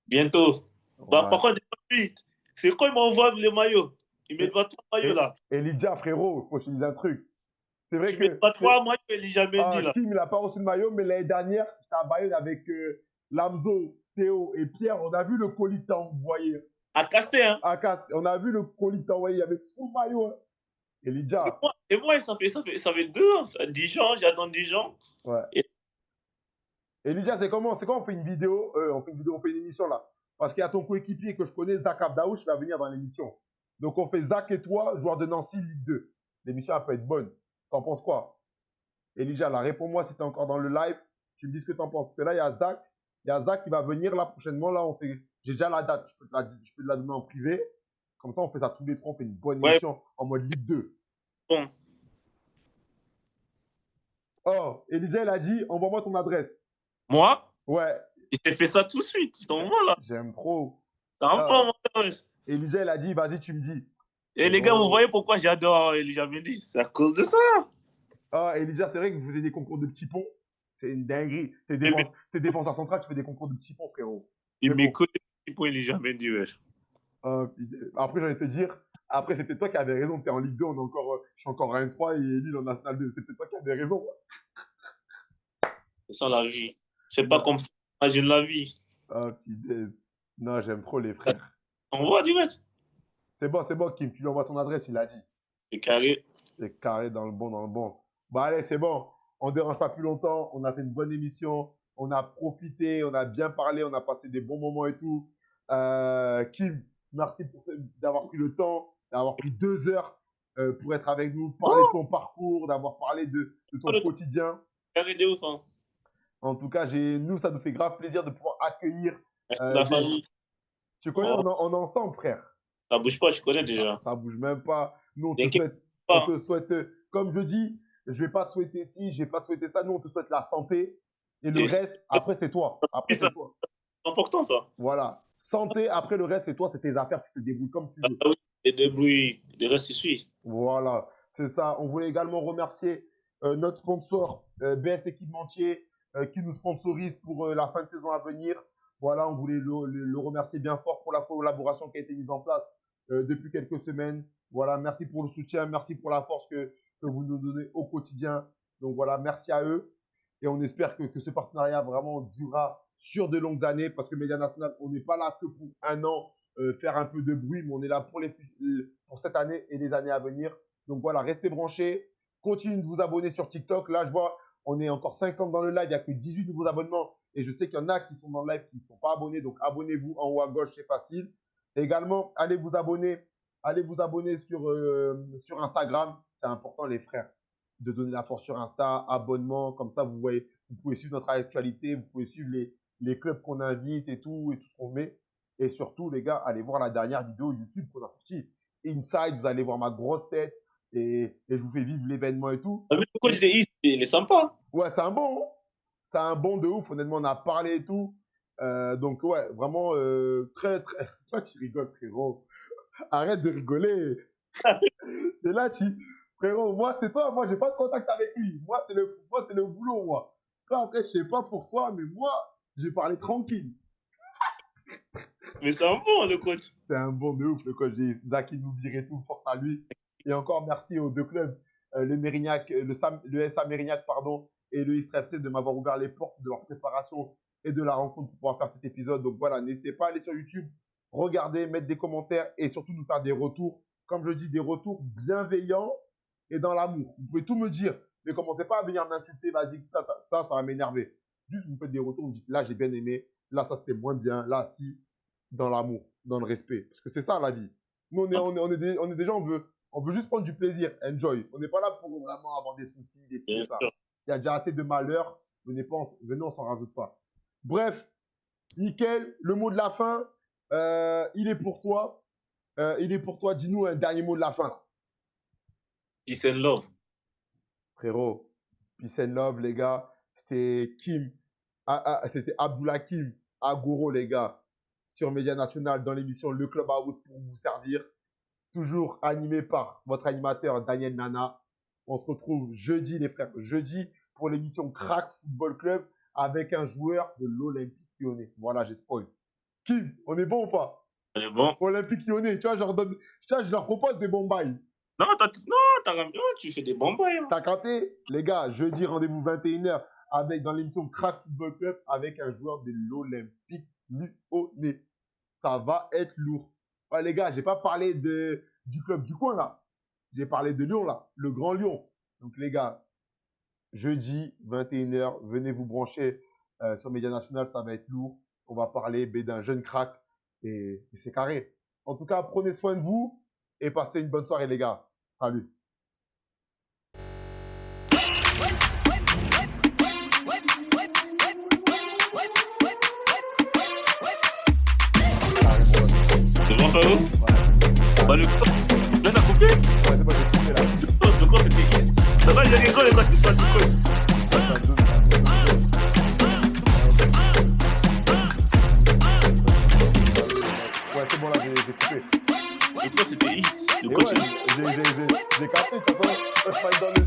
Bientôt. Bah, Ouais. par contre, vite. C'est quand ils m'envoient les maillots. Ils mettent Et, pas trois maillots et, là. Elijah, frérot, il faut que je te dise un truc. C'est vrai Tu mets que pas trois maillots, il est jamais dit là. Kim, il n'a pas reçu le maillot, mais l'année dernière, j'étais à Bayonne avec Lamzo, Théo et Pierre. On a vu le colis que t'as envoyé. À Casté, hein. On a vu le colis que t'as envoyé. Il y avait full maillot. Hein. Elijah. Et moi, ça fait 2 ans, 10 ans, j'attends 10 ans. Ouais. Et Elijah, c'est comment? C'est quand on fait une vidéo, on fait une émission là. Parce qu'il y a ton coéquipier que je connais, Zach Abdaouch, qui va venir dans l'émission. Donc on fait Zach et toi, joueur de Nancy, Ligue 2. L'émission, elle peut être bonne. T'en penses quoi? Elijah, là, réponds-moi si tu es encore dans le live. Tu me dis ce que tu en penses. Parce que là, il y a Zach. Il y a Zach qui va venir là prochainement. Là, j'ai déjà la date. Je peux te la donner en privé. Comme ça, on fait ça tous les trois. On fait une bonne ouais, émission en mode Ligue 2. bon. Oh, Elijah, il a dit envoie-moi ton adresse. Moi, Ouais, je t'ai fait ça tout de suite. Je t'envoie là. j'aime trop. Ça Oh, rentre mon gars. Elijah, il a dit vas-y, tu me dis. Et les gars, vous Frérot. voyez pourquoi j'adore Elijah Mendy? C'est à cause de ça. Oh, Elijah, c'est vrai que vous faisiez des concours de petits ponts. C'est une dinguerie. Et T'es défenseur central, tu fais des concours de petits ponts, frérot. il C'est beau. m'écoute pour Elijah Mendy, wesh. Après, j'allais te dire, après, c'était toi qui avais raison. Tu es en Ligue 2, je suis encore à N3 et Lille en National 2. C'était toi qui avais raison. C'est ça la vie. C'est pas Non, comme ça. Imagine la vie. non, j'aime trop les frères. On voit direct. C'est bon, Kim. Tu lui envoies ton adresse, il a dit. C'est carré. C'est carré dans le bon, dans le bon. Bah, allez, c'est bon. On ne dérange pas plus longtemps. On a fait une bonne émission. On a profité. On a bien parlé. On a passé des bons moments et tout. Kim, merci d'avoir pris le temps, d'avoir pris 2 heures pour être avec nous, parler de ton parcours, d'avoir parlé de ton quotidien. Carré de ouf, hein. En tout cas, nous, ça nous fait grave plaisir de pouvoir accueillir Merci la des... famille. Tu connais, Oh, on est ensemble, frère. ça bouge pas, tu connais déjà. Ça bouge même pas. Nous, T'inquiète on pas. te souhaite, comme je dis, je vais pas te souhaiter ci, je vais pas te souhaiter ça. Nous, on te souhaite la santé Et le reste, après, c'est toi. Après, c'est toi. C'est important, ça. Voilà. Santé, après, le reste, c'est toi, c'est tes affaires, tu te débrouilles comme tu veux. Ah oui, et débrouille, le reste, il suit. Voilà, c'est ça. On voulait également remercier notre sponsor, BS Équipementier, qui nous sponsorise pour la fin de saison à venir. Voilà, on voulait le remercier bien fort pour la collaboration qui a été mise en place depuis quelques semaines. Voilà, merci pour le soutien, merci pour la force que vous nous donnez au quotidien. Donc voilà, merci à eux. Et on espère que ce partenariat vraiment durera sur de longues années parce que Média National, on n'est pas là que pour un an faire un peu de bruit, mais on est là pour cette année et les années à venir. Donc voilà, restez branchés. Continuez de vous abonner sur TikTok. Là, je vois, on est encore 50 dans le live. Il n'y a que 18 nouveaux abonnements. Et je sais qu'il y en a qui sont dans le live qui ne sont pas abonnés. Donc abonnez-vous en haut à gauche, c'est facile. Également, allez vous abonner sur Instagram. C'est important, les frères, de donner la force sur Insta, abonnement. Comme ça, vous voyez, vous pouvez suivre notre actualité. Vous pouvez suivre les clubs qu'on invite et tout ce qu'on met. Et surtout, les gars, allez voir la dernière vidéo YouTube qu'on a sortie. Inside, vous allez voir ma grosse tête et je vous fais vivre l'événement et tout. Le coach de East, il est sympa. Ouais, c'est un bon. Hein. C'est un bon de ouf. Honnêtement, on a parlé et tout. Donc, ouais, vraiment très, très. Toi, tu rigoles, frérot. Arrête de rigoler. Et là, frérot, moi, c'est toi. Moi, j'ai pas de contact avec lui. Moi, c'est le boulot, moi. Toi, après, je sais pas pour toi, mais moi, j'ai parlé tranquille. Mais c'est un bon, le coach. C'est un bon de ouf, le coach. Zaki Noubir et tout, force à lui. Et encore merci aux deux clubs, le Mérignac, le SA Mérignac, pardon, et le Istres FC de m'avoir ouvert les portes de leur préparation et de la rencontre pour pouvoir faire cet épisode. Donc voilà, n'hésitez pas à aller sur YouTube, regarder, mettre des commentaires et surtout nous faire des retours. Comme je dis, des retours bienveillants et dans l'amour. Vous pouvez tout me dire, mais commencez pas à venir m'insulter, vas-y, ça va m'énerver. Juste vous faites des retours, vous me dites, là j'ai bien aimé, là ça c'était moins bien, là si, dans l'amour, dans le respect. Parce que c'est ça la vie. Nous, on est des gens, on veut juste prendre du plaisir, enjoy. On n'est pas là pour vraiment avoir des soucis, des ci, ça. Il y a déjà assez de malheur. Venez, on s'en rajoute pas. Bref, nickel. Le mot de la fin, il est pour toi. Dis-nous un dernier mot de la fin. Peace and love. Frérot, peace and love, les gars. C'était Kim. C'était Abdullah Kim Agoro, les gars, sur Média National dans l'émission Le Club House pour vous servir. Toujours animé par votre animateur Daniel Nana. On se retrouve jeudi, les frères, jeudi pour l'émission Crack Football Club avec un joueur de l'Olympique Lyonnais. Voilà, j'ai spoil. Kim, on est bon ou pas? On est bon. Olympique Lyonnais, tu vois, je leur propose des bons bails. Non, tu fais des bons bails. Hein. T'as capté? Les gars, jeudi, rendez-vous 21h dans l'émission Crack Football Club avec un joueur de l'Olympique Lyonnais. Ça va être lourd. Ouais, les gars, j'ai pas parlé du club du coin, là. J'ai parlé de Lyon, là. Le Grand Lyon. Donc, les gars, jeudi, 21h, venez vous brancher sur Média National. Ça va être lourd. On va parler d'un jeune crack. Et c'est carré. En tout cas, prenez soin de vous et passez une bonne soirée, les gars. Salut. C'est bon, frérot? Bah, le corps, là, t'as coupé? Ouais, c'est bon, j'ai coupé, là. Le corps, c'était East. Ça va, il rigole, ça, c'est pas du coach. Ouais, c'est bon, là, j'ai coupé. Le corps, c'était East. Le Et coach, ouais, j'ai capté, de toute façon, je passe dans le